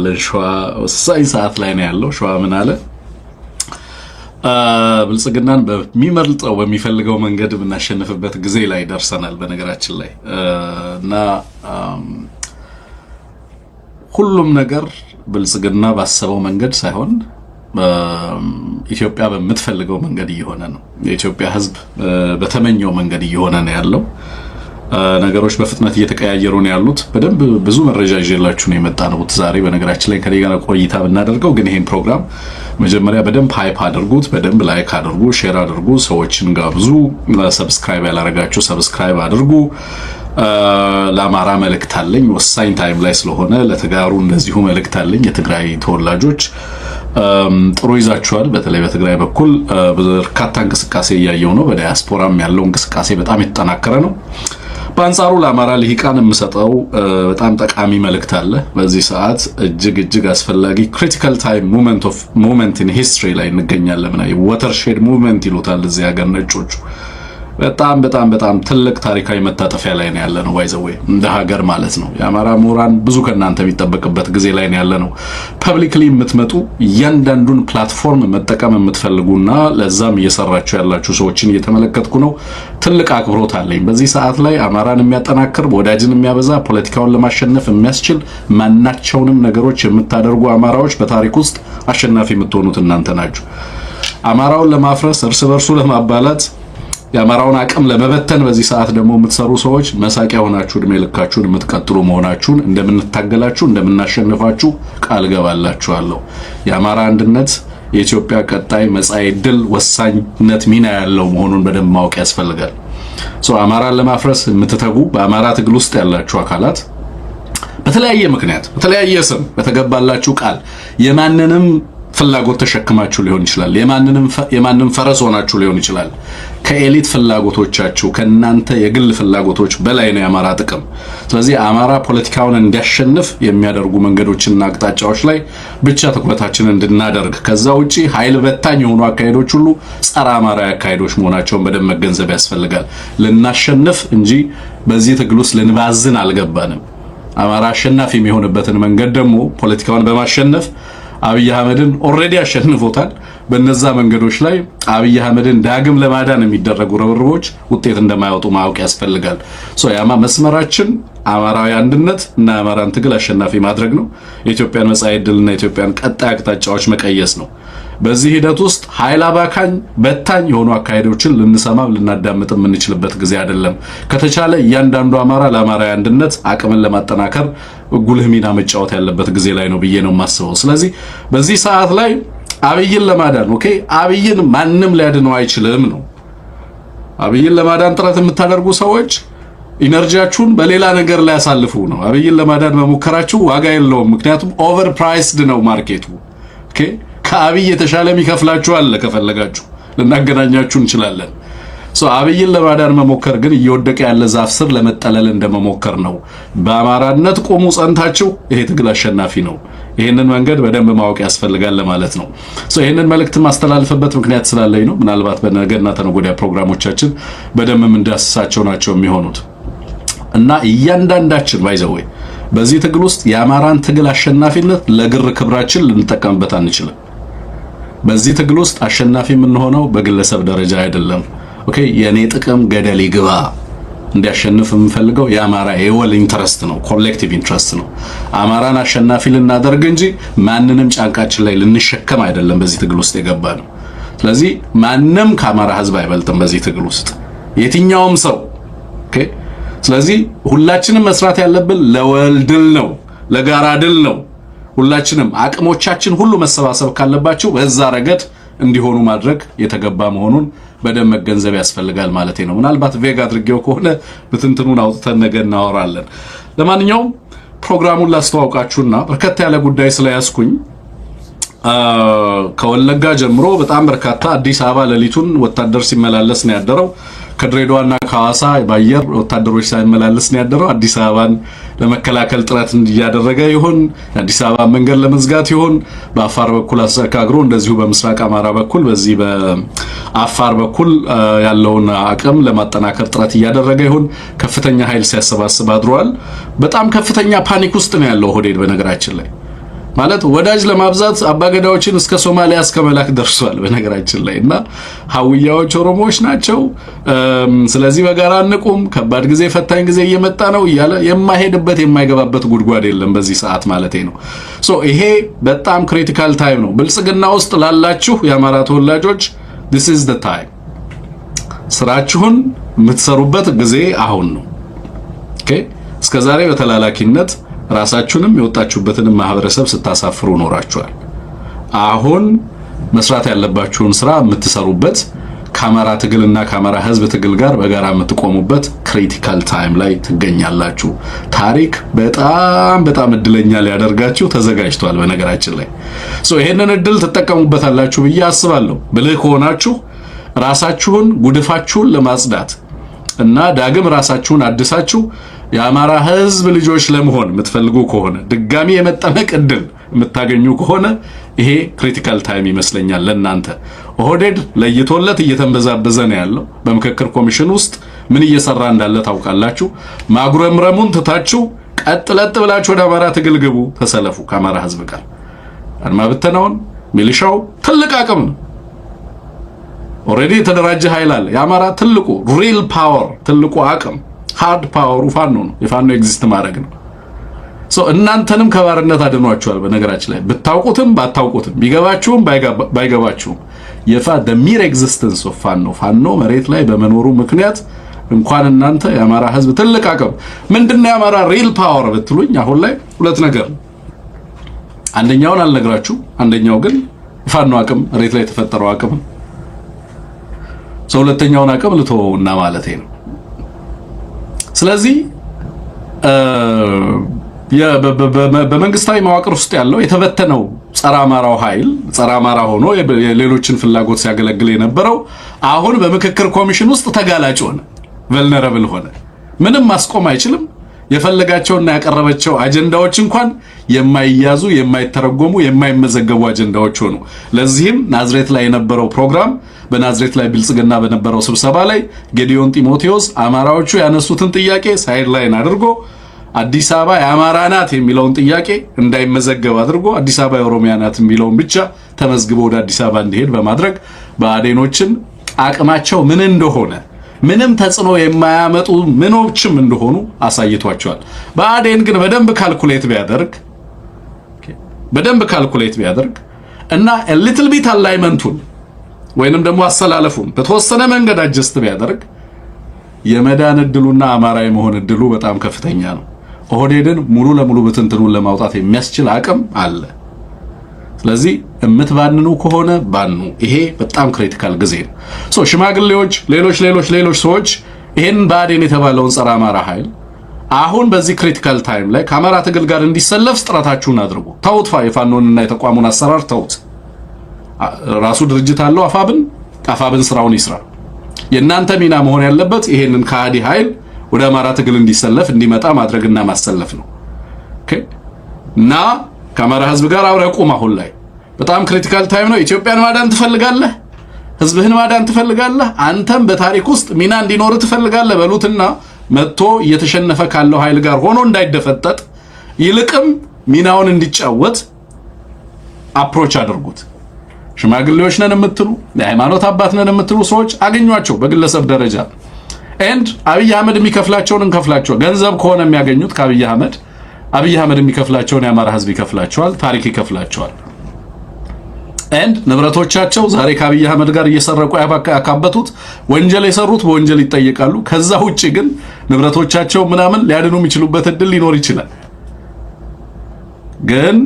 ለሸዋ ወሳኝ ሰዓት ላይ ነው ያለው። ሸዋ ምን አለ? ብልጽግናን በሚመርጠው በሚፈልገው መንገድ ብናሸንፍበት ጊዜ ላይ ደርሰናል። በነገራችን ላይ እና ሁሉም ነገር ብልጽግና ባሰበው መንገድ ሳይሆን ኢትዮጵያ በምትፈልገው መንገድ እየሆነ ነው። የኢትዮጵያ ሕዝብ በተመኘው መንገድ እየሆነ ነው ያለው። ነገሮች በፍጥነት እየተቀያየሩ ነው ያሉት። በደንብ ብዙ መረጃ ይዤላችሁ ነው የመጣነውት ዛሬ። በነገራችን ላይ ከኔ ጋር ቆይታ ብናደርገው ግን ይሄን ፕሮግራም መጀመሪያ በደንብ ሃይፕ አድርጉት፣ በደንብ ላይክ አድርጉ፣ ሼር አድርጉ፣ ሰዎችን ጋብዙ። ሰብስክራይብ ያላረጋችሁ ሰብስክራይብ አድርጉ። ለአማራ መልእክት አለኝ፣ ወሳኝ ታይም ላይ ስለሆነ ለተጋሩ እንደዚሁ መልእክት አለኝ። የትግራይ ተወላጆች ጥሩ ይዛችኋል። በተለይ በትግራይ በኩል በርካታ እንቅስቃሴ እያየው ነው። በዳያስፖራም ያለው እንቅስቃሴ በጣም የተጠናከረ ነው። በአንጻሩ ለአማራ ልሂቃን የምሰጠው በጣም ጠቃሚ መልእክት አለ። በዚህ ሰዓት እጅግ አስፈላጊ ክሪቲካል ታይም ሞመንት ኢን ሂስትሪ ላይ እንገኛለን። ወተርሼድ ሙቭመንት ይሉታል እዚህ ሀገር ነጮቹ። በጣም ትልቅ ታሪካዊ መታጠፊያ ላይ ነው ያለነው። ባይዘዌ እንደ ሀገር ማለት ነው። የአማራ ምሁራን ብዙ ከናንተ የሚጠበቅበት ጊዜ ላይ ነው ያለነው። ፐብሊክሊ የምትመጡ እያንዳንዱን ፕላትፎርም መጠቀም የምትፈልጉና ለዛም እየሰራችሁ ያላችሁ ሰዎችን እየተመለከትኩ ነው። ትልቅ አክብሮት አለኝ። በዚህ ሰዓት ላይ አማራን የሚያጠናክር ወዳጅን የሚያበዛ ፖለቲካውን ለማሸነፍ የሚያስችል ማናቸውንም ነገሮች የምታደርጉ አማራዎች በታሪክ ውስጥ አሸናፊ የምትሆኑት እናንተ ናችሁ። አማራውን ለማፍረስ እርስ በርሱ ለማባላት የአማራውን አቅም ለመበተን በዚህ ሰዓት ደግሞ የምትሰሩ ሰዎች መሳቂያ ሆናችሁ እድሜ ልካችሁን የምትቀጥሉ መሆናችሁን እንደምንታገላችሁ እንደምናሸንፋችሁ ቃል ገባላችኋለሁ። የአማራ አንድነት የኢትዮጵያ ቀጣይ መጻኢ ዕድል ወሳኝነት ሚና ያለው መሆኑን በደንብ ማወቅ ያስፈልጋል። አማራን ለማፍረስ የምትተጉ በአማራ ትግል ውስጥ ያላችሁ አካላት በተለያየ ምክንያት በተለያየ ስም በተገባላችሁ ቃል የማንንም ፍላጎት ተሸክማችሁ ሊሆን ይችላል። የማንንም ፈረስ ሆናችሁ ሊሆን ይችላል። ከኤሊት ፍላጎቶቻችሁ ከናንተ የግል ፍላጎቶች በላይ ነው የአማራ ጥቅም። ስለዚህ አማራ ፖለቲካውን እንዲያሸንፍ የሚያደርጉ መንገዶችና አቅጣጫዎች ላይ ብቻ ትኩረታችንን እንድናደርግ፣ ከዛ ውጪ ኃይል በታኝ የሆኑ አካሄዶች ሁሉ ጸረ አማራ አካሄዶች መሆናቸውን በደንብ መገንዘብ ያስፈልጋል። ልናሸንፍ እንጂ በዚህ ትግል ውስጥ ልንባዝን አልገባንም። አማራ አሸናፊ የሚሆንበትን መንገድ ደግሞ ፖለቲካውን በማሸነፍ አብይ አህመድን ኦሬዲ አሸንፎታል። በነዛ መንገዶች ላይ አብይ አህመድን ዳግም ለማዳን የሚደረጉ ርብርቦች ውጤት እንደማያወጡ ማወቅ ያስፈልጋል። መስመራችን አማራዊ አንድነት እና አማራን ትግል አሸናፊ ማድረግ ነው። የኢትዮጵያን መጻኢ ዕድልና የኢትዮጵያን ቀጣይ አቅጣጫዎች መቀየስ ነው። በዚህ ሂደት ውስጥ ኃይል አባካኝ በታኝ የሆኑ አካሄዶችን ልንሰማም ልናዳምጥ የምንችልበት ጊዜ አይደለም። ከተቻለ እያንዳንዱ አማራ ለአማራዊ አንድነት አቅምን ለማጠናከር ጉልህ ሚና መጫወት ያለበት ጊዜ ላይ ነው ብዬ ነው የማስበው። ስለዚህ በዚህ ሰዓት ላይ አብይን ለማዳን አብይን ማንም ሊያድነው አይችልም ነው። አብይን ለማዳን ጥረት የምታደርጉ ሰዎች ኢነርጂያችሁን በሌላ ነገር ላይ ያሳልፉ ነው። አብይን ለማዳን መሞከራችሁ ዋጋ የለውም። ምክንያቱም ኦቨር ፕራይስድ ነው ማርኬቱ። ከአብይ የተሻለ የሚከፍላችሁ አለ። ከፈለጋችሁ ልናገናኛችሁ እንችላለን። አብይን ለማዳን መሞከር ግን እየወደቀ ያለ ዛፍ ስር ለመጠለል እንደመሞከር ነው። በአማራነት ቆሙ ጸንታችሁ፣ ይሄ ትግል አሸናፊ ነው። ይሄንን መንገድ በደንብ ማወቅ ያስፈልጋል ለማለት ነው። ይሄንን መልእክት ማስተላለፍበት ምክንያት ስላለኝ ነው። ምናልባት በነገና ተነጎዳ ፕሮግራሞቻችን በደንብ እንዳስሳቸው ናቸው የሚሆኑት እና እያንዳንዳችን ባይዘው በዚህ ትግል ውስጥ የአማራን ትግል አሸናፊነት ለግር ክብራችን ልንጠቀምበት አንችልም። በዚህ ትግል ውስጥ አሸናፊ የምንሆነው በግለሰብ ደረጃ አይደለም። የኔ ጥቅም ገደል ይግባ እንዲያሸንፍ የምፈልገው የአማራ የወል ኢንትረስት ነው፣ ኮሌክቲቭ ኢንትረስት ነው። አማራን አሸናፊ ልናደርግ እንጂ ማንንም ጫንቃችን ላይ ልንሸከም አይደለም በዚህ ትግል ውስጥ የገባ ነው። ስለዚህ ማንም ከአማራ ሕዝብ አይበልጥም በዚህ ትግል ውስጥ የትኛውም ሰው። ስለዚህ ሁላችንም መስራት ያለብን ለወል ድል ነው፣ ለጋራ ድል ነው። ሁላችንም አቅሞቻችን ሁሉ መሰባሰብ ካለባቸው በዛ ረገድ እንዲሆኑ ማድረግ የተገባ መሆኑን በደንብ መገንዘብ ያስፈልጋል ማለት ነው። ምናልባት ቬጋ አድርጌው ከሆነ በትንትኑን አውጥተን ነገ እናወራለን። ለማንኛውም ፕሮግራሙን ላስተዋውቃችሁና በርከት ያለ ጉዳይ ስለያዝኩኝ ከወለጋ ጀምሮ በጣም በርካታ አዲስ አበባ ሌሊቱን ወታደር ሲመላለስ ነው ያደረው። ከድሬዳዋና ከሐዋሳ በአየር ወታደሮች ሳይመላለስ ነው ያደረው። አዲስ አበባን ለመከላከል ጥረት እንዲያደረገ ይሁን አዲስ አበባ መንገድ ለመዝጋት ይሁን በአፋር በኩል አስተካክሮ እንደዚሁ በምስራቅ አማራ በኩል በዚህ በአፋር በኩል ያለውን አቅም ለማጠናከር ጥረት እያደረገ ይሁን ከፍተኛ ኃይል ሲያሰባስብ አድሯል። በጣም ከፍተኛ ፓኒክ ውስጥ ነው ያለው ሆዴድ። በነገራችን ላይ ማለት ወዳጅ ለማብዛት አባገዳዎችን እስከ ሶማሊያ እስከ መላክ ደርሷል በነገራችን ላይ እና ሀውያዎች ኦሮሞዎች ናቸው። ስለዚህ በጋራ እንቁም፣ ከባድ ጊዜ ፈታኝ ጊዜ እየመጣ ነው እያለ የማይሄድበት የማይገባበት ጉድጓድ የለም በዚህ ሰዓት ማለቴ ነው። ይሄ በጣም ክሪቲካል ታይም ነው። ብልጽግና ውስጥ ላላችሁ የአማራ ተወላጆች this is the time። ስራችሁን የምትሰሩበት ጊዜ አሁን ነው። ኦኬ እስከዛሬ በተላላኪነት ራሳችሁንም የወጣችሁበትንም ማህበረሰብ ስታሳፍሩ ኖራችኋል። አሁን መስራት ያለባችሁን ስራ የምትሰሩበት ከአማራ ትግልና ከአማራ ህዝብ ትግል ጋር በጋራ የምትቆሙበት ክሪቲካል ታይም ላይ ትገኛላችሁ። ታሪክ በጣም እድለኛ ሊያደርጋችሁ ተዘጋጅቷል በነገራችን ላይ። ይሄንን እድል ትጠቀሙበታላችሁ ብዬ አስባለሁ። ብልህ ከሆናችሁ ራሳችሁን ጉድፋችሁን ለማጽዳት እና ዳግም ራሳችሁን አድሳችሁ የአማራ ህዝብ ልጆች ለመሆን የምትፈልጉ ከሆነ ድጋሚ የመጠመቅ እድል የምታገኙ ከሆነ ይሄ ክሪቲካል ታይም ይመስለኛል ለእናንተ። ኦህዴድ ለይቶለት እየተንበዛበዘ ነው ያለው። በምክክር ኮሚሽን ውስጥ ምን እየሰራ እንዳለ ታውቃላችሁ። ማጉረምረሙን ትታችሁ ቀጥለጥ ብላችሁ ወደ አማራ ትግል ግቡ፣ ተሰለፉ ከአማራ ህዝብ ጋር። አድማ ብተናውን ሚሊሻው ትልቅ አቅም ነው። ኦሬዲ የተደራጀ ኃይል አለ። የአማራ ትልቁ ሪል ፓወር ትልቁ አቅም ሃርድ ፓወሩ ፋኖ ነው። የፋኖ ኤግዚስት ማድረግ ነው። እናንተንም ከባርነት አድኗችኋል በነገራችን ላይ ብታውቁትም ባታውቁትም ቢገባችሁም ባይገባችሁም the mere existence of ፋኖ መሬት ላይ በመኖሩ ምክንያት እንኳን እናንተ የአማራ ህዝብ ትልቅ አቅም ምንድነው የአማራ ሪል ፓወር ብትሉኝ አሁን ላይ ሁለት ነገር ነው። አንደኛውን አልነግራችሁ፣ አንደኛው ግን የፋኖ አቅም መሬት ላይ የተፈጠረው አቅም ሁለተኛውን አቅም ልተወውና ማለቴ ነው። ስለዚህ በመንግስታዊ መዋቅር ውስጥ ያለው የተበተነው ጸረ አማራው ኃይል ጸረ አማራ ሆኖ የሌሎችን ፍላጎት ሲያገለግል የነበረው አሁን በምክክር ኮሚሽን ውስጥ ተጋላጭ ሆነ፣ ቨልነራብል ሆነ። ምንም ማስቆም አይችልም። የፈለጋቸውና ያቀረበቸው አጀንዳዎች እንኳን የማይያዙ የማይተረጎሙ የማይመዘገቡ አጀንዳዎች ሆኑ። ለዚህም ናዝሬት ላይ የነበረው ፕሮግራም በናዝሬት ላይ ብልጽግና በነበረው ስብሰባ ላይ ጌዲዮን ጢሞቴዎስ አማራዎቹ ያነሱትን ጥያቄ ሳይድ ላይን አድርጎ አዲስ አበባ የአማራ ናት የሚለውን ጥያቄ እንዳይመዘገብ አድርጎ አዲስ አበባ የኦሮሚያ ናት የሚለውን ብቻ ተመዝግቦ ወደ አዲስ አበባ እንዲሄድ በማድረግ ብአዴኖችን አቅማቸው ምን እንደሆነ ምንም ተጽዕኖ የማያመጡ ምኖችም እንደሆኑ አሳይቷቸዋል። ብአዴን ግን በደንብ ካልኩሌት ቢያደርግ እና a little bit alignmentን ወይንም ደግሞ አሰላለፉን በተወሰነ መንገድ አጀስት ቢያደርግ የመዳን እድሉና አማራ የመሆን እድሉ በጣም ከፍተኛ ነው። ኦህዴድን ሙሉ ለሙሉ በትንትኑን ለማውጣት የሚያስችል አቅም አለ። ስለዚህ እምትባንኑ ከሆነ ባኑ። ይሄ በጣም ክሪቲካል ጊዜ ነው። ሽማግሌዎች፣ ሌሎች ሰዎች ይሄን ብአዴን የተባለውን ጸረ አማራ ኃይል አሁን በዚህ ክሪቲካል ታይም ላይ ከአማራ ትግል ጋር እንዲሰለፍ ጥረታችሁን አድርጉ። ተውት፣ የፋኖንና የተቋሙን አሰራር ተውት። ራሱ ድርጅት አለው አፋብን ስራውን ይስራ። የእናንተ ሚና መሆን ያለበት ይሄንን ከሃዲ ኃይል ወደ አማራ ትግል እንዲሰለፍ እንዲመጣ ማድረግና ማሰለፍ ነው። ኦኬ እና ከአማራ ህዝብ ጋር አብረህ ቁም። አሁን ላይ በጣም ክሪቲካል ታይም ነው። ኢትዮጵያን ማዳን ትፈልጋለህ? ህዝብህን ማዳን ትፈልጋለህ? አንተም በታሪክ ውስጥ ሚና እንዲኖር ትፈልጋለህ? በሉትና መጥቶ እየተሸነፈ ካለው ኃይል ጋር ሆኖ እንዳይደፈጠጥ ይልቅም ሚናውን እንዲጫወት አፕሮች አድርጉት። ሽማግሌዎች ነን የምትሉ የሃይማኖት አባት ነን የምትሉ ሰዎች አገኟቸው በግለሰብ ደረጃ ኤንድ አብይ አህመድ የሚከፍላቸውን እንከፍላቸው። ገንዘብ ከሆነ የሚያገኙት ከአብይ አህመድ የሚከፍላቸውን የአማራ ህዝብ ይከፍላቸዋል፣ ታሪክ ይከፍላቸዋል። ኤንድ ንብረቶቻቸው ዛሬ ከአብይ አህመድ ጋር እየሰረቁ ያካበቱት ወንጀል የሰሩት በወንጀል ይጠየቃሉ። ከዛ ውጪ ግን ንብረቶቻቸው ምናምን ሊያድኑ የሚችሉበት እድል ሊኖር ይችላል። ግን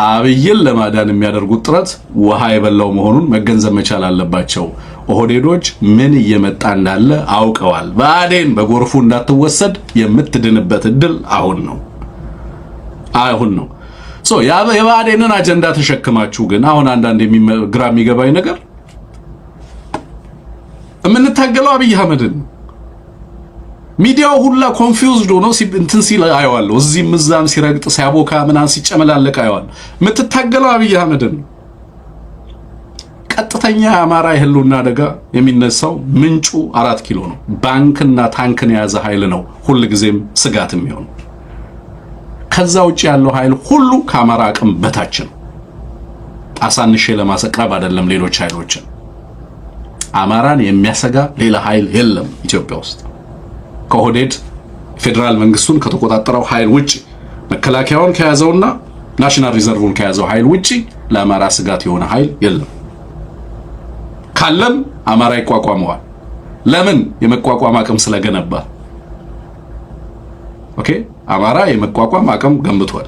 አብይን ለማዳን የሚያደርጉት ጥረት ውሃ የበላው መሆኑን መገንዘብ መቻል አለባቸው። ኦህዴዶች ምን እየመጣ እንዳለ አውቀዋል። ብአዴን በጎርፉ እንዳትወሰድ የምትድንበት እድል አሁን ነው። የብአዴንን አጀንዳ ተሸክማችሁ ግን አሁን አንዳንድ ግራ የሚገባኝ ነገር የምንታገለው አብይ አህመድን ሚዲያው ሁላ ኮንፊውዝድ ሆኖ እንትን ሲል አየዋለሁ። እዚህም እዛም ሲረግጥ ሲያቦካ ምናምን ሲጨመላለቅ አየዋለሁ። የምትታገለው አብይ አህመድን። ቀጥተኛ አማራ የህልውና አደጋ የሚነሳው ምንጩ 4 ኪሎ ነው። ባንክና ታንክን የያዘ ኃይል ነው ሁልጊዜም ስጋት የሚሆነው። ከዛ ውጪ ያለው ኃይል ሁሉ ከአማራ አቅም በታች ነው። አሳንሼ ለማሰቅረብ አይደለም ሌሎች ኃይሎችን። አማራን የሚያሰጋ ሌላ ኃይል የለም ኢትዮጵያ ውስጥ ከኦህዴድ ፌደራል መንግስቱን ከተቆጣጠረው ኃይል ውጪ መከላከያውን ከያዘውና ናሽናል ሪዘርቭን ከያዘው ኃይል ውጪ ለአማራ ስጋት የሆነ ኃይል የለም። ካለም አማራ ይቋቋመዋል። ለምን? የመቋቋም አቅም ስለገነባ። ኦኬ፣ አማራ የመቋቋም አቅም ገንብቷል።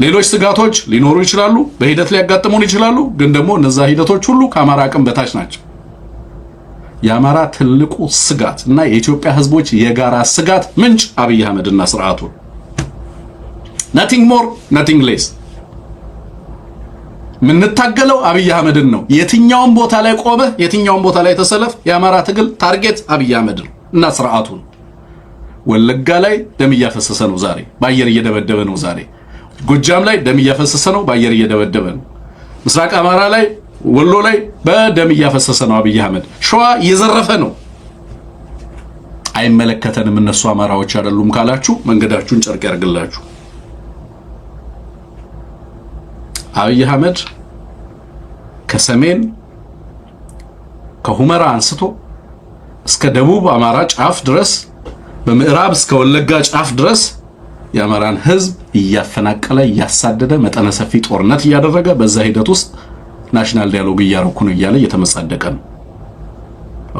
ሌሎች ስጋቶች ሊኖሩ ይችላሉ፣ በሂደት ሊያጋጥሙን ይችላሉ። ግን ደግሞ እነዛ ሂደቶች ሁሉ ከአማራ አቅም በታች ናቸው። የአማራ ትልቁ ስጋት እና የኢትዮጵያ ህዝቦች የጋራ ስጋት ምንጭ አብይ አህመድና ስርዓቱ። nothing more nothing less። ምንታገለው አብይ አህመድን ነው። የትኛውም ቦታ ላይ ቆመህ የትኛውም ቦታ ላይ ተሰለፍ፣ የአማራ ትግል ታርጌት አብይ አህመድ እና ስርዓቱ። ወለጋ ላይ ደም እያፈሰሰ ነው ዛሬ፣ በአየር እየደበደበ ነው ዛሬ። ጎጃም ላይ ደም እያፈሰሰ ነው፣ በአየር እየደበደበ ነው። ምስራቅ አማራ ላይ ወሎ ላይ በደም እያፈሰሰ ነው አብይ አህመድ። ሸዋ እየዘረፈ ነው። አይመለከተንም እነሱ አማራዎች አይደሉም ካላችሁ መንገዳችሁን ጨርቅ ያርግላችሁ። አብይ አህመድ ከሰሜን ከሁመራ አንስቶ እስከ ደቡብ አማራ ጫፍ ድረስ በምዕራብ እስከ ወለጋ ጫፍ ድረስ የአማራን ህዝብ እያፈናቀለ እያሳደደ መጠነ ሰፊ ጦርነት እያደረገ በዛ ሂደት ውስጥ ናሽናል ዳያሎግ እያረኩ ነው እያለ እየተመጻደቀ ነው።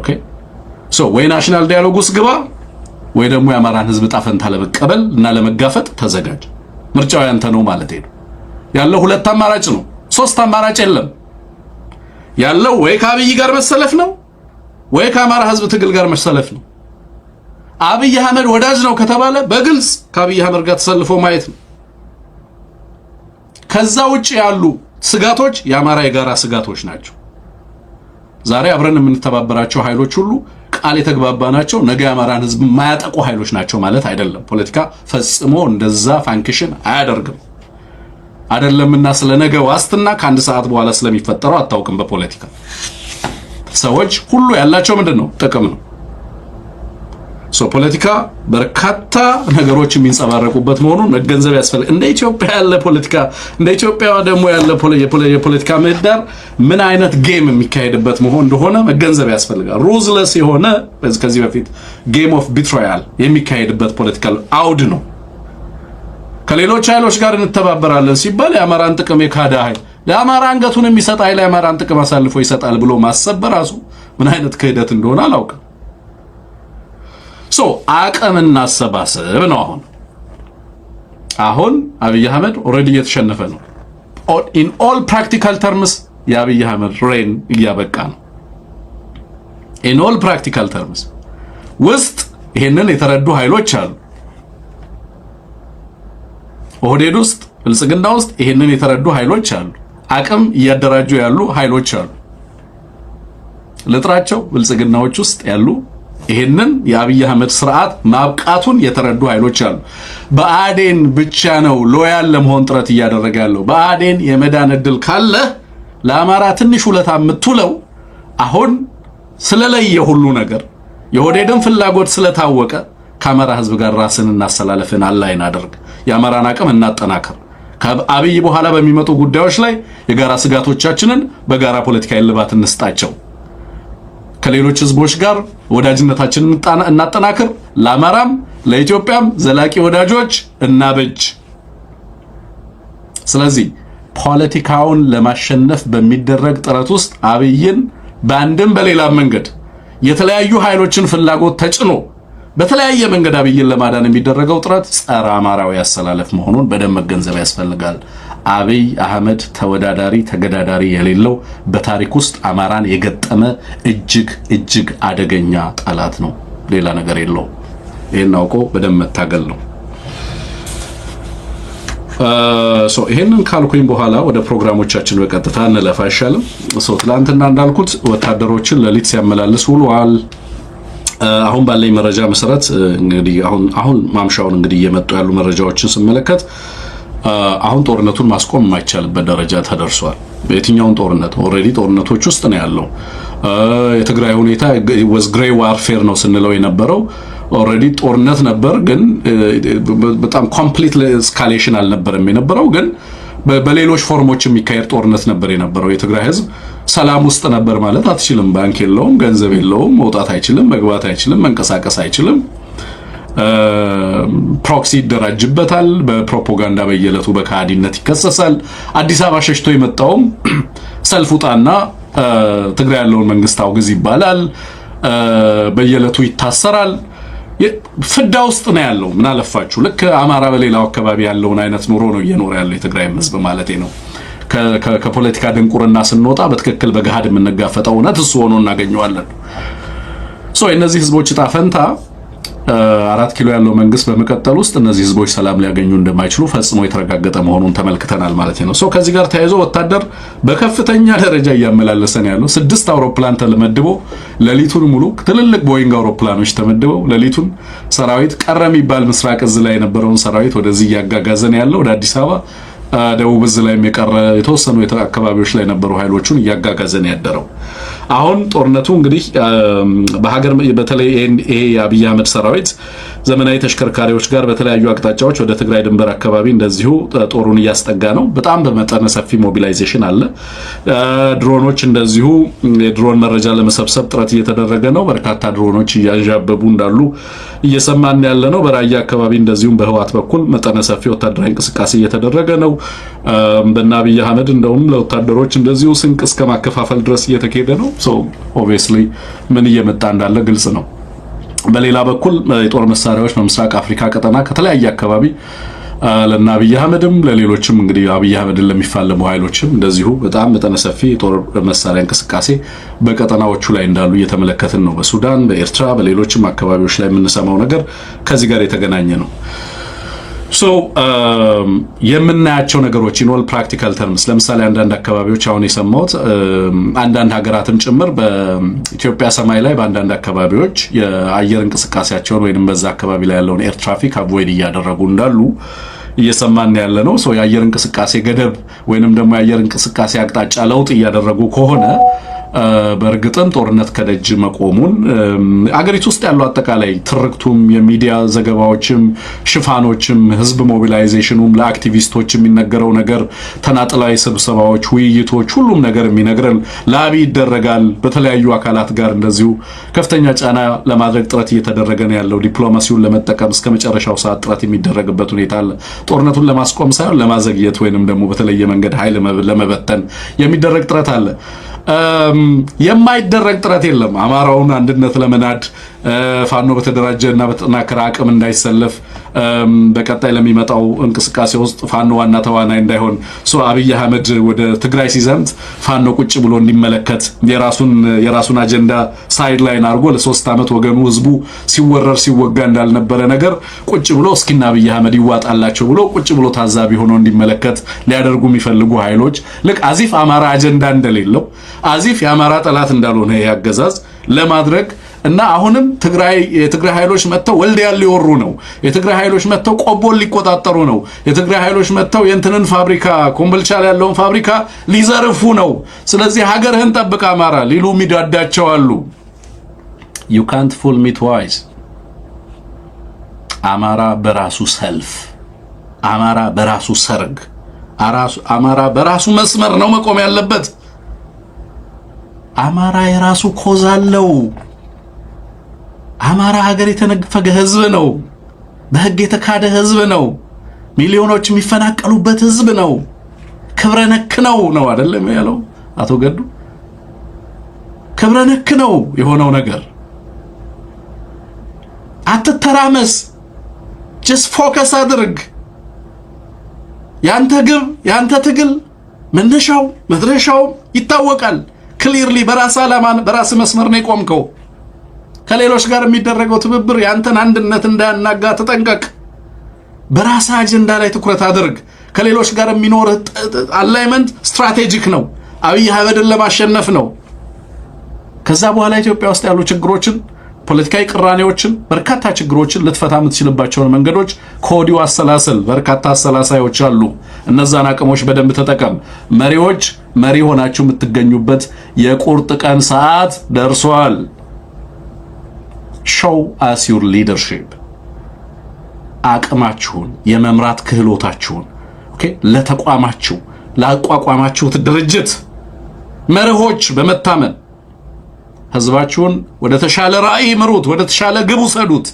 ኦኬ ሶ ወይ ናሽናል ዳያሎግ ውስጥ ግባ ወይ ደግሞ የአማራን ህዝብ ጣፈንታ ለመቀበል እና ለመጋፈጥ ተዘጋጅ። ምርጫው ያንተ ነው ማለት ነው። ያለው ሁለት አማራጭ ነው፣ ሶስት አማራጭ የለም። ያለው ወይ ከአብይ ጋር መሰለፍ ነው ወይ ከአማራ ህዝብ ትግል ጋር መሰለፍ ነው። አብይ አህመድ ወዳጅ ነው ከተባለ በግልጽ ከአብይ አህመድ ጋር ተሰልፎ ማየት ነው። ከዛ ውጪ ያሉ ስጋቶች የአማራ የጋራ ስጋቶች ናቸው። ዛሬ አብረን የምንተባበራቸው ኃይሎች ሁሉ ቃል የተግባባናቸው ነገ የአማራን ህዝብ ማያጠቁ ኃይሎች ናቸው ማለት አይደለም። ፖለቲካ ፈጽሞ እንደዛ ፋንክሽን አያደርግም። አይደለምና ስለነገ ዋስትና ከአንድ ሰዓት በኋላ ስለሚፈጠረው አታውቅም። በፖለቲካ ሰዎች ሁሉ ያላቸው ምንድነው? ጥቅም ነው። ፖለቲካ በርካታ ነገሮች የሚንጸባረቁበት መሆኑን መገንዘብ ያስፈልጋል። እንደ ኢትዮጵያ ያለ ፖለቲካ እንደ ኢትዮጵያ ደግሞ ያለ የፖለቲካ ምህዳር ምን አይነት ጌም የሚካሄድበት መሆን እንደሆነ መገንዘብ ያስፈልጋል። ሩዝለስ የሆነ ከዚህ በፊት ጌም ኦፍ ቢትራያል የሚካሄድበት ፖለቲካል አውድ ነው። ከሌሎች ኃይሎች ጋር እንተባበራለን ሲባል የአማራን ጥቅም የካዳ ኃይል ለአማራ አንገቱን የሚሰጥ ኃይል የአማራን ጥቅም አሳልፎ ይሰጣል ብሎ ማሰብ በራሱ ምን አይነት ክህደት እንደሆነ አላውቅም። አቅም እናሰባስብ ነው። አሁን አብይ አህመድ ኦሬዲ እየተሸነፈ ነው። ኢን ኦል ፕራክቲካል ተርምስ የአብይ አህመድ ሬን እያበቃ ነው። ኢን ኦል ፕራክቲካል ተርምስ ውስጥ ይሄንን የተረዱ ኃይሎች አሉ። ኦህዴድ ውስጥ ብልጽግና ውስጥ ይሄንን የተረዱ ኃይሎች አሉ። አቅም እያደራጁ ያሉ ኃይሎች አሉ። ልጥራቸው ብልጽግናዎች ውስጥ ያሉ ይሄንን የአብይ አህመድ ስርዓት ማብቃቱን የተረዱ ኃይሎች አሉ። በአዴን ብቻ ነው ሎያል ለመሆን ጥረት እያደረገ ያለው። በአዴን የመዳን እድል ካለ ለአማራ ትንሽ ውለታ የምትውለው አሁን ስለለየ ሁሉ ነገር የኦህዴድን ፍላጎት ስለታወቀ ከአማራ ህዝብ ጋር ራስን እናሰላለፍን አላይን አድርግ፣ የአማራን አቅም እናጠናክር። ከአብይ በኋላ በሚመጡ ጉዳዮች ላይ የጋራ ስጋቶቻችንን በጋራ ፖለቲካዊ ልባት እንስጣቸው። ከሌሎች ህዝቦች ጋር ወዳጅነታችንን እናጠናክር። ለአማራም ለኢትዮጵያም ዘላቂ ወዳጆች እናበጅ። ስለዚህ ፖለቲካውን ለማሸነፍ በሚደረግ ጥረት ውስጥ አብይን በአንድም በሌላ መንገድ የተለያዩ ኃይሎችን ፍላጎት ተጭኖ በተለያየ መንገድ አብይን ለማዳን የሚደረገው ጥረት ጸረ አማራዊ ያሰላለፍ መሆኑን በደንብ መገንዘብ ያስፈልጋል። አብይ አህመድ ተወዳዳሪ ተገዳዳሪ የሌለው በታሪክ ውስጥ አማራን የገጠመ እጅግ አደገኛ ጠላት ነው። ሌላ ነገር የለው። ይሄን አውቆ በደንብ መታገል ነው። ይሄንን ካልኩኝ በኋላ ወደ ፕሮግራሞቻችን በቀጥታ እንለፋ አይሻልም? ትላንትና እንዳልኩት ወታደሮችን ለሊት ሲያመላልስ ውሏል። አሁን ባለኝ መረጃ መሰረት እንግዲህ አሁን ማምሻውን እንግዲህ እየመጡ ያሉ መረጃዎችን ስመለከት አሁን ጦርነቱን ማስቆም የማይቻልበት ደረጃ ተደርሷል። በየትኛውን ጦርነት ኦሬዲ ጦርነቶች ውስጥ ነው ያለው። የትግራይ ሁኔታ was gray warfare ነው ስንለው የነበረው ኦሬዲ ጦርነት ነበር ግን በጣም ኮምፕሊት ኤስካሌሽን አልነበረም የነበረው ግን በሌሎች ፎርሞች የሚካሄድ ጦርነት ነበር የነበረው የትግራይ ህዝብ ሰላም ውስጥ ነበር ማለት አትችልም ባንክ የለውም ገንዘብ የለውም መውጣት አይችልም መግባት አይችልም መንቀሳቀስ አይችልም ፕሮክሲ ይደራጅበታል በፕሮፓጋንዳ በየለቱ በካዲነት ይከሰሳል አዲስ አበባ ሸሽቶ የመጣው ሰልፉጣና ትግራይ ያለውን መንግስት አውግዝ ይባላል በየለቱ ይታሰራል ፍዳ ውስጥ ነው ያለው ምን አለፋችሁ ልክ አማራ በሌላው አካባቢ ያለውን አይነት ኑሮ ነው እየኖረ ያለው የትግራይ ህዝብ ማለት ነው ከፖለቲካ ድንቁርና ስንወጣ በትክክል በገሃድ የምንጋፈጠው እውነት እሱ ሆኖ እናገኘዋለን እነዚህ ህዝቦች ጣፈንታ 4 ኪሎ ያለው መንግስት በመቀጠል ውስጥ እነዚህ ህዝቦች ሰላም ሊያገኙ እንደማይችሉ ፈጽሞ የተረጋገጠ መሆኑን ተመልክተናል ማለት ነው ከዚህ ጋር ተያይዞ ወታደር በከፍተኛ ደረጃ ያመላለሰን ያለው 6 አውሮፕላን ተመድቦ ለሊቱን ሙሉ ትልልቅ ቦይንግ አውሮፕላኖች ተመድበው ለሊቱን ሰራዊት ቀረም ይባል ምስራቅ እዝ ላይ የነበረውን ሰራዊት ወደዚህ ያጋጋዘን ያለው ወደ አዲስ አበባ ደቡብ እዝ ላይ የቀረ የተወሰኑ አካባቢዎች ላይ ነበሩ ኃይሎቹን ያጋጋዘን ያደረው አሁን ጦርነቱ እንግዲህ በሀገር በተለይ ይሄ የአብይ አህመድ ሰራዊት ዘመናዊ ተሽከርካሪዎች ጋር በተለያዩ አቅጣጫዎች ወደ ትግራይ ድንበር አካባቢ እንደዚሁ ጦሩን እያስጠጋ ነው በጣም በመጠነ ሰፊ ሞቢላይዜሽን አለ ድሮኖች እንደዚሁ የድሮን መረጃ ለመሰብሰብ ጥረት እየተደረገ ነው በርካታ ድሮኖች እያዣበቡ እንዳሉ እየሰማን ያለ ነው በራያ አካባቢ እንደዚሁ በህዋት በኩል መጠነ ሰፊ ወታደራዊ እንቅስቃሴ እየተደረገ ነው በአብይ አህመድ እንደውም ለወታደሮች እንደዚሁ ስንቅ እስከ ማከፋፈል ድረስ እየተካሄደ ነው ኦብቪየስሊ ምን እየመጣ እንዳለ ግልጽ ነው በሌላ በኩል የጦር መሳሪያዎች በምስራቅ አፍሪካ ቀጠና ከተለያየ አካባቢ ለአብይ አህመድም ለሌሎችም እንግዲህ አብይ አህመድን ለሚፋለሙ ኃይሎችም እንደዚሁ በጣም መጠነ ሰፊ የጦር መሳሪያ እንቅስቃሴ በቀጠናዎቹ ላይ እንዳሉ እየተመለከትን ነው በሱዳን በኤርትራ በሌሎችም አካባቢዎች ላይ የምንሰማው ነገር ከዚህ ጋር የተገናኘ ነው የምናያቸው ነገሮች ኢንኦል ፕራክቲካል ተርምስ ለምሳሌ አንዳንድ አካባቢዎች አሁን የሰማሁት አንዳንድ ሀገራትም ጭምር በኢትዮጵያ ሰማይ ላይ በአንዳንድ አካባቢዎች የአየር እንቅስቃሴያቸውን ወይንም በዛ አካባቢ ላይ ያለውን ኤር ትራፊክ አቮይድ እያደረጉ እንዳሉ እየሰማን ያለ ነው የአየር እንቅስቃሴ ገደብ ወይንም ደግሞ የአየር እንቅስቃሴ አቅጣጫ ለውጥ እያደረጉ ከሆነ በእርግጥም ጦርነት ከደጅ መቆሙን አገሪቱ ውስጥ ያለው አጠቃላይ ትርክቱም የሚዲያ ዘገባዎችም ሽፋኖችም ህዝብ ሞቢላይዜሽኑም ለአክቲቪስቶች የሚነገረው ነገር ተናጥላዊ ስብሰባዎች ውይይቶች ሁሉም ነገር የሚነግረን ላቢ ይደረጋል በተለያዩ አካላት ጋር እንደዚሁ ከፍተኛ ጫና ለማድረግ ጥረት እየተደረገ ነው ያለው ዲፕሎማሲውን ለመጠቀም እስከመጨረሻው ሰዓት ጥረት የሚደረግበት ሁኔታ አለ ጦርነቱን ለማስቆም ሳይሆን ለማዘግየት ወይንም ደግሞ በተለየ መንገድ ኃይል ለመበተን የሚደረግ ጥረት አለ የማይደረግ ጥረት የለም አማራውን አንድነት ለመናድ ፋኖ በተደራጀና በተጠናከረ አቅም እንዳይሰለፍ በቀጣይ ለሚመጣው እንቅስቃሴ ውስጥ ፋኖ ዋና ተዋናይ እንዳይሆን አብይ አህመድ ወደ ትግራይ ሲዘምት ፋኖ ቁጭ ብሎ እንዲመለከት የራሱን አጀንዳ ሳይድ ላይን አድርጎ ለ3 አመት ወገኑ ህዝቡ ሲወረር ሲወጋ እንዳልነበረ ነገር ቁጭ ብሎ እስኪና አብይ አህመድ ይዋጣላቸው ብሎ ቁጭ ብሎ ታዛቢ ሆኖ እንዲመለከት ሊያደርጉ የሚፈልጉ ኃይሎች ልክ አዚፍ አማራ አጀንዳ እንደሌለው አዚፍ የአማራ ጠላት እንዳልሆነ ያገዛዝ ለማድረግ እና አሁንም የትግራይ ኃይሎች መተው ወልዲያን ሊወሩ ነው የትግራይ ኃይሎች መተው ቆቦን ሊቆጣጠሩ ነው የትግራይ ኃይሎች መተው የእንትንን ፋብሪካ ኮምቦልቻ ላይ ያለውን ፋብሪካ ሊዘርፉ ነው ስለዚህ ሀገርህን ጠብቅ አማራ ሊሉ የሚዳዳቸው አሉ you can't fool me twice አማራ በራሱ ሰልፍ አማራ በራሱ ሰርግ አማራ በራሱ መስመር ነው መቆም ያለበት አማራ የራሱ ኮዝ አለው አማራ ሀገር የተነፈገ ህዝብ ነው በህግ የተካደ ህዝብ ነው ሚሊዮኖች የሚፈናቀሉበት ህዝብ ነው ክብረ ነክ ነው አይደለም ያለው አቶ ገዱ ክብረ ነክ ነው የሆነው ነገር አትተራመስ just focus አድርግ ያንተ ግብ ያንተ ትግል መነሻው መድረሻው ይታወቃል ክሊርሊ በራስ አላማን በራስ መስመር ነው የቆምከው ከሌሎች ጋር የሚደረገው ትብብር ያንተን አንድነት እንዳያናጋ ተጠንቀቅ በራስ አጀንዳ ላይ ትኩረት አድርግ ከሌሎች ጋር የሚኖር አላይመንት ስትራቴጂክ ነው አብይ አህመድን ለማሸነፍ ነው ከዛ በኋላ ኢትዮጵያ ውስጥ ያሉ ችግሮችን ፖለቲካዊ ቅራኔዎችን በርካታ ችግሮችን ልትፈታ የምትችልባቸው መንገዶች ኮዲው አሰላሰል በርካታ አሰላሳዮች አሉ እነዛን አቅሞች በደንብ ተጠቀም መሪዎች መሪ ሆናችሁ የምትገኙበት የቁርጥ ቀን ሰዓት ደርሷል show us your leadership አቅማችሁን የመምራት ክህሎታችሁን ኦኬ ለተቋማችሁ ላቋቋማችሁት ድርጅት መርሆች በመታመን ህዝባችሁን ወደ ተሻለ ራዕይ ምሩት ወደ ተሻለ ግብ ሰዱት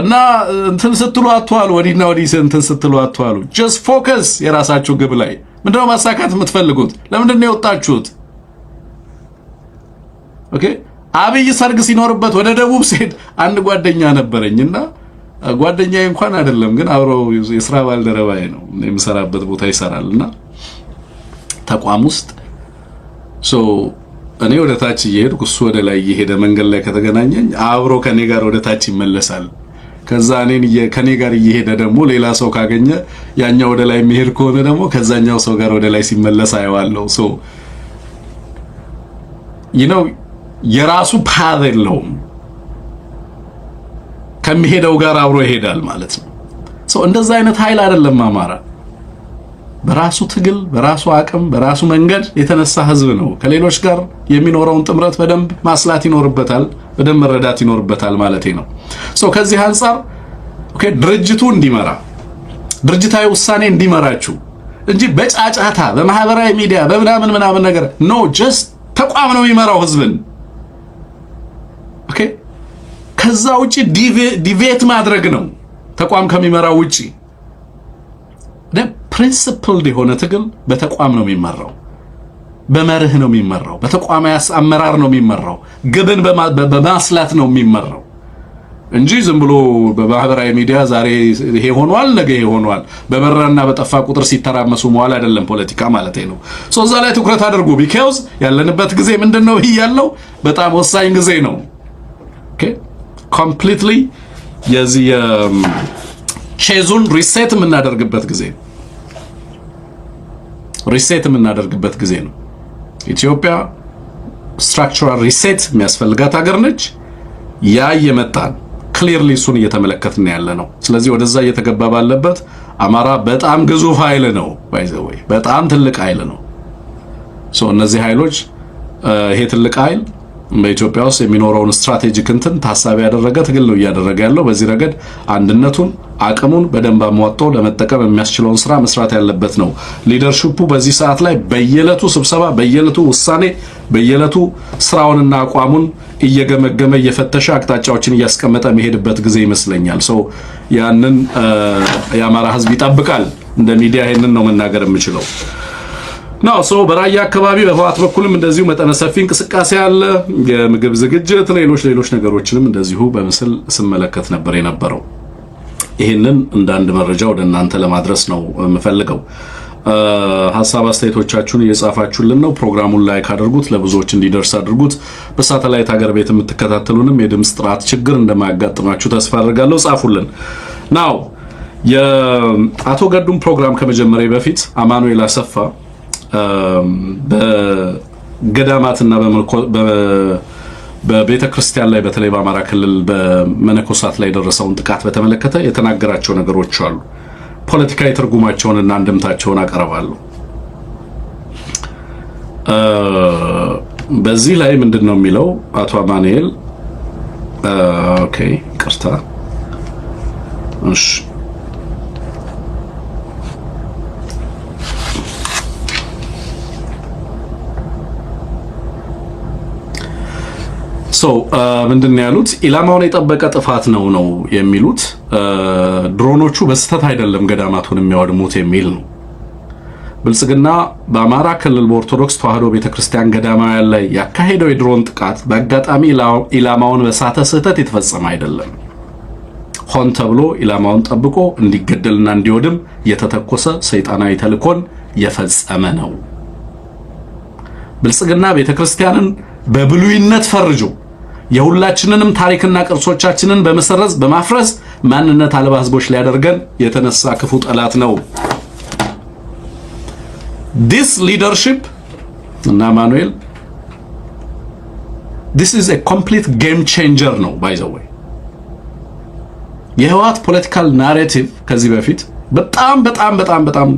እና እንትን ስትሉ አትዋሉ ወዲና ወዲ እንትን ስትሉ አትዋሉ just focus የራሳችሁ ግብ ላይ ምንድነው ማሳካት የምትፈልጉት ለምንድነው የወጣችሁት ኦኬ አብይ ሰርግ ሲኖርበት ወደ ደቡብ ሲሄድ አንድ ጓደኛ ነበረኝና ጓደኛዬ እንኳን አይደለም ግን አብረው የሥራ ባልደረባዬ ነው የምሰራበት ቦታ ይሰራልና ተቋም ውስጥ እኔ ወደ ታች እየሄድኩ እሱ ወደ ላይ እየሄደ መንገድ ላይ ከተገናኘኝ አብሮ ከኔ ጋር ወደ ታች ይመለሳል ከዛ ከኔ ጋር እየሄደ ደግሞ ሌላ ሰው ካገኘ ያኛው ወደ ላይ የሚሄድ ከሆነ ደግሞ ከዛኛው ሰው ጋር ወደ ላይ ሲመለስ አየዋለሁ you know የራሱ ፓዝ የለውም ከሚሄደው ጋር አብሮ ይሄዳል ማለት ነው እንደዛ አይነት ኃይል አይደለም አማራ በራሱ ትግል በራሱ አቅም በራሱ መንገድ የተነሳ ህዝብ ነው ከሌሎች ጋር የሚኖረውን ጥምረት በደንብ ማስላት ይኖርበታል በደንብ መረዳት ይኖርበታል ማለት ነው ከዚህ አንፃር ኦኬ ድርጅቱ እንዲመራ ድርጅታዊ ውሳኔ እንዲመራችሁ እንጂ በጫጫታ በማህበራዊ ሚዲያ በምናምን ነገር ኖ ጀስት ተቋም ነው የሚመራው ህዝብን ኦኬ ከዛ ውጪ ዲቬት ማድረግ ነው ተቋም ከሚመራው ውጪ ፕሪንሲፕል የሆነ ትግል በተቋም ነው የሚመራው በመርህ ነው የሚመራው በተቋማዊ አመራር ነው የሚመራው ግብን በማስላት ነው የሚመራው እንጂ ዝም ብሎ በማህበራዊ ሚዲያ ዛሬ ይሄ ሆኗል ነገ ይሄ ሆኗል በበራና በጠፋ ቁጥር ሲተራመሱ መዋል አይደለም ፖለቲካ ማለት ነው እዛ ላይ ትኩረት አድርጉ because ያለንበት ጊዜ ምንድነው ያለው በጣም ወሳኝ ጊዜ ነው ኦኬ completely የዚህ ቼዙን ሪሴት የምናደርግበት ጊዜ ነው ኢትዮጵያ ስትራክቸራል ሪሴት የሚያስፈልጋት ሀገር ነች ያ የመጣን ክሊርሊ ሱን እየተመለከትን ያለ ነው ስለዚህ ወደዛ እየተገባ ባለበት አማራ በጣም ግዙፍ ኃይል ነው by the way በጣም ትልቅ ኃይል ነው እነዚህ ኃይሎች ይሄ ትልቅ ኃይል በኢትዮጵያ ውስጥ የሚኖረውን ስትራቴጂክ እንትን ታሳቢ ያደረገ ትግል ነው እያደረገ ያለው በዚህ ረገድ አንድነቱን አቅሙን በደንብ አሟጦ ለመጠቀም የሚያስችለውን ስራ መስራት ያለበት ነው ሊደርሺፑ በዚህ ሰዓት ላይ በየለቱ ስብሰባ በየለቱ ውሳኔ በየለቱ ስራውንና አቋሙን እየገመገመ እየፈተሸ አቅጣጫዎችን እያስቀመጠ መሄድበት ጊዜ ይመስለኛል ያንን የአማራ ህዝብ ይጠብቃል እንደ ሚዲያ ይሄንን ነው መናገር የምችለው ነው በራያ አካባቢ በህዋት በኩልም እንደዚሁ መጠነ ሰፊ እንቅስቃሴ አለ የምግብ ዝግጅት ሌሎች ነገሮችንም እንደዚሁ በምስል ስመለከት ነበር የነበረው ይሄንን እንደ አንድ መረጃ ወደ እናንተ ለማድረስ ነው የምፈልገው ሐሳብ አስተያየቶቻችሁን እየጻፋችሁልን ነው ፕሮግራሙን ላይክ አድርጉት ለብዙዎች እንዲደርስ አድርጉት በሳተላይት ሀገር ቤት የምትከታተሉንም የድምጽ ጥራት ችግር እንደማያጋጥማችሁ ተስፋ አድርጋለሁ ጻፉልን ናው የአቶ ገዱም ፕሮግራም ከመጀመሪያ በፊት አማኑኤል አሰፋ በገዳማትና በቤተ ክርስቲያን ላይ በተለይ በአማራ ክልል በመነኮሳት ላይ ደረሰውን ጥቃት በተመለከተ የተናገራቸው ነገሮች አሉ ፖለቲካዊ ትርጉማቸውንና አንድምታቸውን አቀርባለሁ በዚህ ላይ ምንድነው የሚለው አቶ አማኑኤል ኦኬ ቅርታ እሺ ምንድነው ያሉት ኢላማውን የጠበቀ ጥፋት ነው የሚሉት ድሮኖቹ በስተት አይደለም ገዳማቱን የሚያወድሙት የሚል ነው ብልጽግና በአማራ ክልል በኦርቶዶክስ ተዋህዶ ቤተክርስቲያን ገዳማውያን ላይ ያካሄደው የድሮን ጥቃት በአጋጣሚ ኢላማውን በሳተ ስህተት የተፈጸመ አይደለም ሆን ተብሎ ኢላማውን ጠብቆ እንዲገደልና እንዲወድም የተተኮሰ ሰይጣናዊ ተልኮን የፈጸመ ነው ብልጽግና ቤተክርስቲያንን በብሉይነት ፈርጆ የሁላችንንም ታሪክና ቅርሶቻችንን በመሰረዝ በማፍረስ ማንነት አልባ ህዝቦች ሊያደርገን የተነሳ ክፉ ጠላት ነው this leadership እና ማኑኤል this is a complete game changer ነው by the way የህወሓት ፖለቲካል ናሬቲቭ ከዚህ በፊት በጣም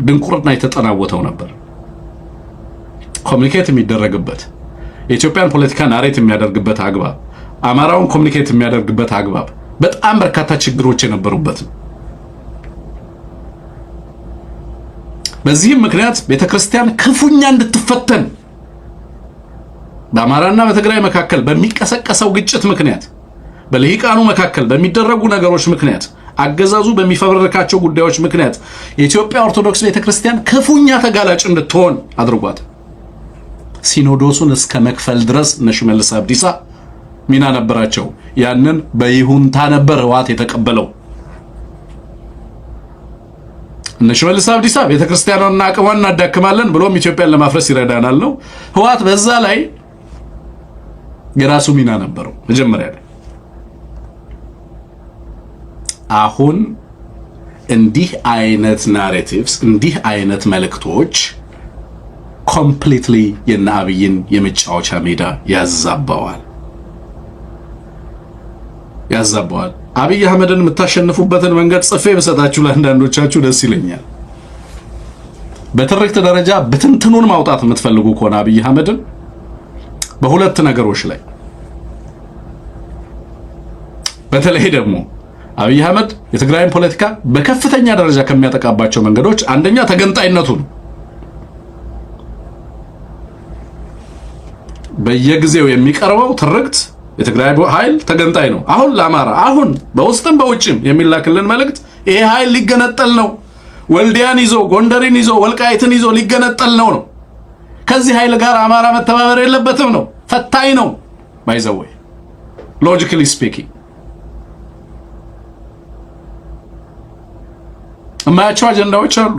ድንቁርና የተጠናወተው ነበር ኮሙኒኬት የሚደረግበት የኢትዮጵያን ፖለቲካ ናሬት የሚያደርግበት አግባብ፣ አማራውን ኮሙኒኬት የሚያደርግበት አግባብ በጣም በርካታ ችግሮች የነበሩበት። በዚህም ምክንያት ቤተክርስቲያን ክፉኛ እንድትፈተን በአማራና በትግራይ መካከል በሚቀሰቀሰው ግጭት ምክንያት፣ በልሂቃኑ መካከል በሚደረጉ ነገሮች ምክንያት፣ አገዛዙ በሚፈበረካቸው ጉዳዮች ምክንያት የኢትዮጵያ ኦርቶዶክስ ቤተክርስቲያን ክፉኛ ተጋላጭ እንድትሆን አድርጓት። ሲኖዶሱን እስከ መክፈል ድረስ እነ ሽመልስ አብዲሳ ሚና ነበራቸው። ያንን በይሁንታ ነበር ህወሓት የተቀበለው። እነ ሽመልስ አብዲሳ ቤተክርስቲያኗን አቅሟን እናዳክማለን ብሎም ኢትዮጵያን ለማፍረስ ይረዳናል ነው። ህወሓት በዛ ላይ የራሱ ሚና ነበረው መጀመሪያ ላይ። አሁን እንዲህ አይነት ናሬቲቭስ፣ እንዲህ አይነት መልእክቶች ኮምፕሊትሊ የነ አብይን የመጫወቻ ሜዳ ያዛባዋል። አብይ አህመድን የምታሸንፉበትን መንገድ ጽፌ በሰጣችሁ ለአንዳንዶቻችሁ ደስ ይለኛል። በትርክት ደረጃ ብትንትኑን ማውጣት የምትፈልጉ ከሆነ አብይ አህመድን በሁለት ነገሮች ላይ በተለይ ደግሞ አብይ አህመድ የትግራይን ፖለቲካ በከፍተኛ ደረጃ ከሚያጠቃባቸው መንገዶች አንደኛ ተገንጣይነቱን በየጊዜው የሚቀርበው ትርክት የትግራይ ኃይል ተገንጣይ ነው። አሁን ለአማራ አሁን በውስጥም በውጭም የሚላክልን መልእክት ይሄ ኃይል ሊገነጠል ነው፣ ወልዲያን ይዞ ጎንደርን ይዞ ወልቃይትን ይዞ ሊገነጠል ነው። ከዚህ ኃይል ጋር አማራ መተባበር የለበትም ነው። ፈታኝ ነው። ባይዘወይ ሎጂካሊ ስፒኪንግ የማያቸው አጀንዳዎች አሉ።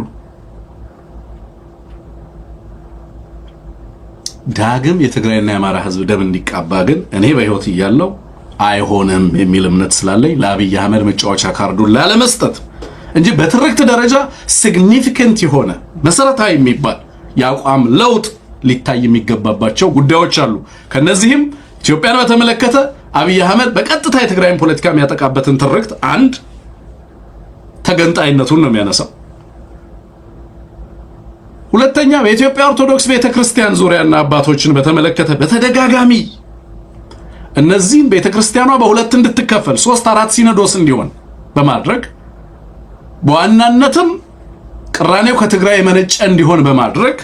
ዳግም የትግራይና የአማራ ህዝብ ደም እንዲቃባ ግን እኔ በህይወት እያለሁ አይሆንም የሚል እምነት ስላለኝ ለአብይ አህመድ መጫወቻ ካርዱን ላለመስጠት እንጂ በትርክት ደረጃ ሲግኒፊካንት የሆነ መሰረታዊ የሚባል የአቋም ለውጥ ሊታይ የሚገባባቸው ጉዳዮች አሉ። ከነዚህም ኢትዮጵያን በተመለከተ አብይ አህመድ በቀጥታ የትግራይን ፖለቲካ የሚያጠቃበትን ትርክት አንድ ተገንጣይነቱን ነው የሚያነሳው። ሁለተኛ በኢትዮጵያ ኦርቶዶክስ ቤተክርስቲያን ዙሪያና አባቶችን በተመለከተ በተደጋጋሚ እነዚህን ቤተክርስቲያኗ በሁለት እንድትከፈል 3-4 ሲኖዶስ እንዲሆን በማድረግ በዋናነትም ቅራኔው ከትግራይ የመነጨ እንዲሆን በማድረግ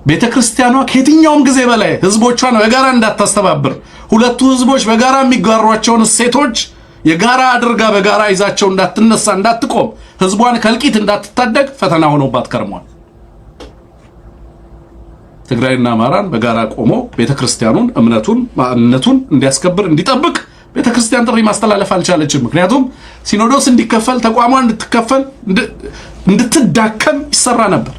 ቤተክርስቲያኗ ከየትኛውም ጊዜ በላይ ህዝቦቿን በጋራ እንዳታስተባብር፣ ሁለቱ ህዝቦች በጋራ የሚጋሯቸውን እሴቶች የጋራ አድርጋ በጋራ ይዛቸው እንዳትነሳ እንዳትቆም፣ ህዝቧን ከልቂት እንዳትታደግ ፈተና ሆኖባት ከርሟል። ትግራይና አማራን በጋራ ቆሞ ቤተክርስቲያኑን እምነቱን ማንነቱን እንዲያስከብር እንዲጠብቅ ቤተክርስቲያን ጥሪ ማስተላለፍ አልቻለችም። ምክንያቱም ሲኖዶስ እንዲከፈል ተቋሟ እንድትከፈል እንድትዳከም ይሰራ ነበር።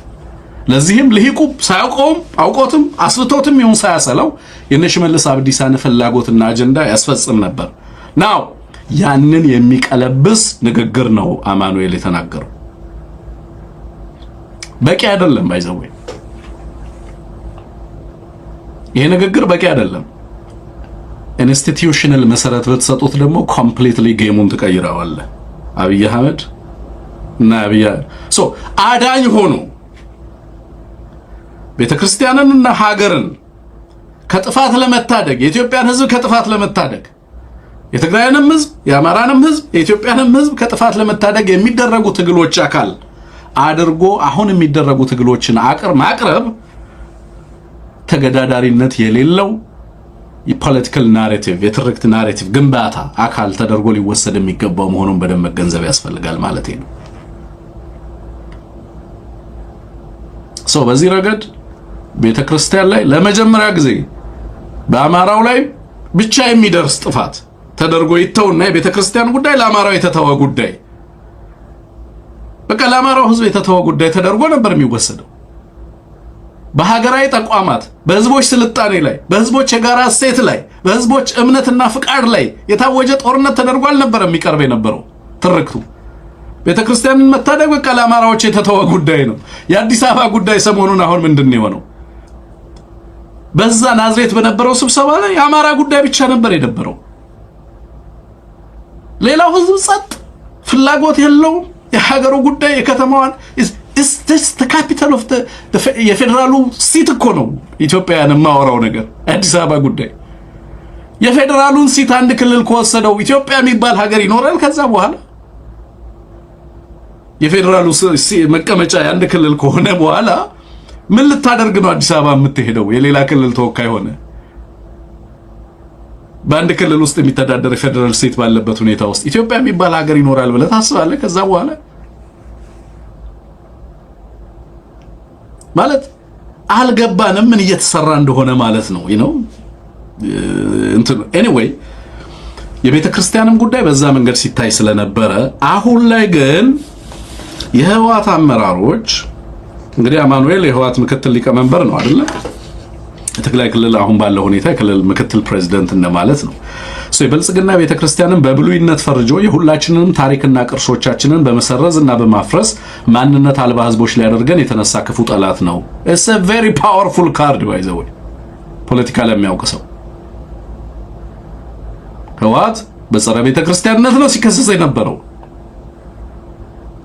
ለዚህም ልሂቁ ሳያውቀውም አውቆትም አስልቶትም ይሁን ሳያሰለው የነ ሽመልስ አብዲሳን ፍላጎትና አጀንዳ ያስፈጽም ነበር። ናው ያንን የሚቀለብስ ንግግር ነው አማኑኤል የተናገረው። በቂ አይደለም። ባይዘወይ ይሄ ንግግር በቂ አይደለም። ኢንስቲትዩሽናል መሰረት በተሰጡት ደግሞ ኮምፕሊትሊ ጌሙን ተቀይረዋል። አብይ አህመድ እና አዳኝ ሆኖ ቤተክርስቲያንንና ሀገርን ከጥፋት ለመታደግ የኢትዮጵያን ህዝብ ከጥፋት ለመታደግ የትግራይንም ህዝብ የአማራንም ህዝብ የኢትዮጵያንም ህዝብ ከጥፋት ለመታደግ የሚደረጉ ትግሎች አካል አድርጎ አሁን የሚደረጉ ትግሎችን ማቅረብ ተገዳዳሪነት የሌለው የፖለቲካል ናሬቲቭ የትርክት ናሬቲቭ ግንባታ አካል ተደርጎ ሊወሰድ የሚገባው መሆኑን በደንብ መገንዘብ ያስፈልጋል ማለት ነው። በዚህ ረገድ ቤተክርስቲያን ላይ ለመጀመሪያ ጊዜ በአማራው ላይ ብቻ የሚደርስ ጥፋት ተደርጎ ይተውና የቤተክርስቲያን ጉዳይ ለአማራው የተተወ ጉዳይ በቃ ለአማራው ህዝብ የተተወ ጉዳይ ተደርጎ ነበር የሚወሰደው። በሀገራዊ ተቋማት በህዝቦች ስልጣኔ ላይ በህዝቦች የጋራ እሴት ላይ በህዝቦች እምነትና ፍቃድ ላይ የታወጀ ጦርነት ተደርጎ አልነበር የሚቀርብ የነበረው ትርክቱ። ቤተክርስቲያንን መታደግ በቃ ለአማራዎች የተተወ ጉዳይ ነው። የአዲስ አበባ ጉዳይ ሰሞኑን አሁን ምንድነው የሆነው? በዛ ናዝሬት በነበረው ስብሰባ ላይ የአማራ ጉዳይ ብቻ ነበር የነበረው። ሌላው ህዝብ ጸጥ፣ ፍላጎት የለውም። የሀገሩ ጉዳይ የከተማዋን is this the capital of the የፌደራሉ ሲት እኮ ነው ኢትዮጵያን ማወራው ነገር አዲስ አበባ ጉዳይ የፌደራሉን ሲት አንድ ክልል ከወሰደው ኢትዮጵያ የሚባል ሀገር ይኖራል ከዛ በኋላ የፌደራሉ መቀመጫ አንድ ክልል ከሆነ በኋላ ምን ልታደርግ ነው አዲስ አበባ የምትሄደው የሌላ ክልል ተወካይ ሆነ በአንድ ክልል ውስጥ የሚተዳደር ፌደራል ሲት ባለበት ሁኔታ ውስጥ ኢትዮጵያ የሚባል ሀገር ይኖራል ብለህ ታስባለህ ከዛ በኋላ ማለት አልገባንም ምን እየተሰራ እንደሆነ ማለት ነው እንትን anyway የቤተ ክርስቲያንም ጉዳይ በዛ መንገድ ሲታይ ስለነበረ አሁን ላይ ግን የህዋት አመራሮች እንግዲህ አማኑኤል የህዋት ምክትል ሊቀመንበር ነው አይደል ትግራይ ክልል አሁን ባለው ሁኔታ ክልል ምክትል ፕሬዝዳንት እንደማለት ነው የብልጽግና ቤተ ክርስቲያንን በብሉይነት ፈርጆ የሁላችንንም ታሪክና ቅርሶቻችንን በመሰረዝና በማፍረስ ማንነት አልባ ህዝቦች ላይ ያደርገን የተነሳ ክፉ ጠላት ነው it's a very powerful card by the way ፖለቲካ ለሚያውቅ ሰው ህዋት በጸረ ቤተ ክርስቲያንነት ነው ሲከሰስ የነበረው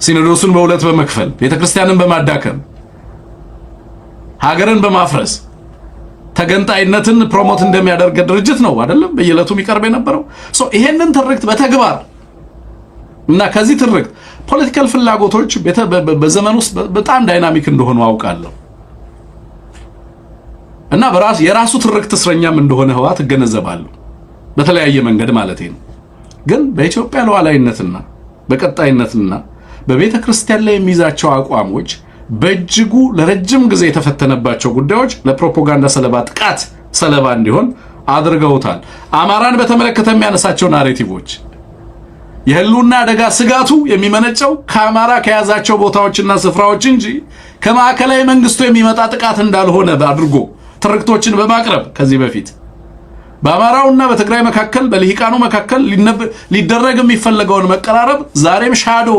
ሲኖዶሱን በሁለት በመክፈል ቤተ ክርስቲያንን በማዳከም ሀገርን በማፍረስ ተገንጣይነትን ፕሮሞት እንደሚያደርግ ድርጅት ነው አይደለም በየለቱ የሚቀርብ የነበረው ይሄንን ትርክት በተግባር እና ከዚህ ትርክት ፖለቲካል ፍላጎቶች በዘመን ውስጥ በጣም ዳይናሚክ እንደሆኑ አውቃለሁ እና በራስ የራሱ ትርክት እስረኛም እንደሆነ ህዋት እገነዘባለሁ በተለያየ መንገድ ማለት ነው ግን በኢትዮጵያ ሉዓላዊነትና በቀጣይነትና በቤተ ክርስቲያን ላይ የሚይዛቸው አቋሞች በእጅጉ ለረጅም ጊዜ የተፈተነባቸው ጉዳዮች ለፕሮፓጋንዳ ሰለባ ጥቃት ሰለባ እንዲሆን አድርገውታል አማራን በተመለከተ የሚያነሳቸው ናሬቲቮች የህልውና አደጋ ስጋቱ የሚመነጨው ከአማራ ከያዛቸው ቦታዎችና ስፍራዎች እንጂ ከማዕከላዊ መንግስቱ የሚመጣ ጥቃት እንዳልሆነ አድርጎ ትርክቶችን በማቅረብ ከዚህ በፊት በአማራውና በትግራይ መካከል በልሂቃኑ መካከል ሊደረግ የሚፈልገውን መቀራረብ ዛሬም ሻዶ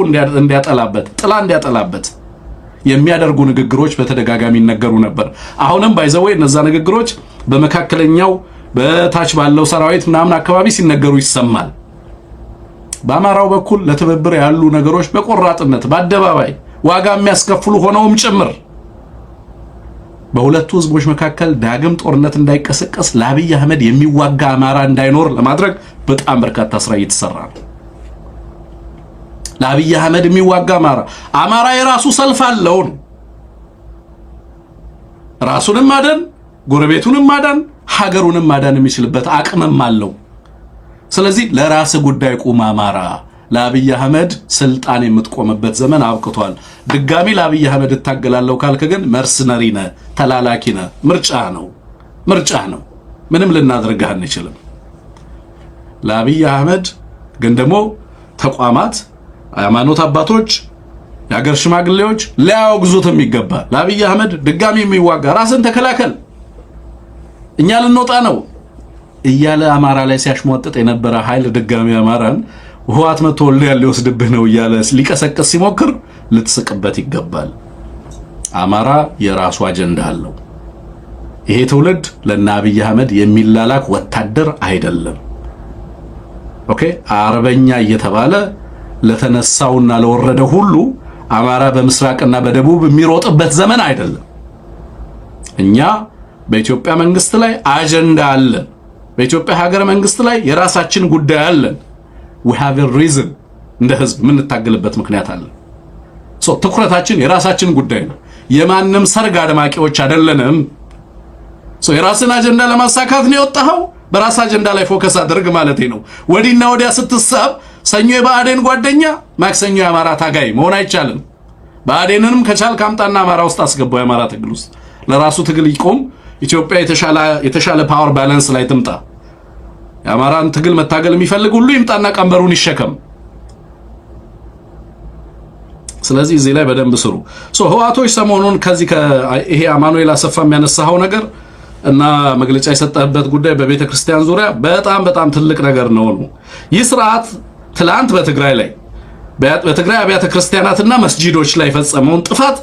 እንዲያጠላበት ጥላ እንዲያጠላበት የሚያደርጉ ንግግሮች በተደጋጋሚ ይነገሩ ነበር አሁንም ባይዘው እነዛ ንግግሮች በመካከለኛው በታች ባለው ሰራዊት ምናምን አካባቢ ሲነገሩ ይሰማል በአማራው በኩል ለትብብር ያሉ ነገሮች በቆራጥነት በአደባባይ ዋጋ የሚያስከፍሉ ሆነውም ጭምር በሁለቱ ህዝቦች መካከል ዳግም ጦርነት እንዳይቀሰቀስ ለአብይ አህመድ የሚዋጋ አማራ እንዳይኖር ለማድረግ በጣም በርካታ ስራ እየተሰራ ነው ለአብይ አህመድ የሚዋጋ አማራ የራሱ ሰልፍ አለው ራሱንም ማዳን ጎረቤቱንም ማዳን ሀገሩንም ማዳን የሚችልበት አቅምም አለው ስለዚህ ለራስ ጉዳይ ቁም አማራ ለአብይ አህመድ ስልጣን የምትቆምበት ዘመን አብቅቷል ድጋሚ ለአብይ አህመድ እታገላለሁ ካልከ ግን መርሰነሪ ነህ ተላላኪ ነህ ምርጫ ነው ምንም ልናደርግህ አንችልም ለአብይ አህመድ ግን ደግሞ ተቋማት ሃይማኖት አባቶች የሀገር ሽማግሌዎች ሊያወግዙትም ይገባል ለአብይ አህመድ ድጋሚ የሚዋጋ ራስን ተከላከል እኛ ልንወጣ ነው እያለ አማራ ላይ ሲያሽሟጥጥ የነበረ ኃይል ድጋሚ አማራን ህዋት መጥቶ ሊወስድብህ ነው እያለ ሊቀሰቀስ ሲሞክር ልትስቅበት ይገባል አማራ የራሱ አጀንዳ አለው ይሄ ትውልድ ለአብይ አህመድ የሚላላክ ወታደር አይደለም ኦኬ አርበኛ እየተባለ ለተነሳውና ለወረደ ሁሉ አማራ በምስራቅና በደቡብ የሚሮጥበት ዘመን አይደለም እኛ በኢትዮጵያ መንግስት ላይ አጀንዳ አለን በኢትዮጵያ ሀገር መንግስት ላይ የራሳችን ጉዳይ አለን we have a reason እንደ ህዝብ ምን ታገልበት ምክንያት አለ ትኩረታችን የራሳችን ጉዳይ ነው የማንም ሰርግ አድማቂዎች አይደለንም የራስን አጀንዳ ለማሳካት ነው የወጣው በራስ አጀንዳ ላይ ፎከስ አድርግ ማለት ነው ወዲና ወዲያ ስትሳብ ሰኞ የባዕዴን ጓደኛ ማክሰኞ የአማራ ታጋይ መሆን አይቻልም ባዕዴንንም ከቻልክ አምጣና አማራ ውስጥ አስገባው የአማራ ትግል ውስጥ ለራሱ ትግል ይቆም ኢትዮጵያ የተሻለ ፓወር ባላንስ ላይ ትምጣ የአማራን ትግል መታገል የሚፈልግ ሁሉ ይምጣና ቀንበሩን ይሸከም ስለዚህ እዚህ ላይ በደንብ ስሩ ህዋቶች ሰሞኑን ከዚህ ይሄ አማኑኤል አሰፋ የሚያነሳው ነገር እና መግለጫ የሰጠበት ጉዳይ በቤተ ክርስቲያን ዙሪያ በጣም ትልቅ ነገር ነው ይህ ስርዓት ትላንት በትግራይ አብያተ ክርስቲያናትና መስጂዶች ላይ ፈጸመውን ጥፋት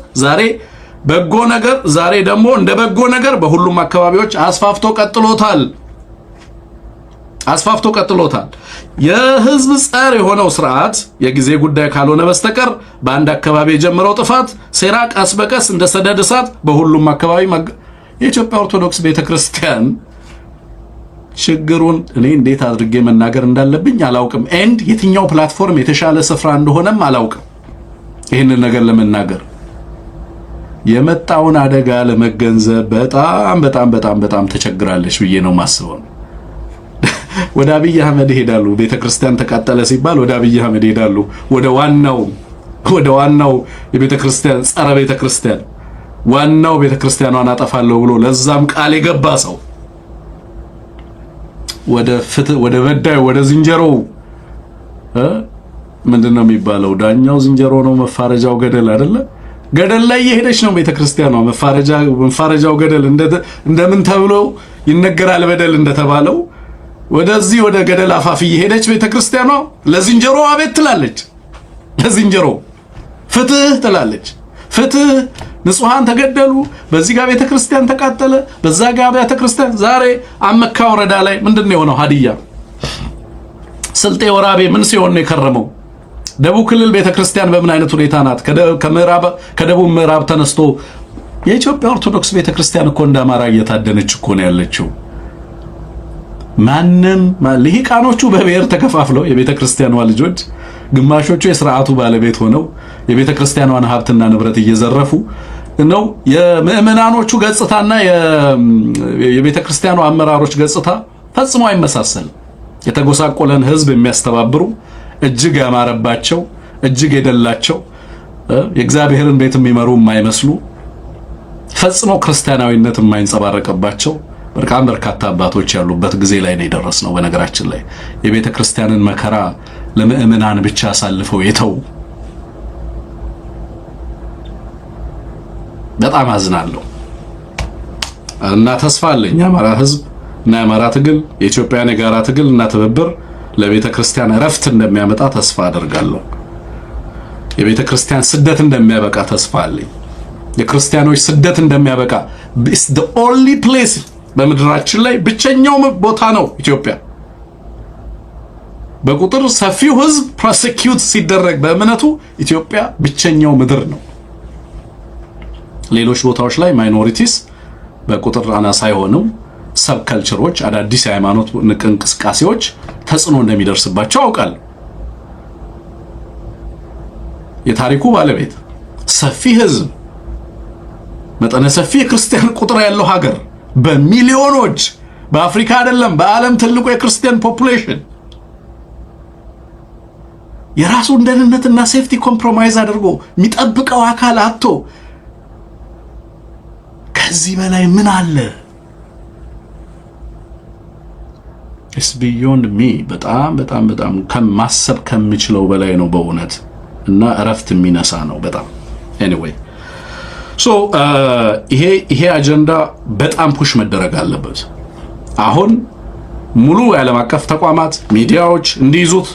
ዛሬ ደግሞ እንደ በጎ ነገር በሁሉም አካባቢዎች አስፋፍቶ ቀጥሎታል አስፋፍቶ ቀጥሎታል። የህዝብ ጸር የሆነው ስርዓት የጊዜ ጉዳይ ካልሆነ በስተቀር በአንድ አካባቢ የጀመረው ጥፋት ሴራ ቀስ በቀስ እንደ ሰደድ እሳት በሁሉም አካባቢ የኢትዮጵያ ኦርቶዶክስ ቤተክርስቲያን ችግሩን እኔ እንዴት አድርጌ መናገር እንዳለብኝ አላውቅም። ኤንድ የትኛው ፕላትፎርም የተሻለ ስፍራ እንደሆነም አላውቅም። ይህንን ነገር ለመናገር የመጣውን አደጋ ለመገንዘብ በጣም በጣም በጣም በጣም ተቸግራለች ብዬ ነው ማስበው። ወደ አብይ አህመድ ይሄዳሉ። ቤተክርስቲያን ተቃጠለ ሲባል ወደ አብይ አህመድ ይሄዳሉ። ወደ ዋናው የቤተክርስቲያን ጸረ ቤተክርስቲያን ዋናው ቤተክርስቲያኗን አጠፋለሁ ብሎ ለዛም ቃል የገባ ሰው ወደ በዳዩ ወደ ዝንጀሮ ምንድነው የሚባለው? ዳኛው ዝንጀሮ ነው፣ መፋረጃው ገደል አይደለ? ገደል ላይ እየሄደች ነው ቤተክርስቲያኗ። መፋረጃው ገደል እንደምን ተብሎ ይነገራል? በደል እንደተባለው ወደዚህ ወደ ገደል አፋፍ እየሄደች ቤተክርስቲያኗ ለዝንጀሮ አቤት ትላለች። ለዝንጀሮ ፍትህ ትላለች። ፍትህ፣ ንጹሃን ተገደሉ፣ በዚህ ጋር ቤተክርስቲያን ተቃጠለ፣ በዛ ጋር ቤተክርስቲያን። ዛሬ አመካ ወረዳ ላይ ምንድነው የሆነው? ሀዲያ ስልጤ ወራቤ ምን ሲሆን ነው የከረመው? ደቡብ ክልል ቤተክርስቲያን በምን አይነት ሁኔታ ናት? ከደቡብ ምዕራብ ተነስቶ የኢትዮጵያ ኦርቶዶክስ ቤተክርስቲያን እኮ እንደ አማራ እየታደነች እኮ ነው ያለችው። ማንም ልሂቃኖቹ በብሔር ተከፋፍለው የቤተክርስቲያኗ ልጆች ግማሾቹ የሥርዓቱ ባለቤት ሆነው የቤተክርስቲያኗን ሀብትና ንብረት እየዘረፉ ነው። የምእመናኖቹ ገጽታና የቤተክርስቲያኗ አመራሮች ገጽታ ፈጽሞ አይመሳሰልም። የተጎሳቆለን ህዝብ የሚያስተባብሩ እጅግ ያማረባቸው እጅግ የደላቸው የእግዚአብሔርን ቤት የሚመሩ የማይመስሉ ፈጽሞ ክርስቲያናዊነት የማይንጸባረቅባቸው በጣም በርካታ አባቶች ያሉበት ጊዜ ላይ ነው የደረስነው። በነገራችን ላይ የቤተ ክርስቲያንን መከራ ለምእመናን ብቻ አሳልፈው የተው በጣም አዝናለሁ እና ተስፋ አለኝ የአማራ ህዝብ እና የአማራ ትግል የኢትዮጵያን የጋራ ትግል እና ትብብር ለቤተ ክርስቲያን እረፍት እንደሚያመጣ ተስፋ አደርጋለሁ። የቤተ ክርስቲያን ስደት እንደሚያበቃ ተስፋ አለኝ። የክርስቲያኖች ስደት እንደሚያበቃ it's the only place በምድራችን ላይ ብቸኛው ቦታ ነው ኢትዮጵያ። በቁጥር ሰፊው ህዝብ ፕሮሲኪዩት ሲደረግ በእምነቱ ኢትዮጵያ ብቸኛው ምድር ነው። ሌሎች ቦታዎች ላይ ማይኖሪቲስ በቁጥር አናሳ ሳይሆኑ ሰብ ካልቸሮች አዳዲስ የሃይማኖት እንቅስቃሴዎች ተጽዕኖ እንደሚደርስባቸው አውቃለሁ። የታሪኩ ባለቤት ሰፊ ህዝብ መጠነ ሰፊ የክርስቲያን ቁጥር ያለው ሀገር በሚሊዮኖች በአፍሪካ አይደለም በዓለም ትልቁ የክርስቲያን ፖፑሌሽን የራሱን ደህንነትና ሴፍቲ ኮምፕሮማይዝ አድርጎ የሚጠብቀው አካል አጥቶ ከዚህ በላይ ምን አለ? It's beyond me በጣም በጣም በጣም ከማሰብ ከምችለው በላይ ነው በእውነት እና እረፍት የሚነሳ ነው በጣም anyway so ይሄ አጀንዳ በጣም ፑሽ መደረግ አለበት። አሁን ሙሉ የዓለም አቀፍ ተቋማት ሚዲያዎች እንዲይዙት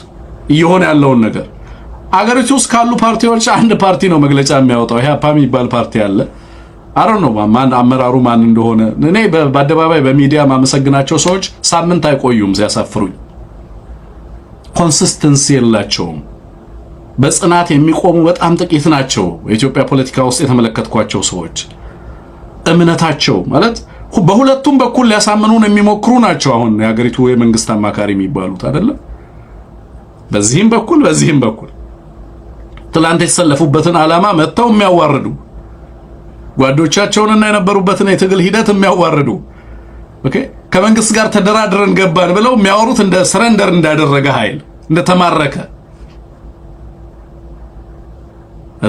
እየሆነ ያለውን ነገር አገሪቱ ውስጥ ካሉ ፓርቲዎች አንድ ፓርቲ ነው መግለጫ የሚያወጣው። ይሄ አፓ የሚባል ፓርቲ አለ። I don't know ማን አመራሩ ማን እንደሆነ። እኔ በአደባባይ በሚዲያ ማመሰግናቸው ሰዎች ሳምንት አይቆዩም ሲያሳፍሩኝ። ኮንሲስተንሲ የላቸውም። በጽናት የሚቆሙ በጣም ጥቂት ናቸው። የኢትዮጵያ ፖለቲካ ውስጥ የተመለከትኳቸው ሰዎች እምነታቸው ማለት በሁለቱም በኩል ሊያሳምኑን የሚሞክሩ ናቸው። አሁን የሀገሪቱ የመንግስት አማካሪ የሚባሉት አይደለ? በዚህም በኩል ትላንት የተሰለፉበትን ዓላማ መተው የሚያዋርዱ ጓዶቻቸውንና የነበሩበትን የትግል ሂደት የሚያዋርዱ ኦኬ ከመንግስት ጋር ተደራድረን ገባን ብለው የሚያወሩት እንደ ሰረንደር እንዳደረገ ኃይል እንደተማረከ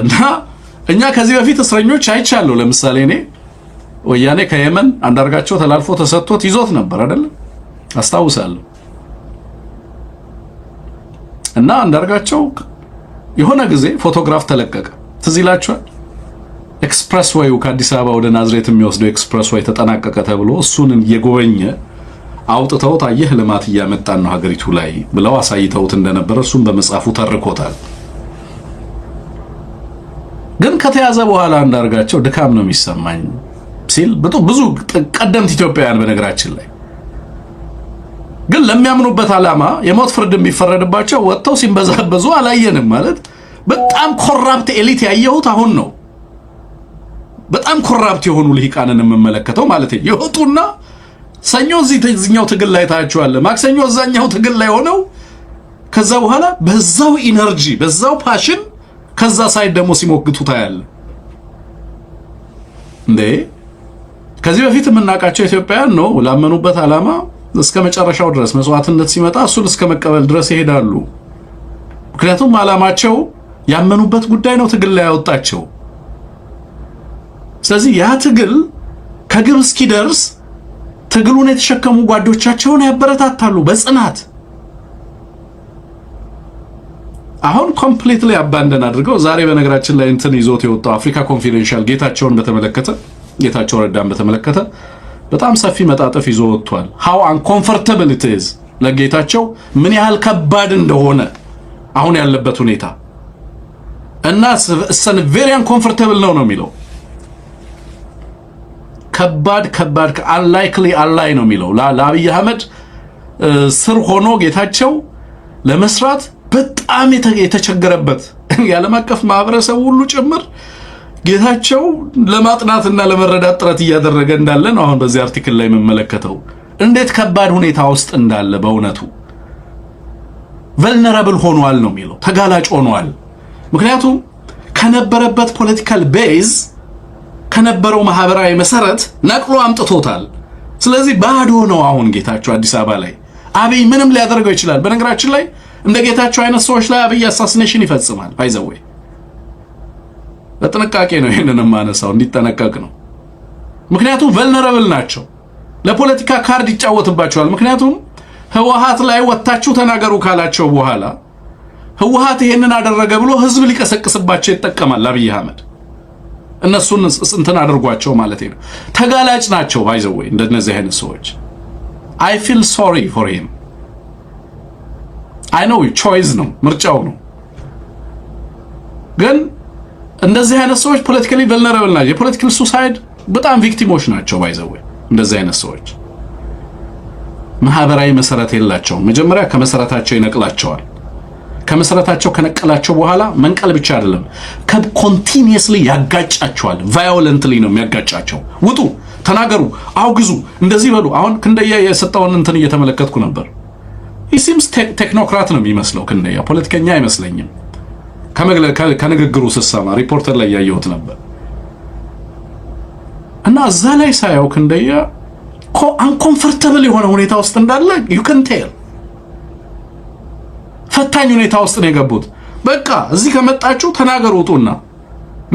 እና እኛ ከዚህ በፊት እስረኞች አይቻለሁ። ለምሳሌ እኔ ወያኔ ከየመን አንዳርጋቸው ተላልፎ ተሰጥቶት ይዞት ነበር አይደል? አስታውሳለሁ። እና አንዳርጋቸው የሆነ ጊዜ ፎቶግራፍ ተለቀቀ። ትዝ ይላችኋል? ኤክስፕረስ ዌይው ከአዲስ አበባ ወደ ናዝሬት የሚወስደው ኤክስፕረስ ዌይ ተጠናቀቀ ተብሎ እሱን እየጎበኘ አውጥተውት አየህ ልማት እያመጣን ነው ሀገሪቱ ላይ ብለው አሳይተውት እንደነበር እሱን በመጻፉ ተርኮታል። ግን ከተያዘ በኋላ አንዳርጋቸው ድካም ነው የሚሰማኝ ሲል ብዙ ቀደምት ኢትዮጵያውያን በነገራችን ላይ ግን ለሚያምኑበት ዓላማ የሞት ፍርድ የሚፈረድባቸው ወጥተው ሲንበዛበዙ አላየንም። ማለት በጣም ኮራፕት ኤሊት ያየሁት አሁን ነው። በጣም ኮራፕት የሆኑ ልሂቃንን የምመለከተው ማለት ነው። ይወጡና ሰኞ እዚህኛው ትግል ላይ ታያቸዋለህ፣ ማክሰኞ እዛኛው ትግል ላይ ሆነው ከዛ በኋላ በዛው ኢነርጂ በዛው ፓሽን ከዛ ሳይድ ደግሞ ሲሞግቱ ታያለህ። እንዴ ከዚህ በፊት የምናውቃቸው ኢትዮጵያውያን ነው ላመኑበት ዓላማ እስከ መጨረሻው ድረስ መስዋዕትነት ሲመጣ እሱን እስከ መቀበል ድረስ ይሄዳሉ። ምክንያቱም ዓላማቸው ያመኑበት ጉዳይ ነው ትግል ላይ ያወጣቸው። ስለዚህ ያ ትግል ከግብ እስኪደርስ ትግሉን የተሸከሙ ጓዶቻቸውን ያበረታታሉ በጽናት። አሁን ኮምፕሊትሊ አባንደን አድርገው ዛሬ በነገራችን ላይ እንትን ይዞት የወጣው አፍሪካ ኮንፊደንሻል ጌታቸውን በተመለከተ ጌታቸው ረዳን በተመለከተ በጣም ሰፊ መጣጥፍ ይዞ ወጥቷል። how uncomfortable it is ለጌታቸው ምን ያህል ከባድ እንደሆነ አሁን ያለበት ሁኔታ እና ሰን very uncomfortable ነው የሚለው። ከባድ unlikely አላይ ነው የሚለው። ለአብይ አህመድ ስር ሆኖ ጌታቸው ለመስራት በጣም የተቸገረበት የዓለም አቀፍ ማህበረሰብ ሁሉ ጭምር ጌታቸው ለማጥናትና ለመረዳት ጥረት እያደረገ እንዳለ ነው አሁን በዚህ አርቲክል ላይ የምመለከተው። እንዴት ከባድ ሁኔታ ውስጥ እንዳለ በእውነቱ vulnerable ሆኗል ነው የሚለው። ተጋላጭ ሆኗል። ምክንያቱም ከነበረበት ፖለቲካል ቤዝ ከነበረው ማህበራዊ መሰረት ነቅሎ አምጥቶታል። ስለዚህ ባዶ ነው አሁን ጌታቸው አዲስ አበባ ላይ። አብይ ምንም ሊያደርገው ይችላል። በነገራችን ላይ እንደ ጌታቸው አይነት ሰዎች ላይ አብይ አሳሲኔሽን ይፈጽማል። ባይዘዌ በጥንቃቄ ነው ይሄንን ማነሳው እንዲጠነቀቅ ነው። ምክንያቱም vulnerable ናቸው። ለፖለቲካ ካርድ ይጫወትባቸዋል። ምክንያቱም ህወሓት ላይ ወጣችሁ ተናገሩ ካላቸው በኋላ ህወሓት ይሄንን አደረገ ብሎ ህዝብ ሊቀሰቅስባቸው ይጠቀማል አብይ አህመድ። እነሱን እንትን አድርጓቸው ማለት ነው። ተጋላጭ ናቸው ባይዘዌ እንደነዚህ አይነት ሰዎች። I feel sorry for him. I know choice ነው ምርጫው ነው። ግን እንደዚህ አይነት ሰዎች ፖለቲካሊ vulnerable ናቸው። የፖለቲካል ሱሳይድ በጣም ቪክቲሞች ናቸው ባይዘዌ እንደዚህ አይነት ሰዎች። ማህበራዊ መሰረት የላቸውም። መጀመሪያ ከመሰረታቸው ይነቅላቸዋል። ከመሰረታቸው ከነቀላቸው በኋላ መንቀል ብቻ አይደለም ኮንቲኒየስሊ ያጋጫቸዋል። ቫዮለንትሊ ነው የሚያጋጫቸው። ውጡ፣ ተናገሩ፣ አውግዙ፣ እንደዚህ በሉ። አሁን ክንደያ የሰጠውን እንትን እየተመለከትኩ ነበር። he seems ቴክኖክራት ነው የሚመስለው ክንደያ፣ ፖለቲከኛ አይመስለኝም። ከንግግሩ ስሰማ ሪፖርተር ላይ ያየሁት ነበር እና እዛ ላይ ሳየው ክንደያ አንኮምፎርታብል የሆነ ሁኔታ ውስጥ እንዳለ you can tell። ፈታኝ ሁኔታ ውስጥ ነው የገቡት። በቃ እዚህ ከመጣችሁ ተናገሩ፣ ውጡና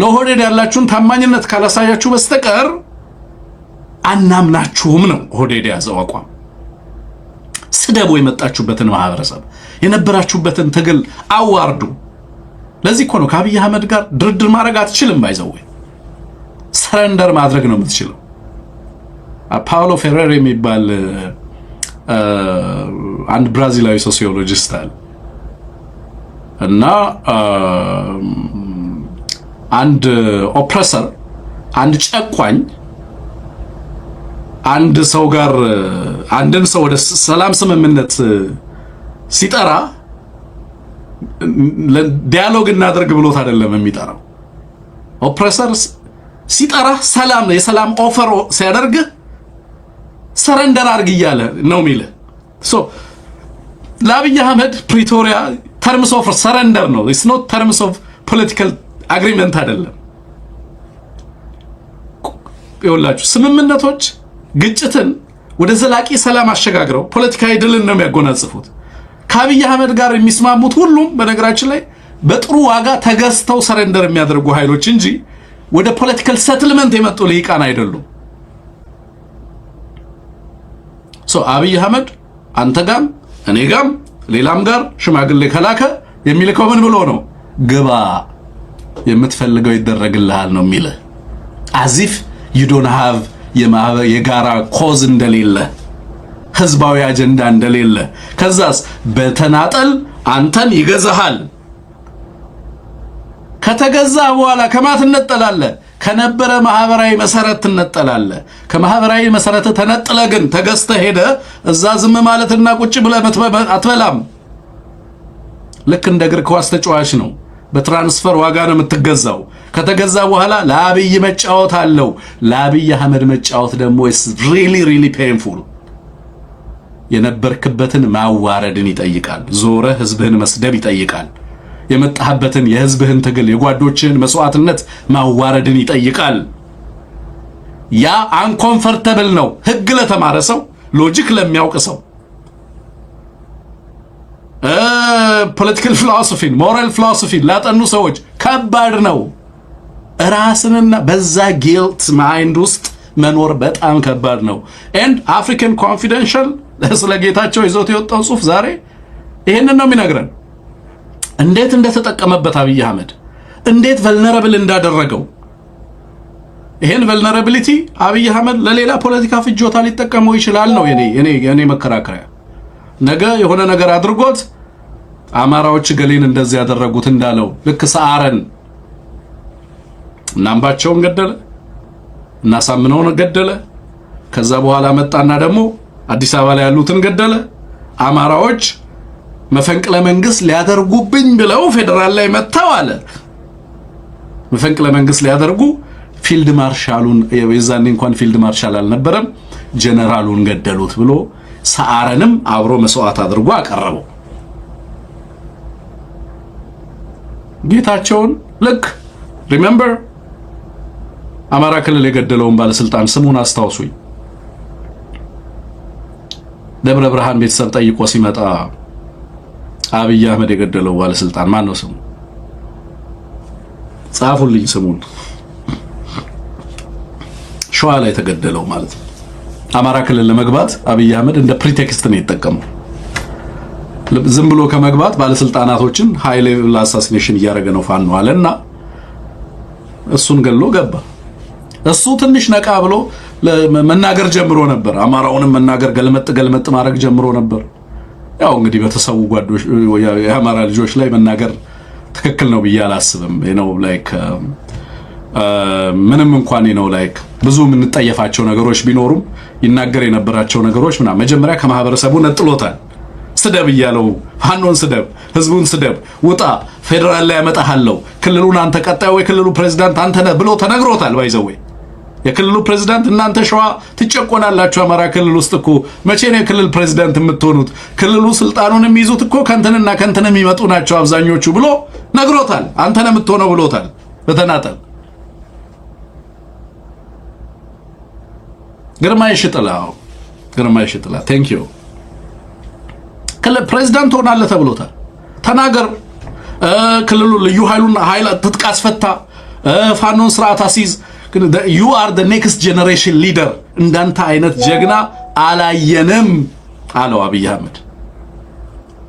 ለኦህዴድ ያላችሁን ታማኝነት ካላሳያችሁ በስተቀር አናምናችሁም ነው ኦህዴድ ያዘው አቋም። ስደቡ፣ የመጣችሁበትን ማህበረሰብ የነበራችሁበትን ትግል አዋርዱ። ለዚህ እኮ ነው ከአብይ አህመድ ጋር ድርድር ማድረግ አትችልም። ባይዘው ሰረንደር ማድረግ ነው የምትችለው። ፓውሎ ፌሬራ የሚባል አንድ ብራዚላዊ ሶሲዮሎጂስት አለ እና አንድ ኦፕሬሰር፣ አንድ ጨቋኝ አንድ ሰው ጋር አንድን ሰው ወደ ሰላም ስምምነት ሲጠራ ዲያሎግ እናደርግ ብሎት አይደለም የሚጠራው። ኦፕሬሰር ሲጠራ ሰላም ነው፣ የሰላም ኦፈር ሲያደርግ ሰረንደር አድርግ እያለ ነው የሚል። ሶ ለአብይ አህመድ ፕሪቶሪያ ተርምስ ኦፍ ሰረንደር ነው። ኢትስ ኖት ተርምስ ኦፍ ፖለቲካል አግሪመንት አይደለም። ይኸውላችሁ ስምምነቶች ግጭትን ወደ ዘላቂ ሰላም አሸጋግረው ፖለቲካዊ ድልን ነው የሚያጎናጽፉት። ከአብይ አህመድ ጋር የሚስማሙት ሁሉም በነገራችን ላይ በጥሩ ዋጋ ተገዝተው ሰረንደር የሚያደርጉ ኃይሎች እንጂ ወደ ፖለቲካል ሰትልመንት የመጡ ልሂቃን አይደሉም። ሶ አብይ አህመድ አንተ ጋም እኔ ጋም ሌላም ጋር ሽማግሌ ከላከ የሚልከው ምን ብሎ ነው? ግባ፣ የምትፈልገው ይደረግልሃል ነው የሚል። አዚፍ you don't have የጋራ ኮዝ እንደሌለ፣ ህዝባዊ አጀንዳ እንደሌለ። ከዛስ በተናጠል አንተን ይገዛሃል። ከተገዛ በኋላ ከማት እንጠላለ ከነበረ ማህበራዊ መሰረት ትነጠላለ። ከማህበራዊ መሰረት ተነጥለ ግን ተገዝተ ሄደ እዛ ዝም ማለትና ቁጭ ብለ አትበላም። ልክ እንደ እግር ኳስ ተጫዋች ነው። በትራንስፈር ዋጋ ነው የምትገዛው። ከተገዛ በኋላ ለአብይ መጫወት አለው። ለአብይ አህመድ መጫወት ደግሞ is really painful። የነበርክበትን ማዋረድን ይጠይቃል። ዞረ ህዝብህን መስደብ ይጠይቃል። የመጣህበትን የህዝብህን ትግል የጓዶችህን መስዋዕትነት ማዋረድን ይጠይቃል። ያ አንኮምፈርተብል ነው። ህግ ለተማረ ሰው፣ ሎጂክ ለሚያውቅ ሰው፣ ፖለቲካል ፊሎሶፊን ሞራል ፊሎሶፊን ላጠኑ ሰዎች ከባድ ነው። ራስንና በዛ ጊልት ማይንድ ውስጥ መኖር በጣም ከባድ ነው። ኤንድ አፍሪካን ኮንፊደንሻል ስለ ጌታቸው ይዞት የወጣው ጽሁፍ ዛሬ ይሄንን ነው የሚነግረን። እንዴት እንደተጠቀመበት አብይ አህመድ እንዴት ቨልነራብል እንዳደረገው። ይሄን ቨልነራቢሊቲ አብይ አህመድ ለሌላ ፖለቲካ ፍጆታ ሊጠቀመው ይችላል ነው የኔ መከራከሪያ። ነገ የሆነ ነገር አድርጎት አማራዎች ገሌን እንደዚህ ያደረጉት እንዳለው ልክ ሰዓረን እናምባቸውን ገደለ እናሳምነውን ገደለ። ከዛ በኋላ መጣና ደግሞ አዲስ አበባ ላይ ያሉትን ገደለ። አማራዎች መፈንቅለ መንግስት ሊያደርጉብኝ ብለው ፌደራል ላይ መጣው አለ። መፈንቅለ መንግስት ሊያደርጉ ፊልድ ማርሻሉን የዛኔ እንኳን ፊልድ ማርሻል አልነበረም ጀነራሉን ገደሉት ብሎ ሰዓረንም አብሮ መስዋዕት አድርጎ አቀረበው። ጌታቸውን ልክ ሪሜምበር አማራ ክልል የገደለውን ባለስልጣን ስሙን አስታውሱኝ። ደብረ ብርሃን ቤተሰብ ጠይቆ ሲመጣ አብይ አህመድ የገደለው ባለስልጣን ማን ነው ስሙ? ጻፉልኝ ስሙን። ሸዋ ላይ ተገደለው ማለት ነው። አማራ ክልል ለመግባት አብይ አህመድ እንደ ፕሪቴክስት ነው የተጠቀመው። ዝም ብሎ ከመግባት ባለስልጣናቶችን ሃይ ሌቭል አሳሲኔሽን እያደረገ ነው ፋኖ አለና እሱን ገሎ ገባ። እሱ ትንሽ ነቃ ብሎ መናገር ጀምሮ ነበር። አማራውንም መናገር ገልመጥ ማድረግ ጀምሮ ነበር። ያው እንግዲህ በተሰው ጓዶች የአማራ ልጆች ላይ መናገር ትክክል ነው ብዬ አላስብም። ነው ላይክ ምንም እንኳን ነው ላይክ ብዙ የምንጠየፋቸው ነገሮች ቢኖሩም ይናገር የነበራቸው ነገሮች መጀመሪያ ከማህበረሰቡ ነጥሎታል። ስደብ እያለው ፋኖን ስደብ፣ ህዝቡን ስደብ፣ ውጣ፣ ፌደራል ላይ ያመጣሃለው፣ ክልሉን አንተ ቀጣዩ የክልሉ ፕሬዝዳንት አንተ ነህ ብሎ ተነግሮታል። ባይዘው የክልሉ ፕሬዝዳንት እናንተ ሸዋ ትጨቆናላችሁ። አማራ ክልል ውስጥ እኮ መቼ ነው የክልል ፕሬዝዳንት የምትሆኑት? ክልሉ ስልጣኑን የሚይዙት እኮ ከንተንና ከንተን የሚመጡ ናቸው አብዛኞቹ ብሎ ነግሮታል። አንተ ነህ የምትሆነው ብሎታል በተናጠል። ግርማይ ሽጥላ ቴንክ ዩ ክልል ፕሬዝዳንት ሆናለህ ተብሎታል። ተናገር፣ ክልሉ ልዩ ኃይሉን ትጥቅ አስፈታ፣ ፋኖን ስርዓት አስይዝ። you are the next generation leader። እንዳንተ አይነት ጀግና አላየንም አለው አብይ አህመድ።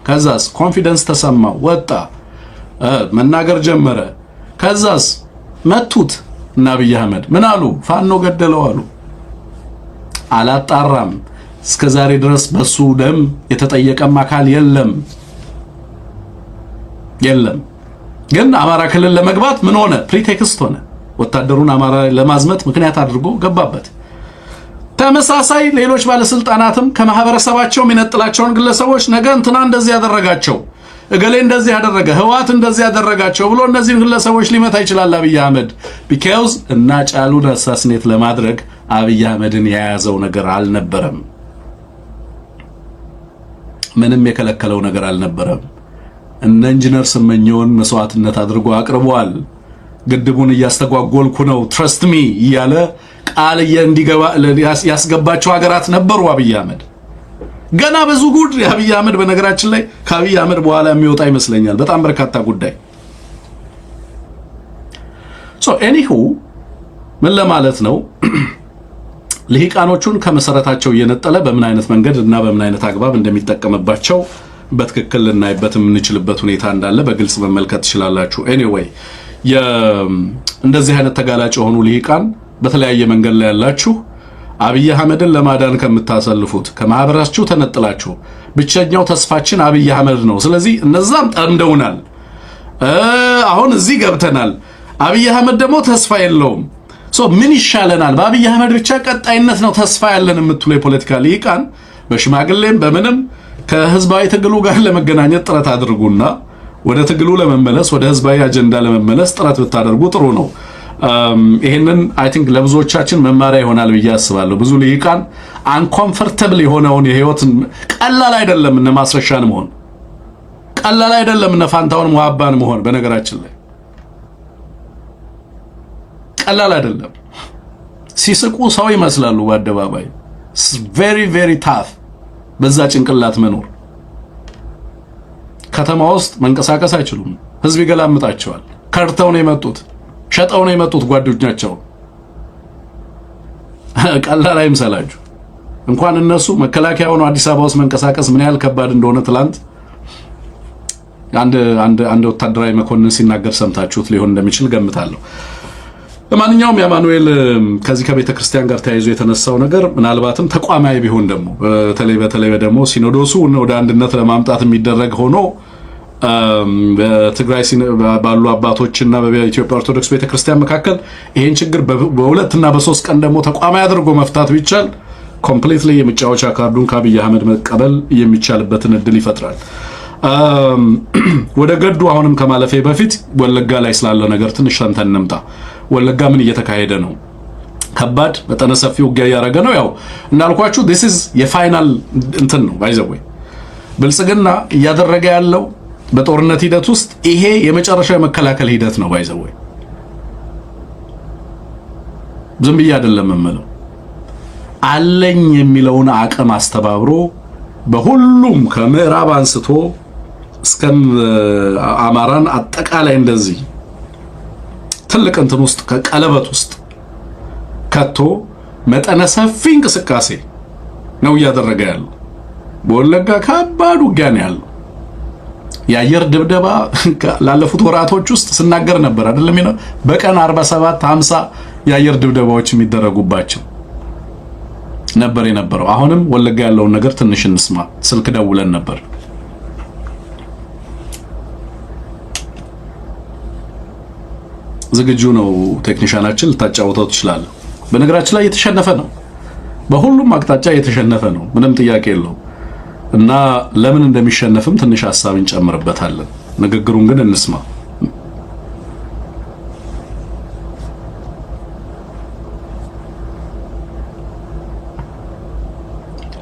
ከዛስ ኮንፊደንስ ተሰማው፣ ወጣ፣ መናገር ጀመረ። ከዛስ መቱት እና አብይ አህመድ ምን አሉ? ፋኖ ገደለው አሉ። አላጣራም። እስከዛሬ ድረስ በሱ ደም የተጠየቀም አካል የለም። ግን አማራ ክልል ለመግባት ምን ሆነ? ፕሪቴክስት ሆነ። ወታደሩን አማራ ለማዝመት ምክንያት አድርጎ ገባበት። ተመሳሳይ ሌሎች ባለስልጣናትም ከማህበረሰባቸው የሚነጥላቸውን ግለሰቦች ነገ እንትና እንደዚህ ያደረጋቸው፣ እገሌ እንደዚህ ያደረገ፣ ህዋት እንደዚህ ያደረጋቸው ብሎ እነዚህን ግለሰቦች ሊመታ ይችላል አብይ አህመድ። ቢካውዝ እና ጫሉን አሳስኔት ለማድረግ አብይ አህመድን የያዘው ነገር አልነበረም። ምንም የከለከለው ነገር አልነበረም። እነ ኢንጂነር ስመኘውን መስዋዕትነት አድርጎ አቅርቧል። ግድቡን እያስተጓጎልኩ ነው ትረስት ሚ እያለ ቃል እንዲገባ ያስገባቸው ሀገራት ነበሩ። አብይ አህመድ ገና ብዙ ጉድ አብይ አህመድ በነገራችን ላይ ከአብይ አህመድ በኋላ የሚወጣ ይመስለኛል በጣም በርካታ ጉዳይ። ኤኒሁ ምን ለማለት ነው? ልሂቃኖቹን ከመሰረታቸው እየነጠለ በምን አይነት መንገድ እና በምን አይነት አግባብ እንደሚጠቀምባቸው በትክክል ልናይበት የምንችልበት ሁኔታ እንዳለ በግልጽ መመልከት ትችላላችሁ። ኤኒዌይ እንደዚህ አይነት ተጋላጭ የሆኑ ልሂቃን በተለያየ መንገድ ላይ ያላችሁ አብይ አህመድን ለማዳን ከምታሰልፉት ከማህበራችሁ ተነጥላችሁ ብቸኛው ተስፋችን አብይ አህመድ ነው። ስለዚህ እነዛም ጠምደውናል። አሁን እዚህ ገብተናል። አብይ አህመድ ደግሞ ተስፋ የለውም። ምን ይሻለናል? በአብይ አህመድ ብቻ ቀጣይነት ነው ተስፋ ያለን የምትሉ የፖለቲካ ሊቃን በሽማግሌም በምንም ከህዝባዊ ትግሉ ጋር ለመገናኘት ጥረት አድርጉና ወደ ትግሉ ለመመለስ ወደ ህዝባዊ አጀንዳ ለመመለስ ጥረት ብታደርጉ ጥሩ ነው። ይሄንን አይ ቲንክ ለብዙዎቻችን መማሪያ ይሆናል ብዬ አስባለሁ። ብዙ ሊቃን አንኮምፎርታብል የሆነውን የህይወትን ቀላል አይደለም እነ ማስረሻን መሆን ቀላል አይደለም እነ ፋንታውን ሙሃባን መሆን በነገራችን ላይ ቀላል አይደለም። ሲስቁ ሰው ይመስላሉ በአደባባይ very very tough በዛ ጭንቅላት መኖር ከተማ ውስጥ መንቀሳቀስ አይችሉም። ህዝብ ይገላምጣቸዋል። ከርተው ነው የመጡት፣ ሸጠው ነው የመጡት ጓደኞቻቸው። ቀላል አይምሰላችሁ። እንኳን እነሱ መከላከያ ሆኖ አዲስ አበባ ውስጥ መንቀሳቀስ ምን ያህል ከባድ እንደሆነ ትላንት አንድ ወታደራዊ መኮንን ሲናገር ሰምታችሁት ሊሆን እንደሚችል ገምታለሁ። ለማንኛውም ያማኑኤል ከዚህ ከቤተ ክርስቲያን ጋር ተያይዞ የተነሳው ነገር ምናልባትም ተቋማዊ ቢሆን ደግሞ በተለይ ደግሞ ሲኖዶሱ ወደ አንድነት ለማምጣት የሚደረግ ሆኖ በትግራይ ባሉ አባቶችና በኢትዮጵያ ኦርቶዶክስ ቤተክርስቲያን መካከል ይሄን ችግር በሁለትና በሶስት ቀን ደግሞ ተቋማዊ አድርጎ መፍታት ቢቻል ኮምፕሊትሊ የመጫወቻ ካርዱን ከአብይ አህመድ መቀበል የሚቻልበትን እድል ይፈጥራል። ወደ ገዱ አሁንም ከማለፌ በፊት ወለጋ ላይ ስላለ ነገር ትንሽ ሰምተን እንምጣ። ወለጋ ምን እየተካሄደ ነው? ከባድ መጠነ ሰፊ ውጊያ ያደረገ ነው። ያው እንዳልኳችሁ this is የፋይናል እንትን ነው ባይዘው ብልጽግና እያደረገ ያለው በጦርነት ሂደት ውስጥ ይሄ የመጨረሻ የመከላከል ሂደት ነው ባይዘው ዝም ብዬ አይደለም የምለው አለኝ የሚለውን አቅም አስተባብሮ በሁሉም ከምዕራብ አንስቶ እስከ አማራን አጠቃላይ እንደዚህ ትልቅ እንትን ውስጥ ከቀለበት ውስጥ ከቶ መጠነ ሰፊ እንቅስቃሴ ነው እያደረገ ያለው። በወለጋ ከባድ ውጊያ ነው ያለው። የአየር ድብደባ ላለፉት ወራቶች ውስጥ ስናገር ነበር አይደለም ይሄ በቀን 47 50 የአየር ድብደባዎች የሚደረጉባቸው ነበር የነበረው። አሁንም ወለጋ ያለውን ነገር ትንሽ እንስማ። ስልክ ደውለን ነበር። ዝግጁ ነው ቴክኒሻናችን፣ ልታጫውተው ትችላል። በነገራችን ላይ የተሸነፈ ነው፣ በሁሉም አቅጣጫ የተሸነፈ ነው፣ ምንም ጥያቄ የለው እና ለምን እንደሚሸነፍም ትንሽ ሐሳብ እንጨምርበታለን። ንግግሩን ግን እንስማ።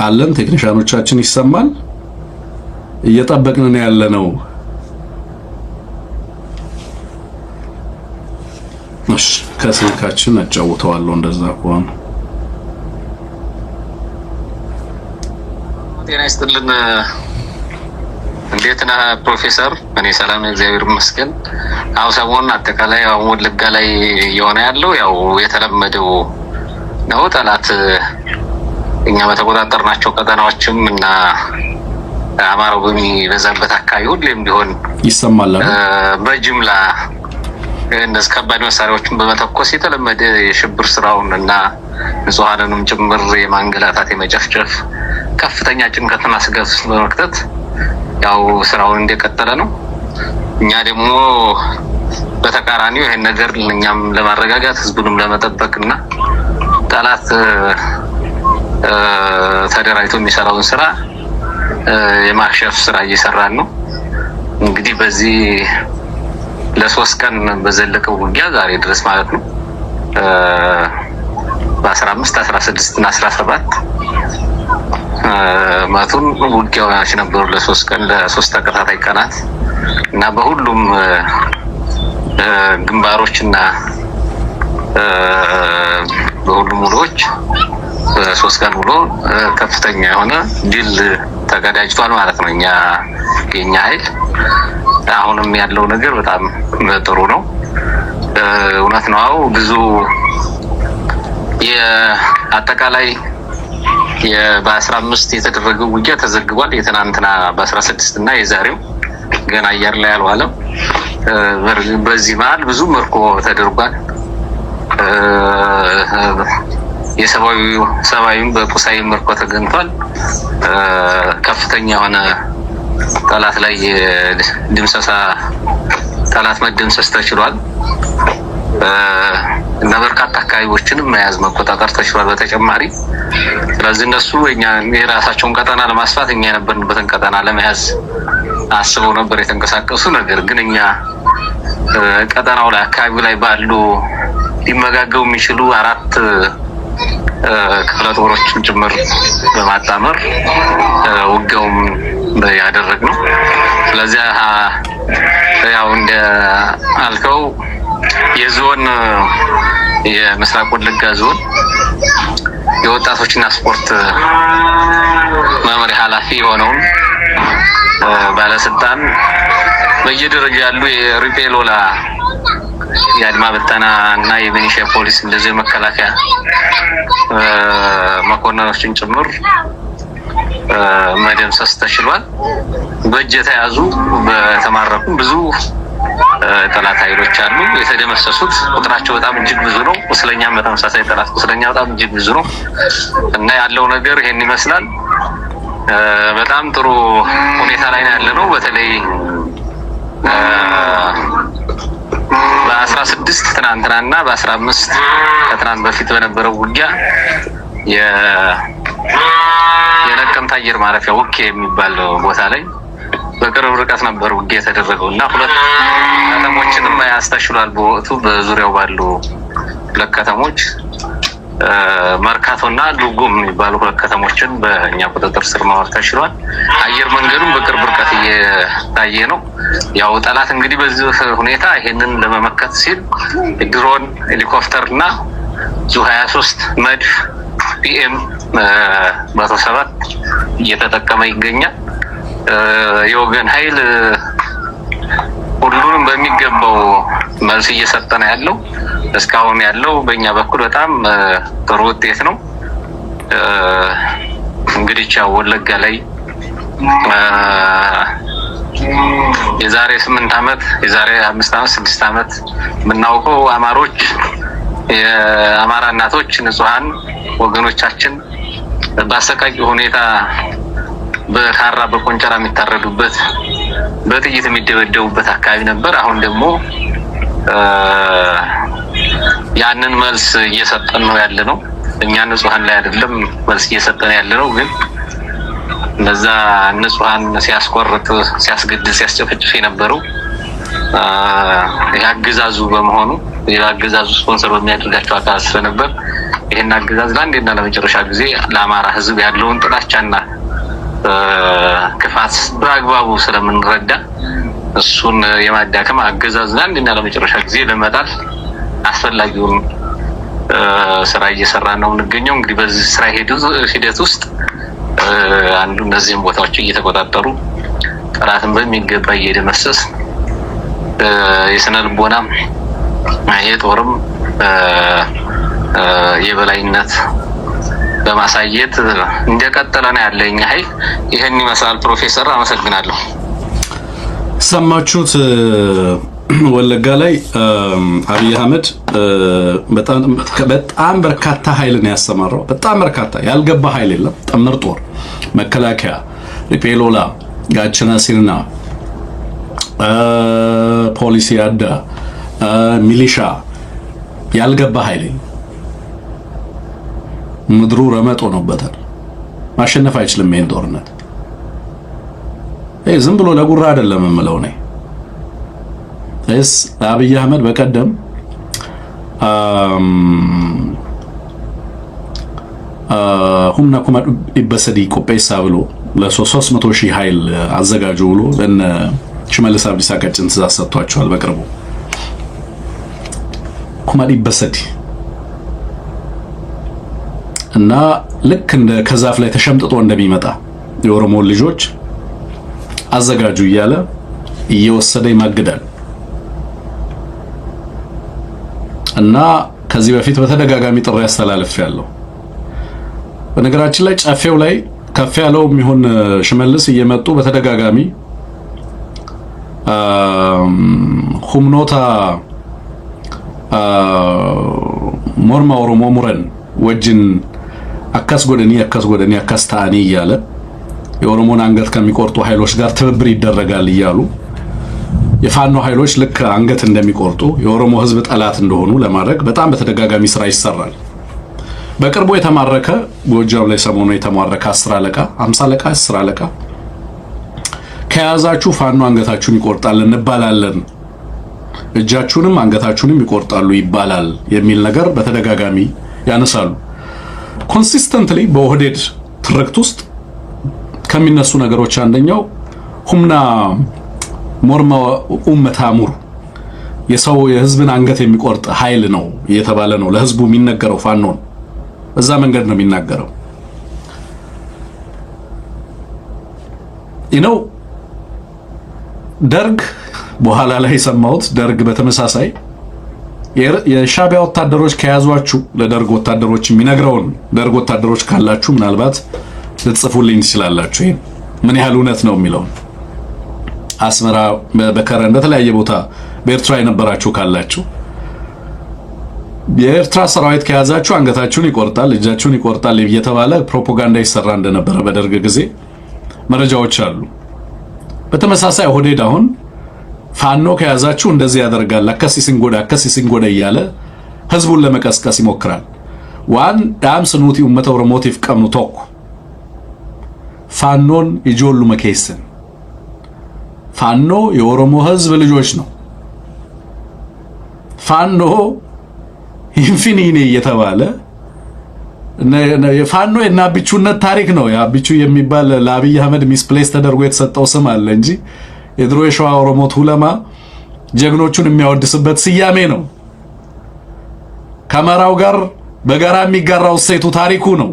አለን ቴክኒሻኖቻችን ይሰማል። እየጠበቅን ነው ያለነው። እሺ ከስልካችን አጫውተዋለሁ እንደዛ ከሆነ። ጤና ይስጥልን። እንዴት ነህ ፕሮፌሰር? እኔ ሰላም ነኝ እግዚአብሔር ይመስገን። አሁን ሰሞኑን አጠቃላይ ወለጋ ላይ የሆነ ያለው ያው የተለመደው ነው። ጠላት እኛ በተቆጣጠርናቸው ቀጠናዎችም እና አማራው በሚበዛበት አካባቢ ሁሌም ቢሆን ይሰማል በጅምላ እነዚህ ከባድ መሳሪያዎችን በመተኮስ የተለመደ የሽብር ስራውን እና ንጹሃንንም ጭምር የማንገላታት የመጨፍጨፍ ከፍተኛ ጭንቀትና ስጋት ውስጥ በመክተት ያው ስራውን እንደቀጠለ ነው። እኛ ደግሞ በተቃራኒው ይሄን ነገር እኛም ለማረጋጋት ህዝቡንም ለመጠበቅና ጠላት ተደራጅቶ የሚሰራውን ስራ የማክሸፍ ስራ እየሰራን ነው። እንግዲህ በዚህ ለሶስት ቀን በዘለቀው ውጊያ ዛሬ ድረስ ማለት ነው በ15 16 እና 17 ማቱን ውጊያዎች ነበሩ ለሶስት ቀን ለሶስት ተከታታይ ቀናት እና በሁሉም ግንባሮችና በሁሉም ውሎች ሶስት ቀን ውሎ ከፍተኛ የሆነ ድል ተቀዳጅቷል ማለት ነው። የኛ ኃይል አሁንም ያለው ነገር በጣም ጥሩ ነው። እውነት ነው። ብዙ የአጠቃላይ በ15 የተደረገው ውጊያ ተዘግቧል። የትናንትና በ16 እና የዛሬው ገና አየር ላይ አልዋለም። በዚህ መሀል ብዙ ምርኮ ተደርጓል። የሰብአዊም በቁሳዊ ምርኮ ተገኝቷል። ከፍተኛ የሆነ ጠላት ላይ ጠላት መደምሰስ ተችሏል። እና በርካታ አካባቢዎችንም መያዝ መቆጣጠር ተችሏል በተጨማሪ። ስለዚህ እነሱ የራሳቸውን ቀጠና ለማስፋት እኛ የነበርንበትን ቀጠና ለመያዝ አስበው ነበር የተንቀሳቀሱ። ነገር ግን እኛ ቀጠናው ላይ አካባቢው ላይ ባሉ ሊመጋገቡ የሚችሉ 4 ክፍለ ጦሮችን ጭምር በማጣመር ውጊያውም ያደረግነው። ስለዚህ ያው እንደ አልከው የዞን የምስራቅ ወለጋ ዞን የወጣቶችና ስፖርት መምሪያ ኃላፊ የሆነውን ባለስልጣን በየደረጃ ያሉ የሪፔሎላ የአድማ በተና እና የሚሊሻ ፖሊስ እንደዚህ መከላከያ መኮንኖችን ጭምር መደምሰስ ተችሏል። በእጅ የተያዙ በተማረኩ ብዙ ጠላት ኃይሎች አሉ። የተደመሰሱት ቁጥራቸው በጣም እጅግ ብዙ ነው። ቁስለኛም በተመሳሳይ ጠላት ቁስለኛ በጣም እጅግ ብዙ ነው እና ያለው ነገር ይሄን ይመስላል። በጣም ጥሩ ሁኔታ ላይ ነው ያለነው። በተለይ በ16 ትናንትናና በ15 ከትናንት በፊት በነበረው ውጊያ የነቀምት አየር ማረፊያ ውኬ የሚባል ቦታ ላይ በቅርብ ርቀት ነበር ውጊያ የተደረገው እና 2 ከተሞችንም ያስተሽሏል። በወቅቱ በዙሪያው ባሉ 2 ከተሞች መርካቶና ሉጉም የሚባሉ 2 ከተሞችን በእኛ ቁጥጥር ስር ማዋል ተችሏል። አየር መንገዱም በቅርብ ርቀት እየታየ ነው። ያው ጠላት እንግዲህ በዚህ ሁኔታ ይሄንን ለመመከት ሲል ድሮን፣ ሄሊኮፕተርና ዙ23 መድፍ ፒኤም 107 እየተጠቀመ ይገኛል። የወገን ኃይል ሁሉንም በሚገባው መልስ እየሰጠ ነው ያለው። እስካሁን ያለው በእኛ በኩል በጣም ጥሩ ውጤት ነው። እንግዲህ ቻው ወለጋ ላይ የዛሬ 8 ዓመት የዛሬ 5 ዓመት 6 ዓመት የምናውቀው አማሮች የአማራ እናቶች ንጹሃን ወገኖቻችን በአሰቃቂ ሁኔታ በካራ በቆንጨራ የሚታረዱበት በጥይት የሚደበደቡበት አካባቢ ነበር። አሁን ደግሞ ያንን መልስ እየሰጠን ነው ያለ ነው። እኛ ንጹሃን ላይ አይደለም መልስ እየሰጠን ያለ ነው። ግን እነዛ ንጹሃን ሲያስቆርጥ ሲያስገድል ሲያስጨፈጭፍ የነበረው ያገዛዙ በመሆኑ ያገዛዙ ስፖንሰር በሚያደርጋቸው አካላት ስለነበር ይሄን አገዛዝ ለአንዴና ለመጨረሻ ጊዜ ለአማራ ሕዝብ ያለውን ጥላቻና ክፋት በአግባቡ ስለምንረዳ እሱን የማዳከም አገዛዝ ለአንዴና ለመጨረሻ ጊዜ ለመጣል አስፈላጊውን ስራ እየሰራ ነው የምንገኘው። እንግዲህ በዚህ ስራ ሂደት ውስጥ አንዱ እነዚህን ቦታዎች እየተቆጣጠሩ ጠላትን በሚገባ እየደመሰስ የስነ ልቦናም የጦርም የበላይነት በማሳየት እንደቀጠለ ነው ያለኝ ኃይል። ይሄን ይመስላል። ፕሮፌሰር አመሰግናለሁ። ሰማችሁት? ወለጋ ላይ አብይ አህመድ በጣም በርካታ ኃይል ነው ያሰማራው። በጣም በርካታ ያልገባ ኃይል የለም። ጥምር ጦር፣ መከላከያ፣ ሪፔሎላ፣ ጋቸና ሲርና፣ ፖሊስ ያዳ፣ ሚሊሻ ያልገባ ኃይል ምድሩ ረመጥ ሆኖበታል። ማሸነፍ አይችልም ይሄን ጦርነት። ዝም ብሎ ለጉራ አይደለም የምለው ነው። አብይ አህመድ በቀደም ሁምና ኩማ ይበሰዲ ቆጴሳ ብሎ ለ300,000 ኃይል አዘጋጁ ብሎ ለነ ሽመልስ አብዲሳ ቀጭን ትእዛዝ ሰጥቷቸዋል። በቅርቡ ኩማ ይበሰዲ እና ልክ እንደ ከዛፍ ላይ ተሸምጥጦ እንደሚመጣ የኦሮሞ ልጆች አዘጋጁ እያለ እየወሰደ ይማግዳል። እና ከዚህ በፊት በተደጋጋሚ ጥሪ ያስተላልፍ ያለው በነገራችን ላይ ጫፌው ላይ ከፍ ያለው የሚሆን ሽመልስ እየመጡ በተደጋጋሚ ሁምኖታ ሞርማ ኦሮሞ ሙረን ወጅን አካስ ጎደኒ አካስታኒ እያለ የኦሮሞን አንገት ከሚቆርጡ ኃይሎች ጋር ትብብር ይደረጋል እያሉ የፋኖ ኃይሎች ልክ አንገት እንደሚቆርጡ የኦሮሞ ህዝብ ጠላት እንደሆኑ ለማድረግ በጣም በተደጋጋሚ ስራ ይሰራል። በቅርቡ የተማረከ ጎጃም ላይ ሰሞኑ የተማረከ 10 አለቃ 50 አለቃ 10 አለቃ ከያዛችሁ ፋኖ አንገታችሁን ይቆርጣል እንባላለን፣ እጃችሁንም አንገታችሁንም ይቆርጣሉ ይባላል የሚል ነገር በተደጋጋሚ ያነሳሉ። ኮንሲስተንትሊ በኦህዴድ ትርክት ውስጥ ከሚነሱ ነገሮች አንደኛው ሁምና ሞርማ ኡመታሙር የሰው የህዝብን አንገት የሚቆርጥ ኃይል ነው እየተባለ ነው ለህዝቡ የሚነገረው። ፋኖን በዛ መንገድ ነው የሚናገረው። ይነው ደርግ በኋላ ላይ ሰማሁት። ደርግ በተመሳሳይ የሻቢያ ወታደሮች ከያዟችሁ ለደርግ ወታደሮች የሚነግረውን ደርግ ወታደሮች ካላችሁ ምናልባት ልትጽፉልኝ ትችላላችሁ። ይሄ ምን ያህል እውነት ነው የሚለው አስመራ፣ በከረን፣ በተለያየ ቦታ በኤርትራ የነበራችሁ ካላችሁ የኤርትራ ሰራዊት ከያዛችሁ አንገታችሁን ይቆርጣል፣ እጃችሁን ይቆርጣል እየተባለ ፕሮፓጋንዳ ይሰራ እንደነበረ በደርግ ጊዜ መረጃዎች አሉ። በተመሳሳይ ኦህዴድ አሁን ፋኖ ከያዛችሁ እንደዚህ ያደርጋል አከሲሲን ጎዳ እያለ ህዝቡን ለመቀስቀስ ይሞክራል። ዋን ዳምስ ኑቲ ኡመተ ኦሮሞቲፍ ቀምኑ ቶክ ፋኖን ይጆሉ መከይስን ፋኖ የኦሮሞ ህዝብ ልጆች ነው። ፋኖ ኢንፊኒኒ እየተባለ የፋኖ የናብቹነት ታሪክ ነው። ያብቹ የሚባል ለአብይ አህመድ ሚስፕሌስ ተደርጎ የተሰጠው ስም አለ እንጂ የድሮ የሸዋ ኦሮሞ ቱለማ ጀግኖቹን የሚያወድስበት ስያሜ ነው። ከአማራው ጋር በጋራ የሚጋራው ሴቱ ታሪኩ ነው።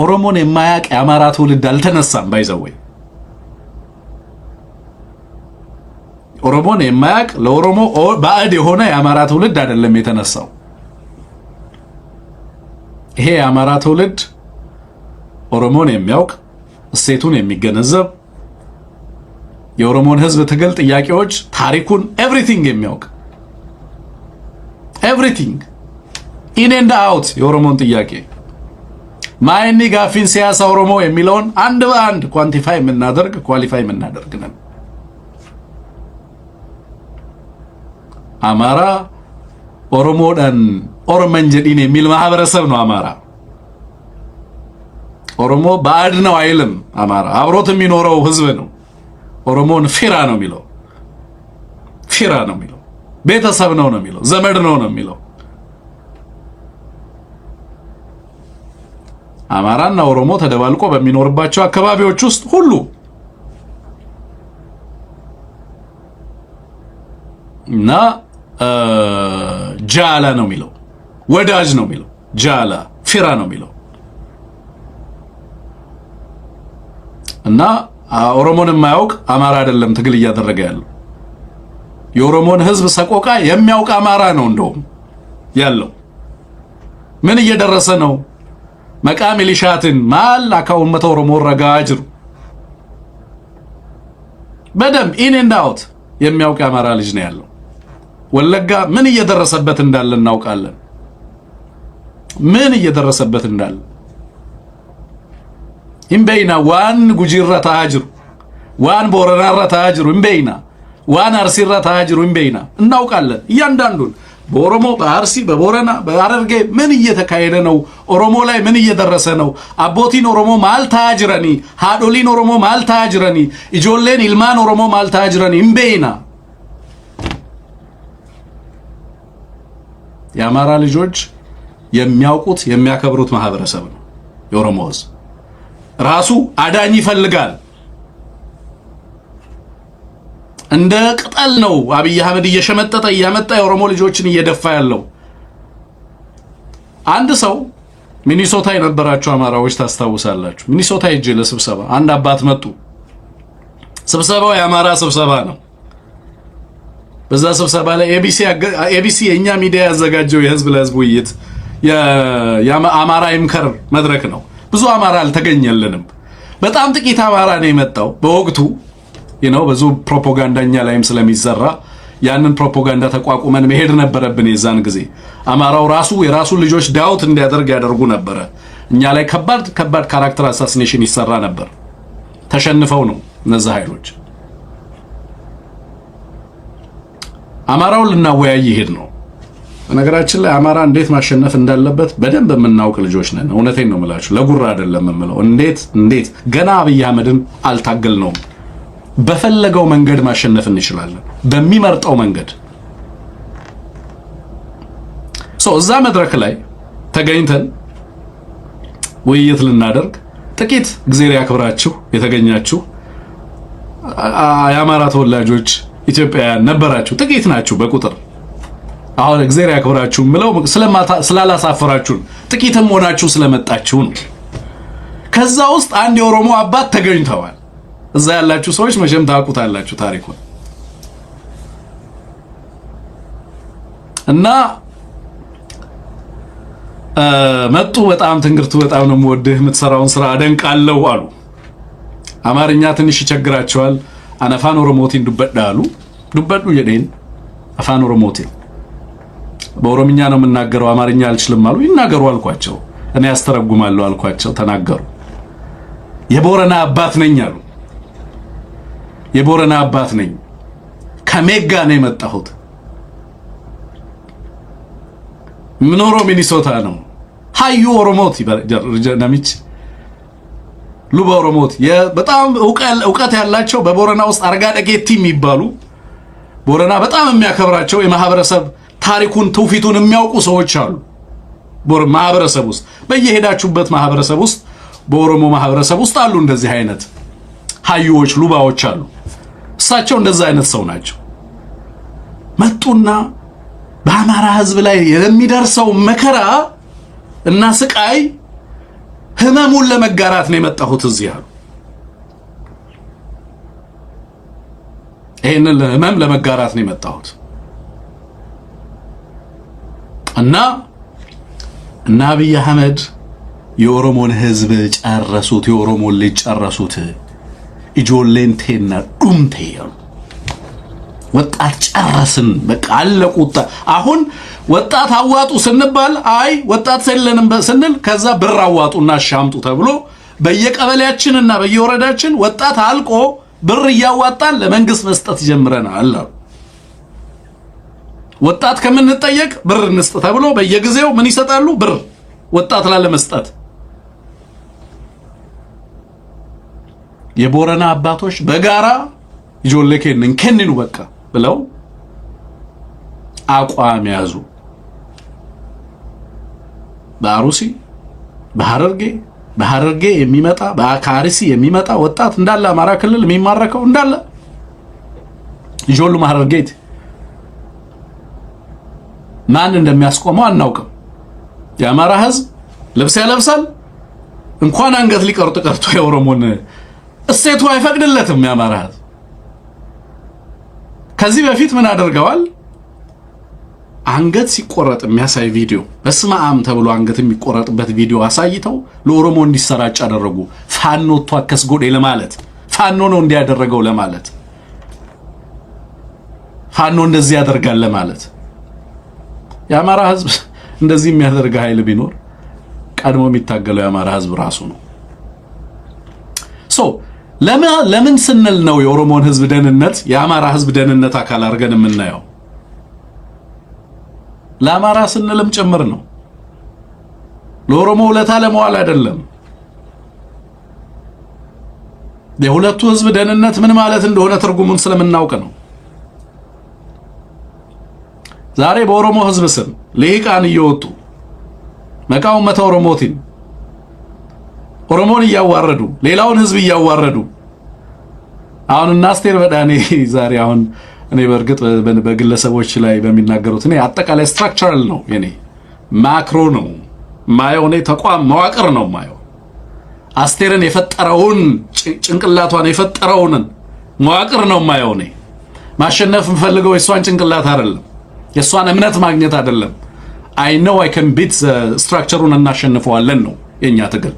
ኦሮሞን የማያውቅ የአማራ ትውልድ አልተነሳም። ባይዘወይ ኦሮሞን የማያውቅ ለኦሮሞ ባዕድ የሆነ የአማራ ትውልድ አይደለም የተነሳው። ይሄ የአማራ ትውልድ ኦሮሞን የሚያውቅ እሴቱን የሚገነዘብ የኦሮሞን ህዝብ ትግል ጥያቄዎች፣ ታሪኩን፣ ኤቭሪቲንግ የሚያውቅ ኤቭሪቲንግ ኢን ኤንድ አውት የኦሮሞን ጥያቄ ማይኒ ጋፊን ሲያሳ ኦሮሞ የሚለውን አንድ በአንድ ኳንቲፋይ የምናደርግ ኳሊፋይ የምናደርግ ነን። አማራ ኦሮሞን ኦሮመን ጀዲን የሚል ማህበረሰብ ነው። አማራ ኦሮሞ ባዕድ ነው አይልም። አማራ አብሮት የሚኖረው ህዝብ ነው። ኦሮሞን ፊራ ነው የሚለው፣ ፊራ ነው የሚለው፣ ቤተሰብ ነው የሚለው፣ ዘመድ ነው የሚለው። አማራና ኦሮሞ ተደባልቆ በሚኖርባቸው አካባቢዎች ውስጥ ሁሉ እና ጃላ ነው የሚለው፣ ወዳጅ ነው የሚለው፣ ጃላ ፊራ ነው የሚለው እና ኦሮሞን የማያውቅ አማራ አይደለም ትግል እያደረገ ያለው። የኦሮሞን ህዝብ ሰቆቃ የሚያውቅ አማራ ነው እንደውም ያለው። ምን እየደረሰ ነው? መቃም ኢሊሻትን ማል አካውን መተ ኦሮሞ ረጋጅሩ በደንብ ኢን ኤንድ አውት የሚያውቅ አማራ ልጅ ነው ያለው። ወለጋ ምን እየደረሰበት እንዳለ እናውቃለን። ምን እየደረሰበት እንዳለ ኢምቤይና ዋን ጉጂራ ታጅሩ ዋን ቦረናራ ታጅሩ ኢምቤይና ዋን አርሲራ ታጅሩ ኢምቤይና እናውቃለን። እያንዳንዱን በኦሮሞ በአርሲ በቦረና በአረርጌ ምን እየተካሄደ ነው? ኦሮሞ ላይ ምን እየደረሰ ነው? አቦቲን ኦሮሞ ማልታጅረኒ ሃዶሊን ኦሮሞ ማልታጅረኒ ኢጆሌን ኢልማን ኦሮሞ ማልታጅረኒ ኢምቤይና የአማራ ልጆች የሚያውቁት የሚያከብሩት ማህበረሰብ ነው። የኦሮሞ ህዝብ ራሱ አዳኝ ይፈልጋል። እንደ ቅጠል ነው አብይ አህመድ እየሸመጠጠ እያመጣ የኦሮሞ ልጆችን እየደፋ ያለው። አንድ ሰው ሚኒሶታ የነበራችሁ አማራዎች ታስታውሳላችሁ። ሚኒሶታ ሄጄ ለስብሰባ አንድ አባት መጡ። ስብሰባው የአማራ ስብሰባ ነው። በዛ ስብሰባ ላይ ኤቢሲ የኛ ሚዲያ ያዘጋጀው የህዝብ ለህዝብ ውይይት የአማራ ይምከር መድረክ ነው። ብዙ አማራ አልተገኘልንም። በጣም ጥቂት አማራ ነው የመጣው በወቅቱ ብዙ ፕሮፓጋንዳኛ ላይም ስለሚዘራ ያንን ፕሮፓጋንዳ ተቋቁመን መሄድ ነበረብን። የዛን ጊዜ አማራው ራሱ የራሱ ልጆች ዳውት እንዲያደርግ ያደርጉ ነበር። እኛ ላይ ከባድ ካራክተር አሳሲኔሽን ይሰራ ነበር። ተሸንፈው ነው እነዛ ኃይሎች አማራውን ልናወያይ ይሄድ ነው። ነገራችን ላይ አማራ እንዴት ማሸነፍ እንዳለበት በደንብ የምናውቅ ልጆች ነን። እውነቴን ነው የምላችሁ፣ ለጉራ አይደለም የምለው። እንዴት ገና አብይ አህመድን አልታገልነውም። በፈለገው መንገድ ማሸነፍ እንችላለን፣ በሚመርጠው መንገድ። እዛ መድረክ ላይ ተገኝተን ውይይት ልናደርግ ጥቂት እግዚአብሔር ያክብራችሁ የተገኛችሁ የአማራ ተወላጆች ኢትዮጵያውያን ነበራችሁ። ጥቂት ናችሁ በቁጥር። አሁን እግዚአብሔር ያክብራችሁ ምለው ስላላሳፈራችሁን ጥቂትም ሆናችሁ ስለመጣችሁ ነው። ከዛ ውስጥ አንድ የኦሮሞ አባት ተገኝተዋል። እዛ ያላችሁ ሰዎች መቼም ታውቁታላችሁ ታሪኩን እና መጡ። በጣም ትንግርቱ በጣም ነው የምወድህ፣ የምትሰራውን ስራ አደንቃለሁ አሉ። አማርኛ ትንሽ ይቸግራቸዋል። አነፋን ኦሮሞቲን ዱበዳ አሉ። ዱበዱ የዴን አፋን ኦሮሞቲን በኦሮምኛ ነው የምናገረው፣ አማርኛ አልችልም አሉ። ይናገሩ አልኳቸው። እኔ ያስተረጉማለሁ አልኳቸው። ተናገሩ። የቦረና አባት ነኝ አሉ። የቦረና አባት ነኝ፣ ከሜጋ ነው የመጣሁት። ምኖረው ሚኒሶታ ነው። ሃዩ ኦሮሞቲ ነሚች ሉባ ኦሮሞቲ በጣም እውቀት ያላቸው በቦረና ውስጥ አርጋ ደጌቲ የሚባሉ ቦረና በጣም የሚያከብራቸው የማህበረሰብ ታሪኩን ትውፊቱን የሚያውቁ ሰዎች አሉ። ማህበረሰብ ውስጥ በየሄዳችሁበት ማህበረሰብ ውስጥ በኦሮሞ ማህበረሰብ ውስጥ አሉ እንደዚህ አይነት ሃዩዎች ሉባዎች አሉ። እሳቸው እንደዛ አይነት ሰው ናቸው። መጡና በአማራ ህዝብ ላይ የሚደርሰው መከራ እና ስቃይ ህመሙን ለመጋራት ነው የመጣሁት እዚህ አሉ። ይሄንን ህመም ለመጋራት ነው የመጣሁት እና አብይ አህመድ የኦሮሞን ህዝብ ጨረሱት፣ የኦሮሞን ልጅ ጨረሱት። ኢጆሌንቴና ዱምቴ ወጣት ጨረስን፣ በቃ አለቁት። አሁን ወጣት አዋጡ ስንባል አይ ወጣት ሰለንም ስንል ከዛ ብር አዋጡና ሻምጡ ተብሎ በየቀበሌያችንና በየወረዳችን ወጣት አልቆ ብር እያዋጣን ለመንግስት መስጠት ጀምረናል። ወጣት ከምንጠየቅ ብር እንስጥ ተብሎ በየጊዜው ምን ይሰጣሉ? ብር ወጣት ላለመስጠት። የቦረና አባቶች በጋራ ይጆለከን ከንኑ በቃ ብለው አቋም ያዙ። በአሩሲ በሐረርጌ የሚመጣ በአካሪሲ የሚመጣ ወጣት እንዳለ አማራ ክልል የሚማረከው እንዳለ ይጆሉ ሐረርጌት ማን እንደሚያስቆመው አናውቅም። የአማራ ህዝብ ልብስ ያለብሳል። እንኳን አንገት ሊቀርጡ ቀርቶ የኦሮሞን እሴቱ አይፈቅድለትም። የአማራ ህዝብ ከዚህ በፊት ምን አደርገዋል? አንገት ሲቆረጥ የሚያሳይ ቪዲዮ በስመ አብ ተብሎ አንገት የሚቆረጥበት ቪዲዮ አሳይተው ለኦሮሞ እንዲሰራጭ አደረጉ። ፋኖ ተዋከስ ጎዴ ለማለት ፋኖ ነው እንዲያደረገው ለማለት ፋኖ እንደዚህ ያደርጋል ለማለት። የአማራ ህዝብ እንደዚህ የሚያደርግ ኃይል ቢኖር ቀድሞ የሚታገለው የአማራ ህዝብ ራሱ ነው። ለምን ስንል ነው የኦሮሞን ህዝብ ደህንነት የአማራ ህዝብ ደህንነት አካል አድርገን የምናየው? ለአማራ ስንልም ጭምር ነው። ለኦሮሞ ውለታ ለመዋል አይደለም። የሁለቱ ህዝብ ደህንነት ምን ማለት እንደሆነ ትርጉሙን ስለምናውቅ ነው። ዛሬ በኦሮሞ ህዝብ ስም ልሂቃን እየወጡ መቃወም መተ ኦሮሞቲን ኦሮሞን እያዋረዱ ሌላውን ህዝብ እያዋረዱ አሁን እና አስቴር በዳኔ ዛሬ አሁን እኔ በርግጥ በግለሰቦች ላይ በሚናገሩት እኔ አጠቃላይ ስትራክቸራል ነው የኔ ማክሮ ነው ማየው እኔ ተቋም መዋቅር ነው ማየው። አስቴርን የፈጠረውን ጭንቅላቷን የፈጠረውን መዋቅር ነው ማየው። እኔ ማሸነፍ እንፈልገው የሷን ጭንቅላት አይደለም፣ የሷን እምነት ማግኘት አይደለም። I know I can beat structureውን እናሸንፈዋለን ነው የኛ ትግል።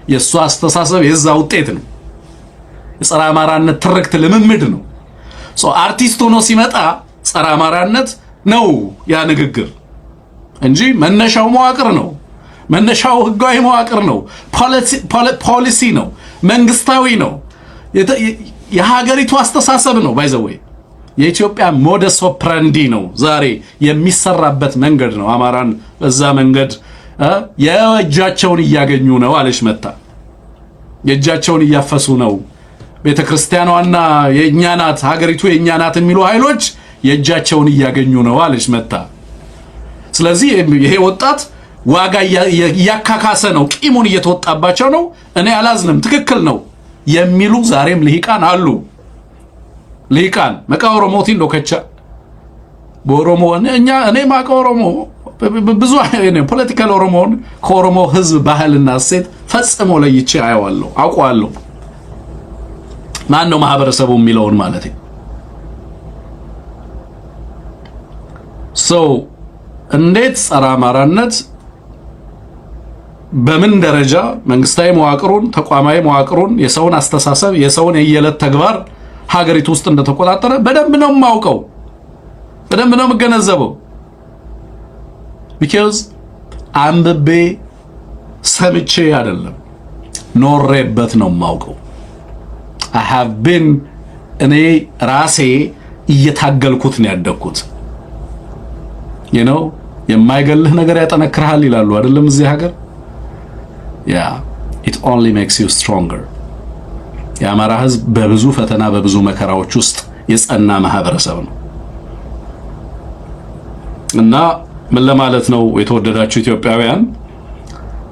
የሷ አስተሳሰብ የዛ ውጤት ነው። የጸረ አማራነት ትርክት ልምምድ ነው። አርቲስት ሆኖ ሲመጣ ጸረ አማራነት ነው ያ ንግግር እንጂ መነሻው መዋቅር ነው። መነሻው ህጋዊ መዋቅር ነው። ፖሊሲ ነው። መንግስታዊ ነው። የሀገሪቱ አስተሳሰብ ነው። ባይዘወይ የኢትዮጵያ ሞደስ ኦፕራንዲ ነው ዛሬ የሚሰራበት መንገድ ነው። አማራን በዛ መንገድ የእጃቸውን እያገኙ ነው አለች መታ። የእጃቸውን እያፈሱ ነው። ቤተክርስቲያኗና የእኛ ናት ሀገሪቱ የእኛ ናት የሚሉ ኃይሎች የእጃቸውን እያገኙ ነው አለች መታ። ስለዚህ ይሄ ወጣት ዋጋ እያካካሰ ነው፣ ቂሙን እየተወጣባቸው ነው። እኔ አላዝንም፣ ትክክል ነው የሚሉ ዛሬም ልሂቃን አሉ። ልሂቃን መቃ ኦሮሞቲ እንደከቻ በኦሮሞ እኔ ማቃ ኦሮሞ ብዙ ፖለቲካል ኦሮሞን ከኦሮሞ ህዝብ ባህልና እሴት ፈጽሞ ለይቼ አየዋለሁ፣ አውቀዋለሁ። ማን ነው ማህበረሰቡ የሚለውን ማለት ነው። እንዴት ጸረ አማራነት በምን ደረጃ መንግስታዊ መዋቅሩን ተቋማዊ መዋቅሩን የሰውን አስተሳሰብ የሰውን የየለት ተግባር ሀገሪቱ ውስጥ እንደተቆጣጠረ በደንብ ነው የማውቀው፣ በደንብ ነው የምገነዘበው። because አንብቤ ሰምቼ አይደለም ኖሬበት ነው የማውቀው። I have been እኔ ራሴ እየታገልኩት ነው ያደግኩት። you know የማይገልህ ነገር ያጠነክርሃል ይላሉ አይደለም እዚህ ሀገር። yeah it only makes you stronger። የአማራ ህዝብ በብዙ ፈተና በብዙ መከራዎች ውስጥ የጸና ማህበረሰብ ነው እና ምን ለማለት ነው የተወደዳችሁ ኢትዮጵያውያን፣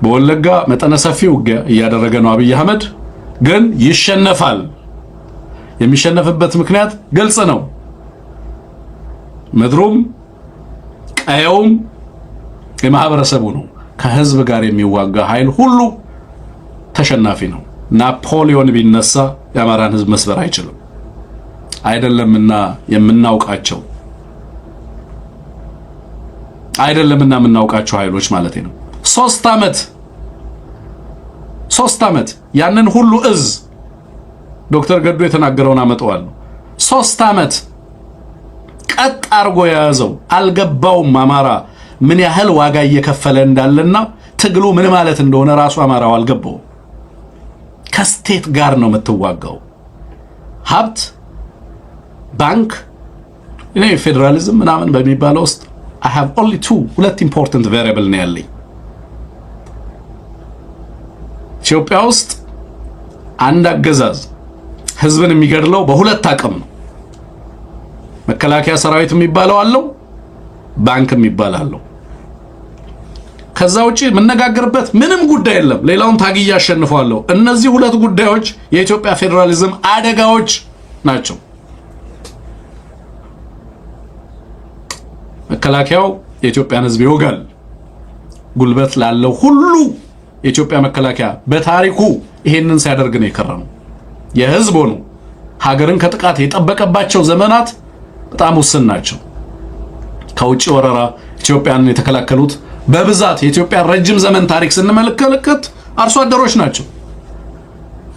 በወለጋ መጠነ ሰፊ ውጊያ እያደረገ ነው አብይ አህመድ፣ ግን ይሸነፋል። የሚሸነፍበት ምክንያት ግልጽ ነው። ምድሩም ቀየውም የማህበረሰቡ ነው። ከህዝብ ጋር የሚዋጋ ኃይል ሁሉ ተሸናፊ ነው። ናፖሊዮን ቢነሳ የአማራን ህዝብ መስበር አይችልም። አይደለምና የምናውቃቸው ኃይሎች ማለት ነው። 3 ዓመት ያንን ሁሉ እዝ ዶክተር ገዱ የተናገረውን አመጣዋል። 3 ዓመት ቀጥ አርጎ የያዘው አልገባውም። አማራ ምን ያህል ዋጋ እየከፈለ እንዳለና ትግሉ ምን ማለት እንደሆነ ራሱ አማራው አልገባው። ከስቴት ጋር ነው የምትዋጋው። ሀብት፣ ባንክ፣ ፌዴራሊዝም ምናምን በሚባለው ውስጥ I have only ሁለት important variable ነው ያለኝ። ኢትዮጵያ ውስጥ አንድ አገዛዝ ህዝብን የሚገድለው በሁለት አቅም ነው። መከላከያ ሰራዊት የሚባለው አለው፣ ባንክ የሚባል አለው። ከዛ ውጪ መነጋገርበት ምንም ጉዳይ የለም። ሌላውን ታግያ አሸንፋለሁ። እነዚህ ሁለት ጉዳዮች የኢትዮጵያ ፌዴራሊዝም አደጋዎች ናቸው። መከላከያው የኢትዮጵያን ህዝብ ይወጋል። ጉልበት ላለው ሁሉ የኢትዮጵያ መከላከያ በታሪኩ ይሄንን ሲያደርግ ነው የከረመው። የህዝብ ሆኖ ሀገርን ከጥቃት የጠበቀባቸው ዘመናት በጣም ውስን ናቸው። ከውጪ ወረራ ኢትዮጵያን የተከላከሉት በብዛት የኢትዮጵያ ረጅም ዘመን ታሪክ ስንመለከት አርሶ አደሮች ናቸው።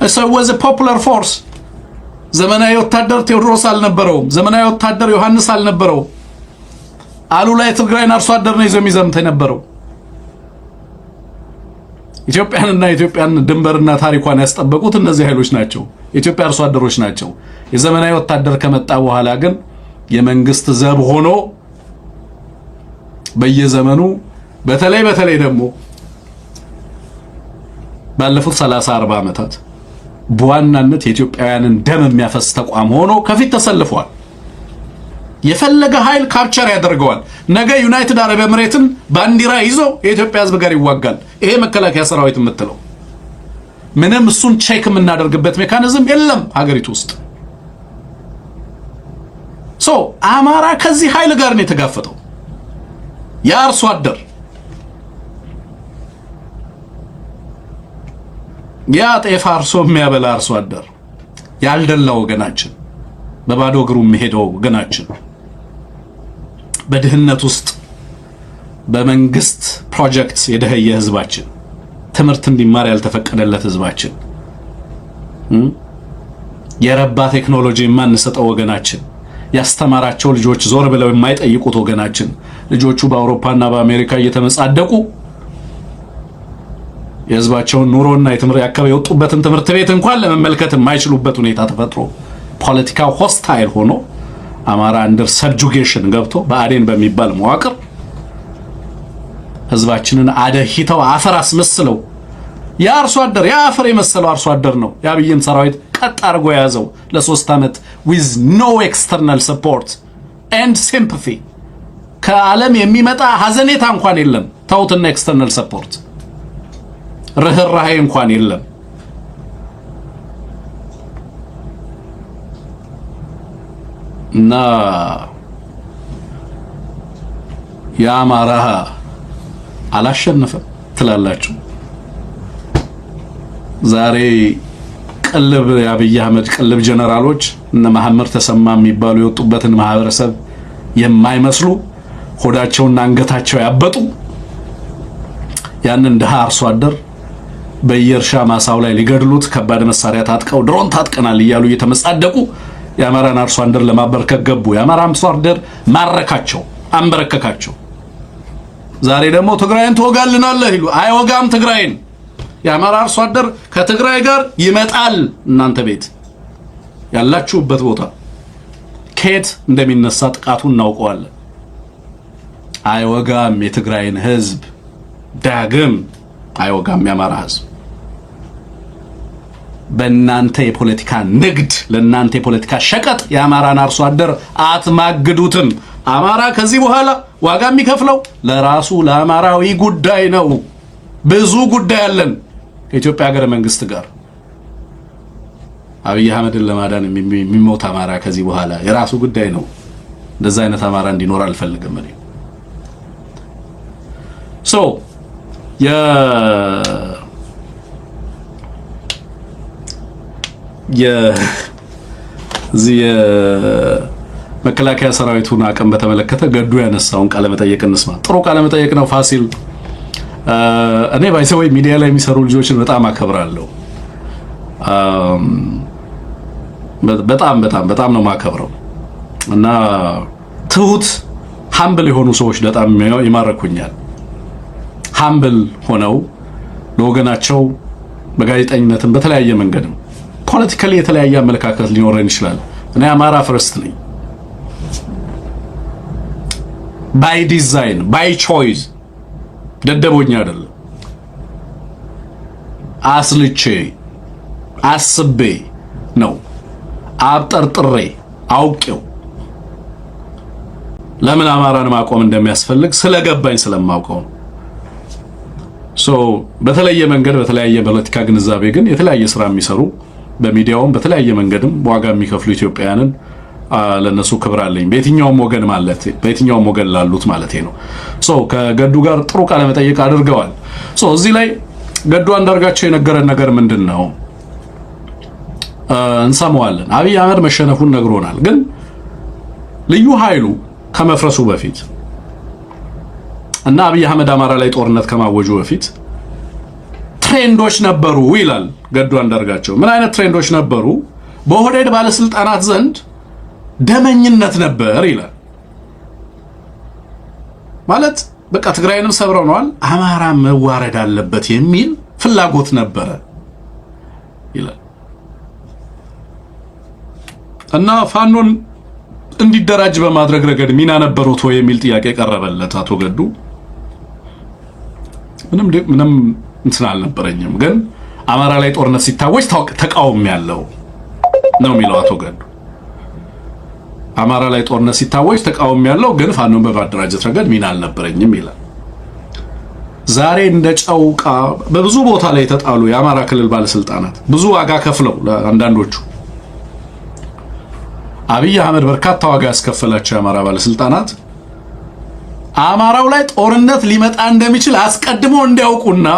So it was a popular force። ዘመናዊ ወታደር ቴዎድሮስ አልነበረውም። ዘመናዊ ወታደር ዮሐንስ አልነበረው። አሉላ የትግራይን አርሶ አደር ነው ይዞ የሚዘምት የነበረው። ኢትዮጵያን ድንበርና ታሪኳን ያስጠበቁት እነዚህ ኃይሎች ናቸው፣ የኢትዮጵያ አርሶ አደሮች ናቸው። የዘመናዊ ወታደር ከመጣ በኋላ ግን የመንግስት ዘብ ሆኖ በየዘመኑ በተለይ ደግሞ ባለፉት 30-40 ዓመታት በዋናነት የኢትዮጵያውያንን ደም የሚያፈስ ተቋም ሆኖ ከፊት ተሰልፏል። የፈለገ ኃይል ካፕቸር ያደርገዋል። ነገ ዩናይትድ አረብ ኤምሬትን ባንዲራ ይዞ የኢትዮጵያ ህዝብ ጋር ይዋጋል። ይሄ መከላከያ ሰራዊት የምትለው ምንም እሱን ቼክ የምናደርግበት ሜካኒዝም የለም ሀገሪቱ ውስጥ። አማራ ከዚህ ኃይል ጋር ነው የተጋፈጠው። የአርሶ አደር ያ ጤፍ አርሶ የሚያበላ አርሶ አደር ያልደላው ወገናችን፣ በባዶ እግሩ የሚሄደው ወገናችን፣ በድህነት ውስጥ በመንግስት ፕሮጀክት የደህየ ህዝባችን፣ ትምህርት እንዲማር ያልተፈቀደለት ህዝባችን፣ የረባ ቴክኖሎጂ የማንሰጠው ወገናችን፣ ያስተማራቸው ልጆች ዞር ብለው የማይጠይቁት ወገናችን፣ ልጆቹ በአውሮፓና በአሜሪካ እየተመጻደቁ የህዝባቸውን ኑሮና የትምህርት የወጡበትን ትምህርት ቤት እንኳን ለመመልከት የማይችሉበት ሁኔታ ተፈጥሮ ፖለቲካው ሆስታይል ሆኖ አማራ አንደር ሰብጁጌሽን ገብቶ በአዴን በሚባል መዋቅር ህዝባችንን አደሂተው አፈር አስመስለው የአርሶ አደር የአፈር የመሰለው አርሶ አደር ነው የአብይን ሰራዊት ቀጥ አድርጎ የያዘው ለ3 ዓመት with no external support and sympathy ከዓለም የሚመጣ ሐዘኔታ እንኳን የለም ታውትና ኤክስተርናል ሰፖርት ርህራሄ እንኳን የለም እና የአማራ አላሸነፈም ትላላችሁ ዛሬ ቅልብ የአብይ አህመድ ቅልብ ጀነራሎች እነ መሐመድ ተሰማ የሚባሉ የወጡበትን ማህበረሰብ የማይመስሉ ሆዳቸውና አንገታቸው ያበጡ ያንን ደሃ አርሶ አደር በየእርሻ ማሳው ላይ ሊገድሉት ከባድ መሳሪያ ታጥቀው ድሮን ታጥቀናል እያሉ እየተመጻደቁ የአማራን አርሶ አደር ለማበርከክ ገቡ የአማራ አርሶ አደር ማረካቸው አንበረከካቸው ዛሬ ደግሞ ትግራይን ትወጋልናለህ ይሉ አይወጋም ትግራይን የአማራ አርሶ አደር ከትግራይ ጋር ይመጣል እናንተ ቤት ያላችሁበት ቦታ ከየት እንደሚነሳ ጥቃቱን እናውቀዋለን አይወጋም የትግራይን ህዝብ ዳግም አይወጋም የአማራ ህዝብ በእናንተ የፖለቲካ ንግድ ለእናንተ የፖለቲካ ሸቀጥ የአማራን አርሶ አደር አትማግዱትም አማራ ከዚህ በኋላ ዋጋ የሚከፍለው ለራሱ ለአማራዊ ጉዳይ ነው ብዙ ጉዳይ አለን ከኢትዮጵያ ሀገረ መንግስት ጋር አብይ አህመድን ለማዳን የሚሞት አማራ ከዚህ በኋላ የራሱ ጉዳይ ነው እንደዛ አይነት አማራ እንዲኖር አልፈልግም እኔ ሶ የዚህ መከላከያ ሰራዊቱን አቅም በተመለከተ ገዱ ያነሳውን ቃለ መጠይቅ እንስማ ጥሩ ቃለ መጠይቅ ነው ፋሲል እኔ ባይሰው ሚዲያ ላይ የሚሰሩ ልጆችን በጣም አከብራለሁ በጣም ነው ማከብረው እና ትሁት ሃምብል የሆኑ ሰዎች በጣም ይማረኩኛል ሃምብል ሆነው ለወገናቸው በጋዜጠኝነትም በተለያየ መንገድም ፖለቲካሊ የተለያየ አመለካከት ሊኖረን ይችላል እኔ አማራ ፈርስት ነኝ ባይ ዲዛይን ባይ ቾይስ ደደቦኛ አይደለም አስልቼ አስቤ ነው አብጠርጥሬ አውቄው ለምን አማራን ማቆም እንደሚያስፈልግ ስለገባኝ ስለማውቀው ሶ በተለያየ መንገድ በተለያየ ፖለቲካ ግንዛቤ ግን የተለያየ ስራ የሚሰሩ በሚዲያውም በተለያየ መንገድም ዋጋ የሚከፍሉ ኢትዮጵያውያንን ለነሱ ክብር አለኝ በየትኛውም ወገን ማለት በየትኛውም ወገን ላሉት ማለት ነው ሶ ከገዱ ጋር ጥሩ ቃለ መጠይቅ አድርገዋል ሶ እዚህ ላይ ገዱ አንዳርጋቸው የነገረን ነገር ምንድነው እንሰማዋለን አብይ አህመድ መሸነፉን ነግሮናል ግን ልዩ ኃይሉ ከመፍረሱ በፊት እና አብይ አህመድ አማራ ላይ ጦርነት ከማወጁ በፊት ትሬንዶች ነበሩ ይላል ገዱ አንዳርጋቸው ምን አይነት ትሬንዶች ነበሩ በኦህዴድ ባለስልጣናት ዘንድ ደመኝነት ነበር ይላል ማለት በቃ ትግራይንም ሰብረውናል አማራ መዋረድ አለበት የሚል ፍላጎት ነበረ ይላል እና ፋኖን እንዲደራጅ በማድረግ ረገድ ሚና ነበሩት ወይ የሚል ጥያቄ ቀረበለት አቶ ገዱ ምንም እንትን አልነበረኝም ግን አማራ ላይ ጦርነት ሲታወጅ ተቃውሞ ያለው ነው የሚለው አቶ ገዱ አማራ ላይ ጦርነት ሲታወጅ ተቃውሞ ያለው ግን ፋኖን በማደራጀት ረገድ ሚና አልነበረኝም ይላል ዛሬ እንደ ጨውቃ በብዙ ቦታ ላይ ተጣሉ የአማራ ክልል ባለስልጣናት ብዙ ዋጋ ከፍለው አንዳንዶቹ አብይ አህመድ በርካታ ዋጋ ያስከፈላቸው የአማራ ባለስልጣናት አማራው ላይ ጦርነት ሊመጣ እንደሚችል አስቀድሞ እንዲያውቁና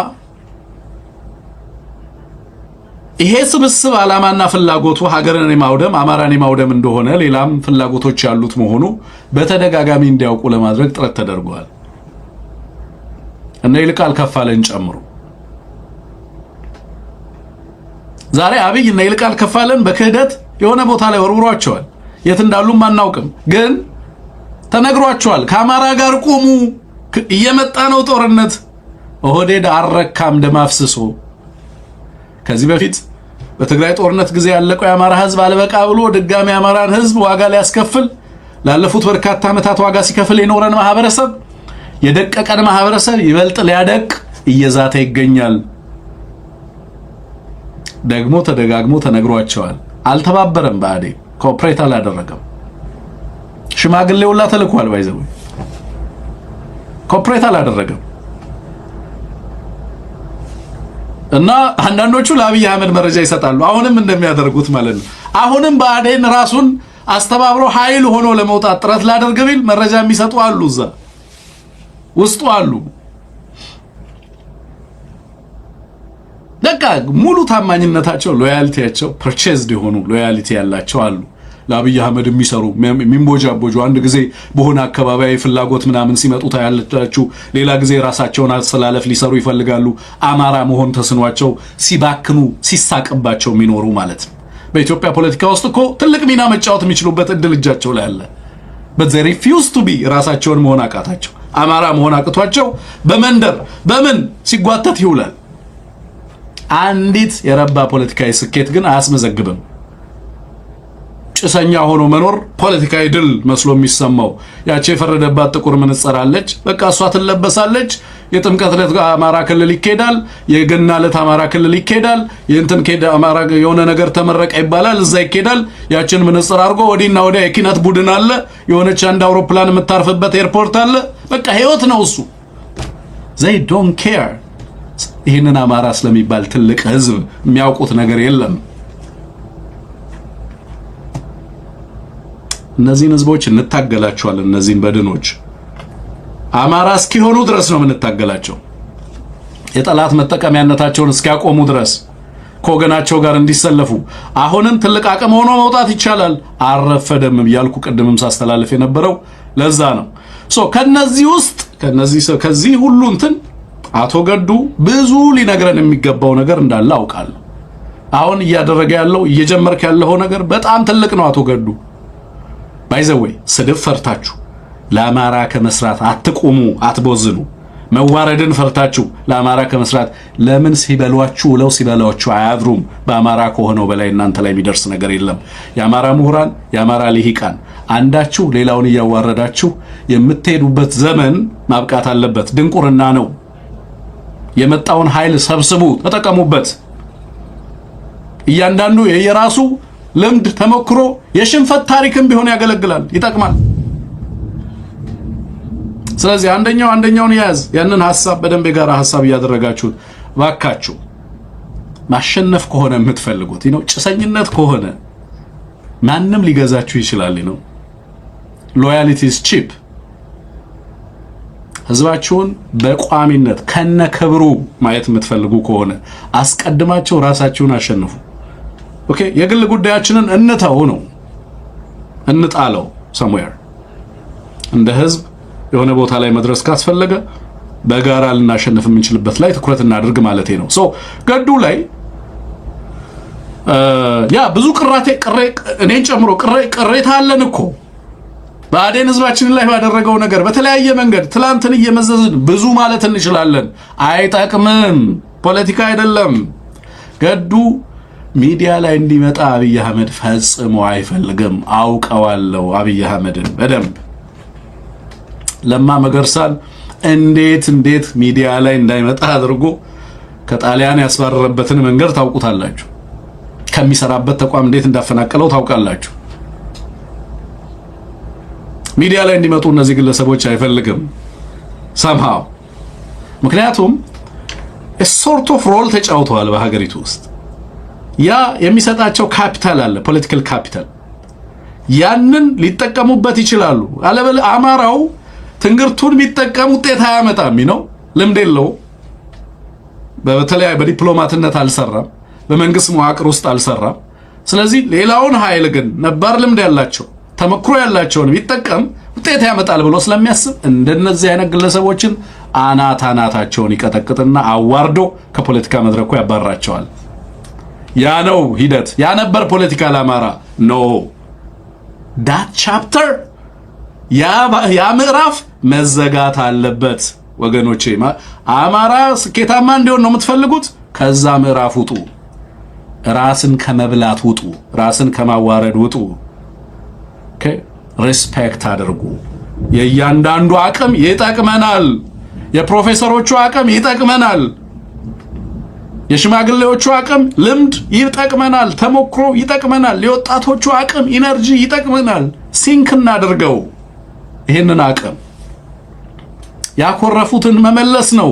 ይሄ ስብስብ ዓላማና ፍላጎቱ ሀገርን የማውደም አማራን የማውደም እንደሆነ ሌላም ፍላጎቶች ያሉት መሆኑ በተደጋጋሚ እንዲያውቁ ለማድረግ ጥረት ተደርጓል እና ይልቃል ከፋለን ጨምሮ ዛሬ አብይ እና ይልቃል ከፋለን በክህደት የሆነ ቦታ ላይ ወርውሯቸዋል የት እንዳሉም አናውቅም ግን ተነግሯቸዋል ከአማራ ጋር ቆሙ እየመጣ ነው ጦርነት ኦህዴድ አረካም ደማፍስሶ ከዚህ በፊት በትግራይ ጦርነት ጊዜ ያለቀው የአማራ ህዝብ አልበቃ ብሎ ድጋሚ የአማራን ህዝብ ዋጋ ሊያስከፍል ላለፉት በርካታ ዓመታት ዋጋ ሲከፍል የኖረን ማህበረሰብ የደቀቀን ማህበረሰብ ይበልጥ ሊያደቅ እየዛተ ይገኛል። ደግሞ ተደጋግሞ ተነግሯቸዋል። አልተባበረም። ብአዴን ኮኦፕሬት አላደረገም። ሽማግሌው ሁላ ተልኳል። ባይዘው ኮኦፕሬት አላደረገም። እና አንዳንዶቹ ለአብይ አህመድ መረጃ ይሰጣሉ። አሁንም እንደሚያደርጉት ማለት ነው። አሁንም ብአዴን ራሱን አስተባብሮ ኃይል ሆኖ ለመውጣት ጥረት ላደርግ ቢል መረጃ የሚሰጡ አሉ፣ እዛ ውስጡ አሉ። በቃ ሙሉ ታማኝነታቸው ሎያሊቲያቸው ፐርቼዝድ የሆኑ ሎያሊቲ ያላቸው አሉ። ለአብይ አህመድ የሚሰሩ የሚንቦጃቦጁ አንድ ጊዜ በሆነ አካባቢያዊ ፍላጎት ምናምን ሲመጡ ታያላችሁ። ሌላ ጊዜ ራሳቸውን አስተላለፍ ሊሰሩ ይፈልጋሉ። አማራ መሆን ተስኗቸው ሲባክኑ ሲሳቅባቸው የሚኖሩ ማለት ነው። በኢትዮጵያ ፖለቲካ ውስጥ እኮ ትልቅ ሚና መጫወት የሚችሉበት እድል እጃቸው ላይ አለ። but they refuse to be ራሳቸውን መሆን አቃታቸው። አማራ መሆን አቅቷቸው በመንደር በምን ሲጓተት ይውላል። አንዲት የረባ ፖለቲካዊ ስኬት ግን አያስመዘግብም። ጭሰኛ ሆኖ መኖር ፖለቲካዊ ድል መስሎ የሚሰማው ያቺ የፈረደባት ጥቁር መነጽር አለች። በቃ እሷ ትለበሳለች። የጥምቀት ዕለት አማራ ክልል ይኬዳል፣ የገና ዕለት አማራ ክልል ይኬዳል፣ የእንትን ኬዳ አማራ የሆነ ነገር ተመረቀ ይባላል፣ እዛ ይኬዳል። ያችን መነጽር አድርጎ ወዲና ወዲያ የኪነት ቡድን አለ፣ የሆነች አንድ አውሮፕላን የምታርፍበት ኤርፖርት አለ። በቃ ህይወት ነው እሱ። they don't care። ይህንን አማራ ስለሚባል ትልቅ ህዝብ የሚያውቁት ነገር የለም። እነዚህን ህዝቦች እንታገላቸዋለን። እነዚህን በድኖች አማራ እስኪሆኑ ድረስ ነው የምንታገላቸው። የጠላት መጠቀሚያነታቸውን እስኪያቆሙ ድረስ ከወገናቸው ጋር እንዲሰለፉ። አሁንም ትልቅ አቅም ሆኖ መውጣት ይቻላል። አረፈደም ያልኩ ቅድምም ሳስተላልፍ የነበረው ለዛ ነው። ከነዚህ ውስጥ ከዚህ ሁሉ እንትን አቶ ገዱ ብዙ ሊነግረን የሚገባው ነገር እንዳለ አውቃለሁ። አሁን እያደረገ ያለው እየጀመርክ ያለው ነገር በጣም ትልቅ ነው። አቶ ገዱ ባይዘወይ ስድብ ፈርታችሁ ለአማራ ከመስራት አትቆሙ፣ አትቦዝኑ። መዋረድን ፈርታችሁ ለአማራ ከመስራት ለምን ሲበሏችሁ ለው ሲበሏችሁ አያድሩም። በአማራ ከሆነው በላይ እናንተ ላይ የሚደርስ ነገር የለም። የአማራ ምሁራን፣ የአማራ ልሂቃን አንዳችሁ ሌላውን እያዋረዳችሁ የምትሄዱበት ዘመን ማብቃት አለበት። ድንቁርና ነው። የመጣውን ኃይል ሰብስቡ፣ ተጠቀሙበት። እያንዳንዱ የየራሱ ልምድ ተሞክሮ የሽንፈት ታሪክም ቢሆን ያገለግላል፣ ይጠቅማል። ስለዚህ አንደኛውን ያዝ። ያንን ሐሳብ በደንብ የጋራ ሐሳብ ያደረጋችሁት ባካችሁ። ማሸነፍ ከሆነ የምትፈልጉት ነው፣ ጭሰኝነት ከሆነ ማንም ሊገዛችሁ ይችላል ነው። ሎያሊቲ ኢዝ ቺፕ። ህዝባችሁን በቋሚነት ከነክብሩ ማየት የምትፈልጉ ከሆነ አስቀድማችሁ ራሳችሁን አሸንፉ። ኦኬ፣ የግል ጉዳያችንን እንተው ነው፣ እንጣለው somewhere። እንደ ህዝብ የሆነ ቦታ ላይ መድረስ ካስፈለገ በጋራ ልናሸንፍ የምንችልበት ላይ ትኩረት እናድርግ ማለት ነው። ገዱ ላይ ያ ብዙ እኔን ጨምሮ ቅሬታ አለን እኮ ብአዴን ህዝባችን ላይ ባደረገው ነገር በተለያየ መንገድ ትላንትን እየመዘዝን ብዙ ማለት እንችላለን። አይጠቅምም፣ ፖለቲካ አይደለም። ገዱ ሚዲያ ላይ እንዲመጣ አብይ አህመድ ፈጽሞ አይፈልግም። አውቀዋለሁ አብይ አህመድን በደንብ። ለማ መገርሳን እንዴት ሚዲያ ላይ እንዳይመጣ አድርጎ ከጣሊያን ያስባረረበትን መንገድ ታውቁታላችሁ። ከሚሰራበት ተቋም እንዴት እንዳፈናቀለው ታውቃላችሁ። ሚዲያ ላይ እንዲመጡ እነዚህ ግለሰቦች አይፈልግም somehow። ምክንያቱም sort of ሮል ተጫውተዋል በሀገሪቱ ውስጥ። ያ የሚሰጣቸው ካፒታል አለ፣ ፖለቲካል ካፒታል። ያንን ሊጠቀሙበት ይችላሉ። አለበለ አማራው ትንግርቱን ቢጠቀም ውጤት አያመጣም ነው። ልምድ የለው። በተለይ በዲፕሎማትነት አልሰራም፣ በመንግስት መዋቅር ውስጥ አልሰራም። ስለዚህ ሌላውን ኃይል ግን ነባር ልምድ ያላቸው ተመክሮ ያላቸውን ቢጠቀም ውጤት ያመጣል ብሎ ስለሚያስብ እንደነዚህ አይነት ግለሰቦችን አናታቸውን ይቀጠቅጥና አዋርዶ ከፖለቲካ መድረኩ ያባራቸዋል። ያ ነው ሂደት። ያ ነበር ፖለቲካ ለአማራ ኖ ዳት ቻፕተር ያ ምዕራፍ መዘጋት አለበት ወገኖቼ። አማራ ስኬታማ እንዲሆን ነው የምትፈልጉት? ከዛ ምዕራፍ ውጡ። ራስን ከመብላት ውጡ። ራስን ከማዋረድ ውጡ። ሪስፔክት አድርጉ። የእያንዳንዱ አቅም ይጠቅመናል። የፕሮፌሰሮቹ አቅም ይጠቅመናል። የሽማግሌዎቹ አቅም ልምድ ይጠቅመናል። ተሞክሮ ይጠቅመናል። የወጣቶቹ አቅም ኢነርጂ ይጠቅመናል። ሲንክ እናድርገው። ይህንን አቅም ያኮረፉትን መመለስ ነው።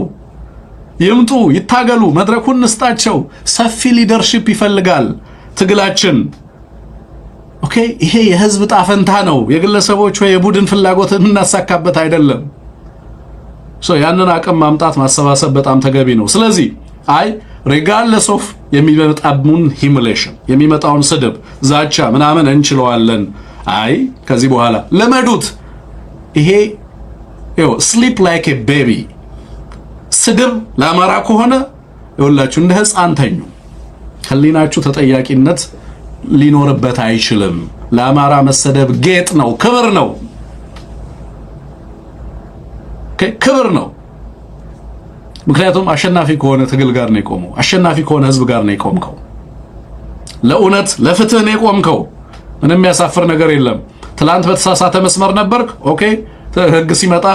ይምጡ፣ ይታገሉ፣ መድረኩን እንስጣቸው። ሰፊ ሊደርሺፕ ይፈልጋል ትግላችን። ኦኬ፣ ይሄ የህዝብ ጣፈንታ ነው። የግለሰቦች ወይ የቡድን ፍላጎትን እናሳካበት አይደለም። ያንን አቅም ማምጣት ማሰባሰብ በጣም ተገቢ ነው። ስለዚህ ሪጋርድለስ ኦፍ የሚመጣውን ሂሙሌሽን የሚመጣውን ስድብ፣ ዛቻ ምናምን እንችለዋለን። ከዚህ በኋላ ለመዱት። ይሄ ስሊፕ ላይክ ኤ ቤቢ። ስድብ ለአማራ ከሆነ ይኸውላችሁ እንደ ህፃን ተኙ። ህሊናችሁ ተጠያቂነት ሊኖርበት አይችልም። ለአማራ መሰደብ ጌጥ ነው፣ ክብር ነው፣ ክብር ነው። ምክንያቱም አሸናፊ ከሆነ ትግል ጋር ነው የቆመው። አሸናፊ ከሆነ ህዝብ ጋር ነው የቆምከው። ለእውነት ለፍትህ ነው የቆምከው። ምንም የሚያሳፍር ነገር የለም። ትላንት በተሳሳተ መስመር ነበርክ። ኦኬ፣ ህግ ሲመጣ፣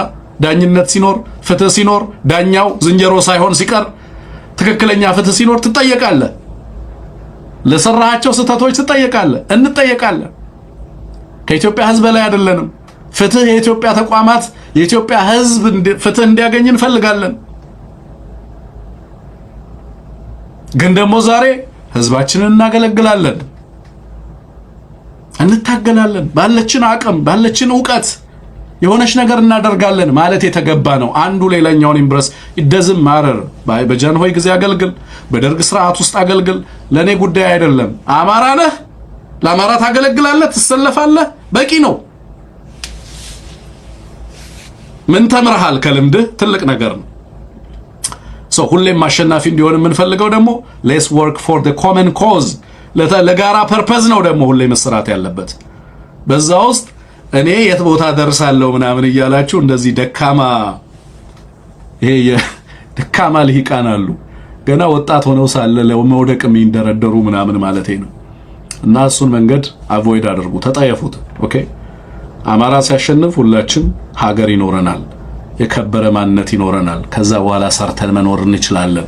ዳኝነት ሲኖር፣ ፍትህ ሲኖር፣ ዳኛው ዝንጀሮ ሳይሆን ሲቀር፣ ትክክለኛ ፍትህ ሲኖር ትጠየቃለህ። ለሰራሃቸው ስህተቶች ትጠየቃለህ። እንጠየቃለን። ከኢትዮጵያ ህዝብ በላይ አይደለንም። ፍትህ የኢትዮጵያ ተቋማት፣ የኢትዮጵያ ህዝብ ፍትህ እንዲያገኝ እንፈልጋለን። ግን ደግሞ ዛሬ ህዝባችንን እናገለግላለን፣ እንታገላለን። ባለችን አቅም ባለችን ዕውቀት የሆነች ነገር እናደርጋለን ማለት የተገባ ነው። አንዱ ሌላኛውን ኢምብረስ ይደዝም ማረር። በጃንሆይ ጊዜ አገልግል፣ በደርግ ስርዓት ውስጥ አገልግል፣ ለኔ ጉዳይ አይደለም። አማራ ነህ፣ ለአማራ ታገለግላለህ፣ ትሰለፋለህ፣ በቂ ነው። ምን ተምረሃል ከልምድህ? ትልቅ ነገር ነው። ሁሌም አሸናፊ እንዲሆን የምንፈልገው ደግሞ ሌትስ ወርክ ፎር ዘ ኮመን ኮዝ፣ ለጋራ ፐርፐዝ ነው ደግሞ ሁሌ መስራት ያለበት። በዛ ውስጥ እኔ የት ቦታ ደርሳለሁ ምናምን እያላችሁ እንደዚህ ደካማ ልሂቃን አሉ ገና ወጣት ሆነው ሳለ ለመውደቅ የሚንደረደሩ ምናምን ማለቴ ነው። እና እሱን መንገድ አቮይድ አድርጉ፣ ተጠየፉት። ኦኬ፣ አማራ ሲያሸንፍ ሁላችን ሀገር ይኖረናል፣ የከበረ ማንነት ይኖረናል። ከዛ በኋላ ሰርተን መኖር እንችላለን።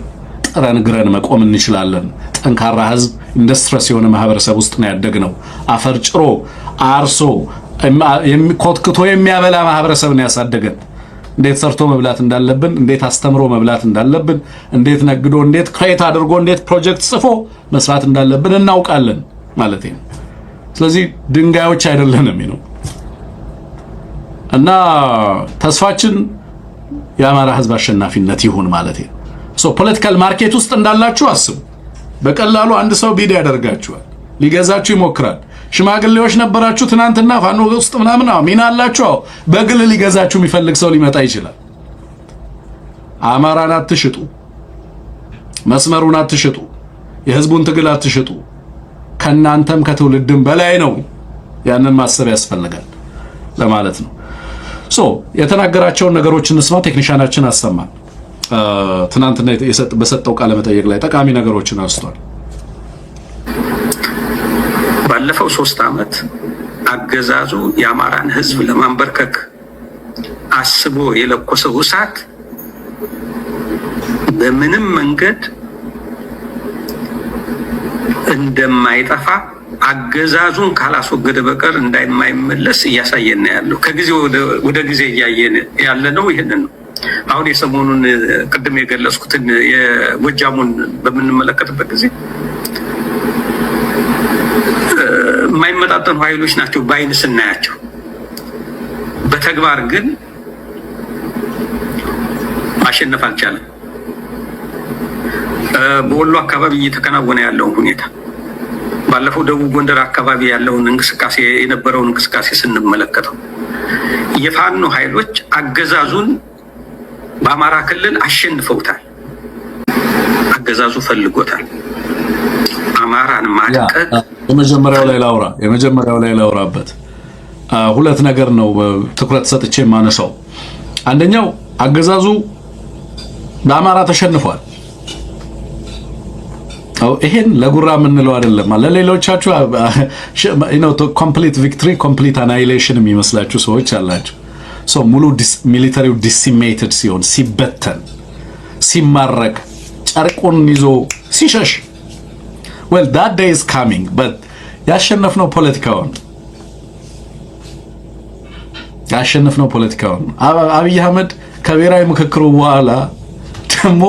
ጥረን ግረን መቆም እንችላለን። ጠንካራ ህዝብ፣ ኢንዱስትሪስ የሆነ ማህበረሰብ ውስጥ ነው ያደግነው። አፈር ጭሮ አርሶ ኮትክቶ የሚያበላ ማህበረሰብ ነው ያሳደገን። እንዴት ሰርቶ መብላት እንዳለብን፣ እንዴት አስተምሮ መብላት እንዳለብን፣ እንዴት ነግዶ፣ እንዴት ክሬት አድርጎ፣ እንዴት ፕሮጀክት ጽፎ መስራት እንዳለብን እናውቃለን ማለት ነው። ስለዚህ ድንጋዮች አይደለንም ነው። እና ተስፋችን የአማራ ህዝብ አሸናፊነት ይሁን ማለት ነው። ፖለቲካል ማርኬት ውስጥ እንዳላችሁ አስቡ። በቀላሉ አንድ ሰው ቢድ ያደርጋችኋል፣ ሊገዛችሁ ይሞክራል። ሽማግሌዎች ነበራችሁ ትናንትና ፋኖ ውስጥ ምናምን ሚና አላችሁ። በግል ሊገዛችሁ የሚፈልግ ሰው ሊመጣ ይችላል። አማራን አትሽጡ፣ መስመሩን አትሽጡ፣ የህዝቡን ትግል አትሽጡ። ከናንተም ከትውልድም በላይ ነው። ያንን ማሰብ ያስፈልጋል ለማለት ነው። የተናገራቸውን ነገሮች እንስማ። ቴክኒሻናችን አሰማን። ትናንትና በሰጠው ቃለ መጠየቅ ላይ ጠቃሚ ነገሮችን አንስቷል። ባለፈው 3 ዓመት አገዛዙ የአማራን ህዝብ ለማንበርከክ አስቦ የለኮሰው እሳት በምንም መንገድ እንደማይጠፋ አገዛዙን ካላስወገደ በቀር እንደማይመለስ እያሳየን ያለው ከጊዜ ወደ ጊዜ እያየን ያለ ነው። ይሄንን ነው አሁን የሰሞኑን ቅድም የገለጽኩትን የጎጃሙን በምንመለከትበት ጊዜ የማይመጣጠኑ ኃይሎች ናቸው በአይን ስናያቸው። በተግባር ግን ማሸነፍ አልቻለም። በወሎ አካባቢ እየተከናወነ ያለውን ሁኔታ ባለፈው ደቡብ ጎንደር አካባቢ ያለውን እንቅስቃሴ የነበረውን እንቅስቃሴ ስንመለከተው የፋኖ ኃይሎች አገዛዙን በአማራ ክልል አሸንፈውታል። አገዛዙ ፈልጎታል። አማራን ማድቀቅ የመጀመሪያው ላይ ላውራበት ሁለት ነገር ነው ትኩረት ሰጥቼ ማነሳው። አንደኛው አገዛዙ በአማራ ተሸንፏል። ይሄን ለጉራ የምንለው አይደለም። ለሌሎቻችሁ ኮምፕሊት ቪክትሪ ኮምፕሊት አናይሌሽን የሚመስላችሁ ሰዎች አላችሁ። ሙሉ ሚሊተሪው ዲሲሜትድ ሲሆን ሲበተን ሲማረክ ጨርቁን ይዞ ሲሸሽ well that day is coming but ያሸነፍነው ፖለቲካውን አብይ አህመድ ከብሔራዊ ምክክሩ በኋላ ደግሞ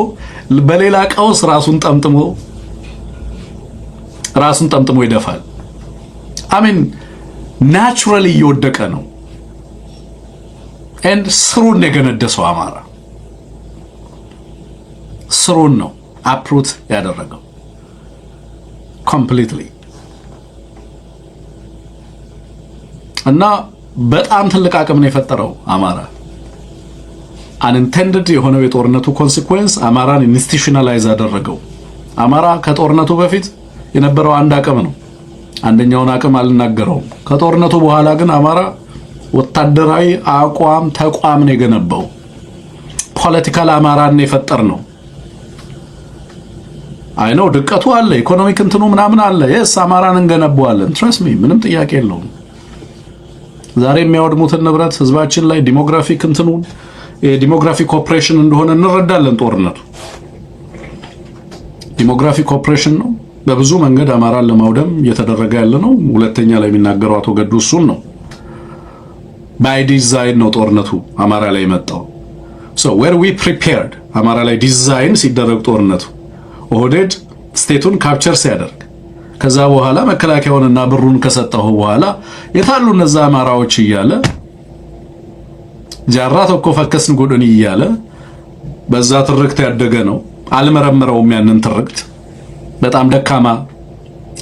በሌላ ቀውስ ራሱን ጠምጥሞ ይደፋል። አሜን ናቹራሊ እየወደቀ ነው and ስሩን የገነደሰው አማራ ስሩን ነው አፕሩት ያደረገው ኮምፕሊትሊ እና በጣም ትልቅ አቅም ነው የፈጠረው አማራ። አንኢንቴንድድ የሆነው የጦርነቱ ኮንሲኩዌንስ አማራን ኢንስቲቱሽናላይዝ አደረገው። አማራ ከጦርነቱ በፊት የነበረው አንድ አቅም ነው። አንደኛውን አቅም አልናገረውም። ከጦርነቱ በኋላ ግን አማራ ወታደራዊ ተቋም ነው የገነባው። ፖለቲካል አማራን የፈጠር ነው። አይነው ድቀቱ አለ፣ ኢኮኖሚክ እንትኑ ምናምን አለ። የስ አማራን እንገነባዋለን። ትረስት ሚ ምንም ጥያቄ የለውም። ዛሬ የሚያወድሙትን ንብረት ህዝባችን ላይ ዲሞግራፊክ እንትኑ የዲሞግራፊክ ኦፕሬሽን እንደሆነ እንረዳለን። ጦርነቱ ዲሞግራፊክ ኦፕሬሽን ነው። በብዙ መንገድ አማራን ለማውደም እየተደረገ ያለ ነው። ሁለተኛ ላይ የሚናገረው አቶ ገዱ እሱን ነው። ባይ ዲዛይን ነው ጦርነቱ አማራ ላይ መጣው። where we prepared አማራ ላይ ዲዛይን ሲደረግ ጦርነቱ ኦህዴድ ስቴቱን ካፕቸር ሲያደርግ ከዛ በኋላ መከላከያውንና ብሩን ከሰጠው በኋላ የታሉ እነዛ አማራዎች እያለ ጃራ ተኮፈከስን ጉድን እያለ በዛ ትርክት ያደገ ነው። አልመረመረውም ያንን ትርክት በጣም ደካማ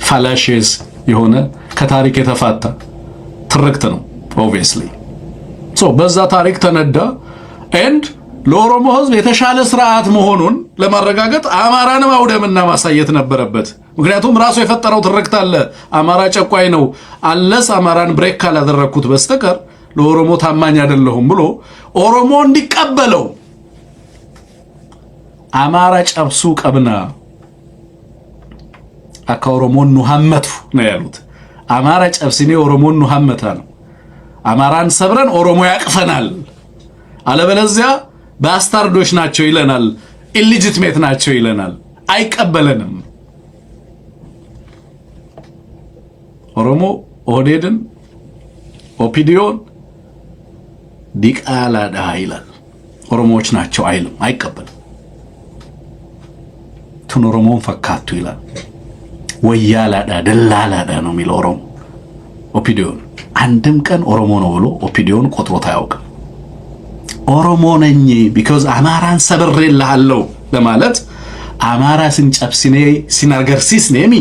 ፋላሺስ የሆነ ከታሪክ የተፋታ ትርክት ነው obviously በዛ ታሪክ ተነዳ and ለኦሮሞ ህዝብ የተሻለ ስርዓት መሆኑን ለማረጋገጥ አማራን ማውደምና ማሳየት ነበረበት። ምክንያቱም ራሱ የፈጠረው ትርክት አለ። አማራ ጨቋይ ነው አለስ አማራን ብሬክ ካላደረኩት በስተቀር ለኦሮሞ ታማኝ አይደለሁም ብሎ ኦሮሞ እንዲቀበለው አማራ ጨብሱ ቀብና አካኦሮሞን ኑሐመቱ ነው ያሉት። አማራ ጨብሲኔ ኦሮሞን ኑሐመታ ነው። አማራን ሰብረን ኦሮሞ ያቅፈናል፣ አለበለዚያ ባስታርዶች ናቸው ይለናል፣ ኢሊጂትሜት ናቸው ይለናል፣ አይቀበለንም። ኦሮሞ ኦህዴድን ኦፒዲዮን ዲቃላ ዳሃ ይላል። ኦሮሞዎች ናቸው አይልም፣ አይቀበልም። ቱን ኦሮሞን ፈካቱ ይላል። ወያላዳ ደላላዳ ነው የሚለው ኦሮሞ ኦፒዲዮን። አንድም ቀን ኦሮሞ ነው ብሎ ኦፒዲዮን ቆጥሮት አያውቅም። ኦሮሞ ነኝ because አማራን ሰብሬልሃለሁ ለማለት አማራ ስንጨብሲኔ ሲናገርሲስ ነሚ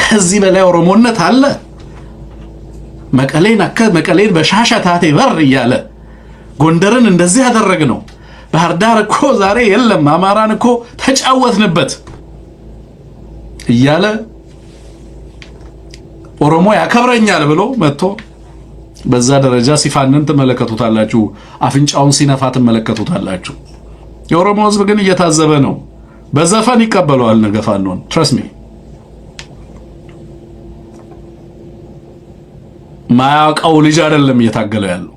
ከዚህ በላይ ኦሮሞነት አለ? መቀሌን በሻሻታቴ በር እያለ ጎንደርን እንደዚህ ያደረግ ነው። ባህር ዳር እኮ ዛሬ የለም አማራን እኮ ተጫወትንበት እያለ ኦሮሞ ያከብረኛል ብሎ መጥቶ በዛ ደረጃ ሲፋንን ተመለከቱታላችሁ። አፍንጫውን ሲነፋ ተመለከቱታላችሁ። የኦሮሞ ህዝብ ግን እየታዘበ ነው። በዘፈን ይቀበለዋል ነገፋኖን trust me ማያውቀው ልጅ አይደለም እየታገለ ያለው።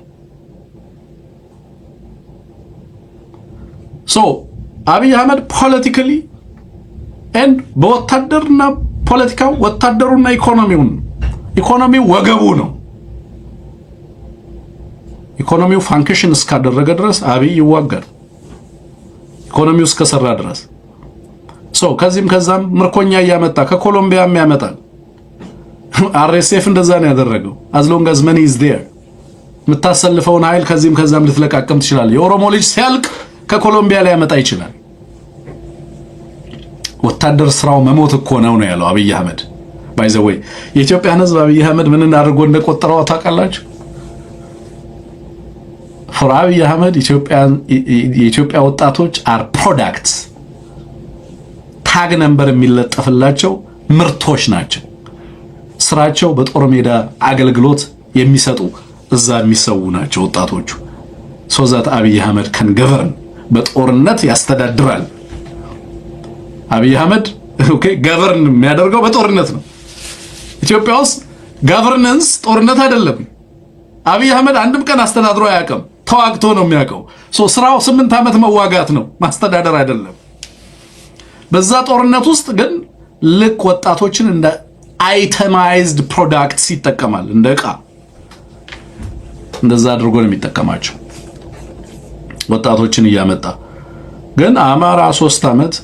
አብይ አህመድ ፖለቲካሊ and በወታደርና ፖለቲካው ወታደሩና ኢኮኖሚው ወገቡ ነው። ኢኮኖሚው ፋንክሽን እስካደረገ ድረስ አብይ ይዋጋል። ኢኮኖሚው እስከሰራ ድረስ ከዚህም ከዛም ምርኮኛ እያመጣ ከኮሎምቢያም ያመጣል። አርኤስኤፍ እንደዛ ነው ያደረገው። as long as money is there የምታሰልፈውን ኃይል ከዚህም ከዛም ልትለቃቀም ትችላለህ። የኦሮሞ ልጅ ሲያልቅ ከኮሎምቢያ ላይ ያመጣ ይችላል። ወታደር ስራው መሞት እኮ ነው ያለው አብይ አህመድ። by the way የኢትዮጵያን ህዝብ አብይ አህመድ ምን አድርጎ እንደቆጠረው ታውቃላችሁ? for አብይ አህመድ የኢትዮጵያ ወጣቶች are products ታግ ነምበር የሚለጠፍላቸው ምርቶች ናቸው። ስራቸው በጦር ሜዳ አገልግሎት የሚሰጡ እዛ የሚሰው ናቸው ወጣቶቹ። ሶዛት አብይ አህመድ ከን ገቨርን በጦርነት ያስተዳድራል። አብይ አህመድ ኦኬ ገቨርን የሚያደርገው በጦርነት ነው። ኢትዮጵያ ውስጥ ጋቨርነንስ ጦርነት አይደለም። አብይ አህመድ አንድም ቀን አስተዳድሮ አያውቅም። ተዋግቶ ነው የሚያውቀው። ስራው 8 ዓመት መዋጋት ነው፣ ማስተዳደር አይደለም። በዛ ጦርነት ውስጥ ግን ልክ ወጣቶችን እንደ አይተማይዝድ ፕሮዳክትስ ይጠቀማል፣ እንደ ዕቃ እንደዛ አድርጎ ነው የሚጠቀማቸው ወጣቶችን እያመጣ። ግን አማራ 3 ዓመት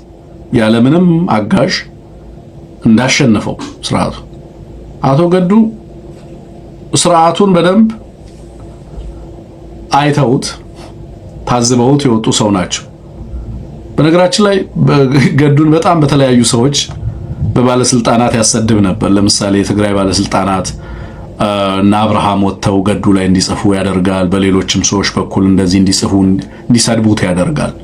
ያለምንም አጋዥ እንዳሸነፈው ስርዓቱ። አቶ ገዱ ስርዓቱን በደንብ አይተውት ታዝበውት የወጡ ሰው ናቸው። በነገራችን ላይ ገዱን በጣም በተለያዩ ሰዎች በባለስልጣናት ያሰድብ ነበር። ለምሳሌ የትግራይ ባለስልጣናት እና አብርሃም ወጥተው ገዱ ላይ እንዲጽፉ ያደርጋል። በሌሎችም ሰዎች በኩል እንደዚህ እንዲጽፉ እንዲሰድቡት ያደርጋል።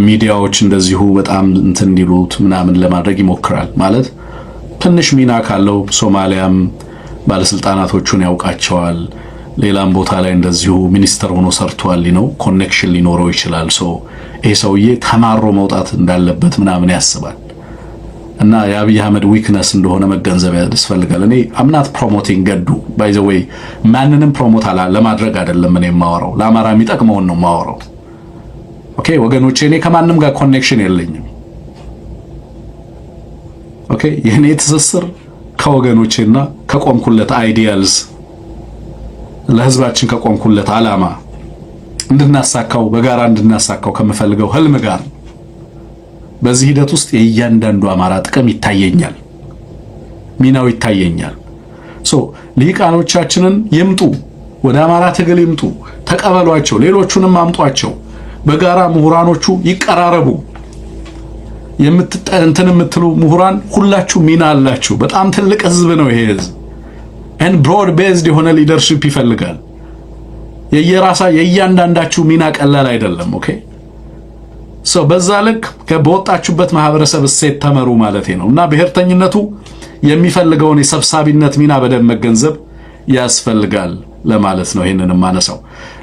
ሚዲያዎች እንደዚሁ በጣም እንትን እንዲሉት ምናምን ለማድረግ ይሞክራል። ማለት ትንሽ ሚና ካለው ሶማሊያም ባለስልጣናቶቹን ያውቃቸዋል። ሌላም ቦታ ላይ እንደዚሁ ሚኒስተር ሆኖ ሰርቷል። ነው ኮኔክሽን ሊኖረው ይችላል። ይሄ ሰውዬ ተማሮ መውጣት እንዳለበት ምናምን ያስባል። እና የአብይ አህመድ ዊክነስ እንደሆነ መገንዘብ ያስፈልጋል። እኔ አምናት ፕሮሞቲንግ ገዱ ባይ ዘ ዌይ ማንንም ፕሮሞት ለማድረግ አይደለም እኔ የማወራው፣ ለአማራ የሚጠቅመውን ነው የማወራው። ኦኬ ወገኖቼ፣ እኔ ከማንም ጋር ኮኔክሽን የለኝም። ኦኬ የኔ ትስስር ከወገኖቼና ከቆምኩለት አይዲያልስ ለህዝባችን ከቆምኩለት ዓላማ እንድናሳካው በጋራ እንድናሳካው ከምፈልገው ህልም ጋር በዚህ ሂደት ውስጥ የእያንዳንዱ አማራ ጥቅም ይታየኛል፣ ሚናው ይታየኛል። ልሂቃኖቻችንን ይምጡ፣ ወደ አማራ ትግል ይምጡ፣ ተቀበሏቸው፣ ሌሎቹንም አምጧቸው። በጋራ ምሁራኖቹ ይቀራረቡ። እንትን የምትሉ ምሁራን ሁላችሁ ሚና አላችሁ። በጣም ትልቅ ህዝብ ነው ይሄ ህዝብ። and broad based የሆነ ሊደርሺፕ ይፈልጋል። የእያንዳንዳችሁ ሚና ቀላል አይደለም። ኦኬ በዛ ልክ በወጣችሁበት ማህበረሰብ እሴት ተመሩ ማለት ነው። እና ብሔርተኝነቱ የሚፈልገውን የሰብሳቢነት ሚና በደንብ መገንዘብ ያስፈልጋል ለማለት ነው ይሄንን ማነሳው።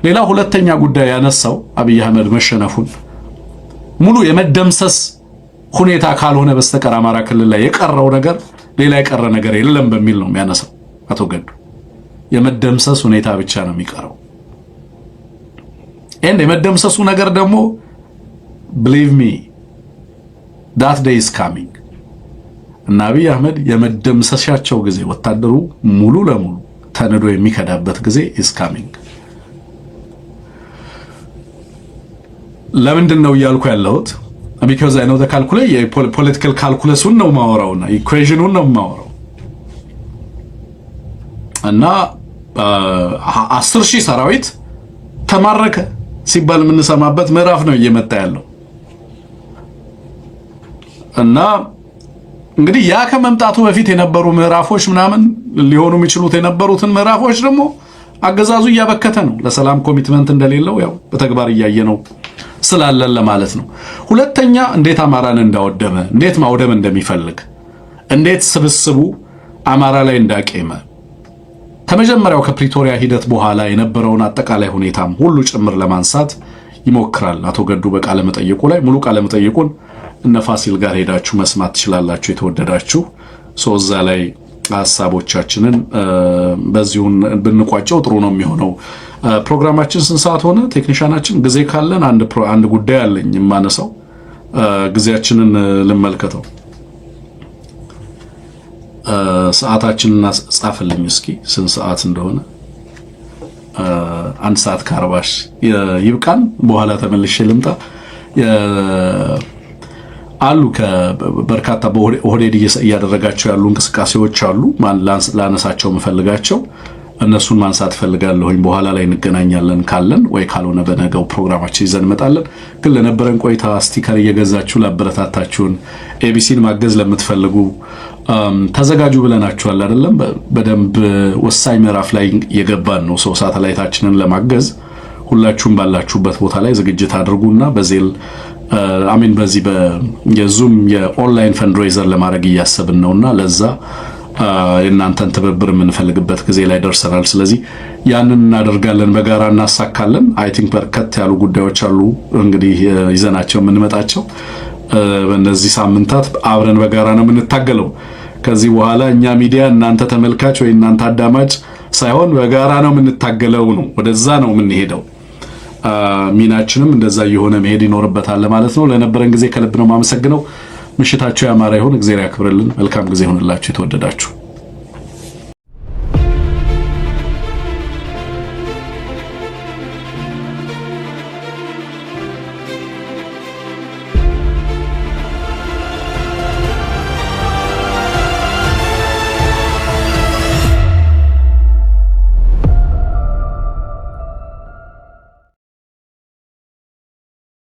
ሌላ ሁለተኛ ጉዳይ ያነሳው አብይ አህመድ መሸነፉን ሙሉ የመደምሰስ ሁኔታ ካልሆነ በስተቀር አማራ ክልል ላይ የቀረው ነገር ሌላ የቀረ ነገር የለም በሚል ነው የሚያነሳው አቶ ገዱ። የመደምሰስ ሁኔታ ብቻ ነው የሚቀረው። የመደምሰሱ ነገር ደግሞ believe me that day is coming። እና አብይ አህመድ የመደምሰሻቸው ጊዜ ወታደሩ ሙሉ ለሙሉ ተነዶ የሚከዳበት ጊዜ is coming። ለምንድን ነው እያልኩ ያለሁት? because I know the calculate political calculus ነው ማወራውና equation ነው ማወራው። እና 10,000 ሰራዊት ተማረከ ሲባል የምንሰማበት ምዕራፍ ነው እየመጣ ያለው። እና እንግዲህ ያ ከመምጣቱ በፊት የነበሩ ምዕራፎች ምናምን ሊሆኑ የሚችሉት የነበሩትን ምዕራፎች ደግሞ አገዛዙ እያበከተ ነው። ለሰላም ኮሚትመንት እንደሌለው ያው በተግባር እያየነው ስላለን ለማለት ነው። ሁለተኛ እንዴት አማራን እንዳወደመ፣ እንዴት ማውደም እንደሚፈልግ፣ እንዴት ስብስቡ አማራ ላይ እንዳቀመ ከመጀመሪያው ከፕሪቶሪያ ሂደት በኋላ የነበረውን አጠቃላይ ሁኔታም ሁሉ ጭምር ለማንሳት ይሞክራል አቶ ገዱ በቃለ መጠይቁ ላይ። ሙሉ ቃለ መጠይቁን እነ ፋሲል ጋር ሄዳችሁ መስማት ትችላላችሁ የተወደዳችሁ። እዛ ላይ ሐሳቦቻችንን በዚሁን ብንቋጨው ጥሩ ነው የሚሆነው። ፕሮግራማችን ስንት ሰዓት ሆነ? ቴክኒሻናችን ጊዜ ካለን አንድ ጉዳይ አለኝ የማነሳው፣ ጊዜያችንን ልመልከተው። ሰዓታችንን ጻፍልኝ እስኪ ስንት ሰዓት እንደሆነ። 1 ሰዓት ከ40 ይብቃን። በኋላ ተመልሼ ልምጣ። አሉ ከበርካታ በኦህዴድ እያደረጋቸው ያሉ እንቅስቃሴዎች አሉ ላነሳቸው መፈልጋቸው፣ እነሱን ማንሳት ፈልጋለሁኝ። በኋላ ላይ እንገናኛለን ካለን፣ ወይ ካልሆነ በነገው ፕሮግራማችን ይዘን እንመጣለን። ግን ለነበረን ቆይታ ስቲከር እየገዛችሁ ላበረታታችሁን፣ ኤቢሲን ማገዝ ለምትፈልጉ ተዘጋጁ ብለናችኋል አይደለም? በደንብ ወሳኝ ምዕራፍ ላይ የገባን ነው። ሳተላይታችንን ለማገዝ ሁላችሁም ባላችሁበት ቦታ ላይ ዝግጅት አድርጉና በዜል በዚህ የዙም የኦንላይን ፈንድሬዘር ለማድረግ እያሰብን ነውና ለዛ የእናንተን ትብብር የምንፈልግበት ጊዜ ላይ ደርሰናል። ስለዚህ ያንን እናደርጋለን፣ በጋራ እናሳካለን። አይ ቲንክ በርከት ያሉ ጉዳዮች አሉ እንግዲህ ይዘናቸው የምንመጣቸው። በእነዚህ ሳምንታት አብረን በጋራ ነው የምንታገለው። ከዚህ በኋላ እኛ ሚዲያ እናንተ ተመልካች ወይ እናንተ አዳማጭ ሳይሆን በጋራ ነው የምንታገለው ነው። ወደዛ ነው የምንሄደው። ሚናችንም እንደዛ እየሆነ መሄድ ይኖርበታል ማለት ነው። ለነበረን ጊዜ ከልብ ነው የማመሰግነው። ምሽታችሁ ያማረ ይሁን። እግዚአብሔር ያክብርልን። መልካም ጊዜ ይሁንላችሁ የተወደዳችሁ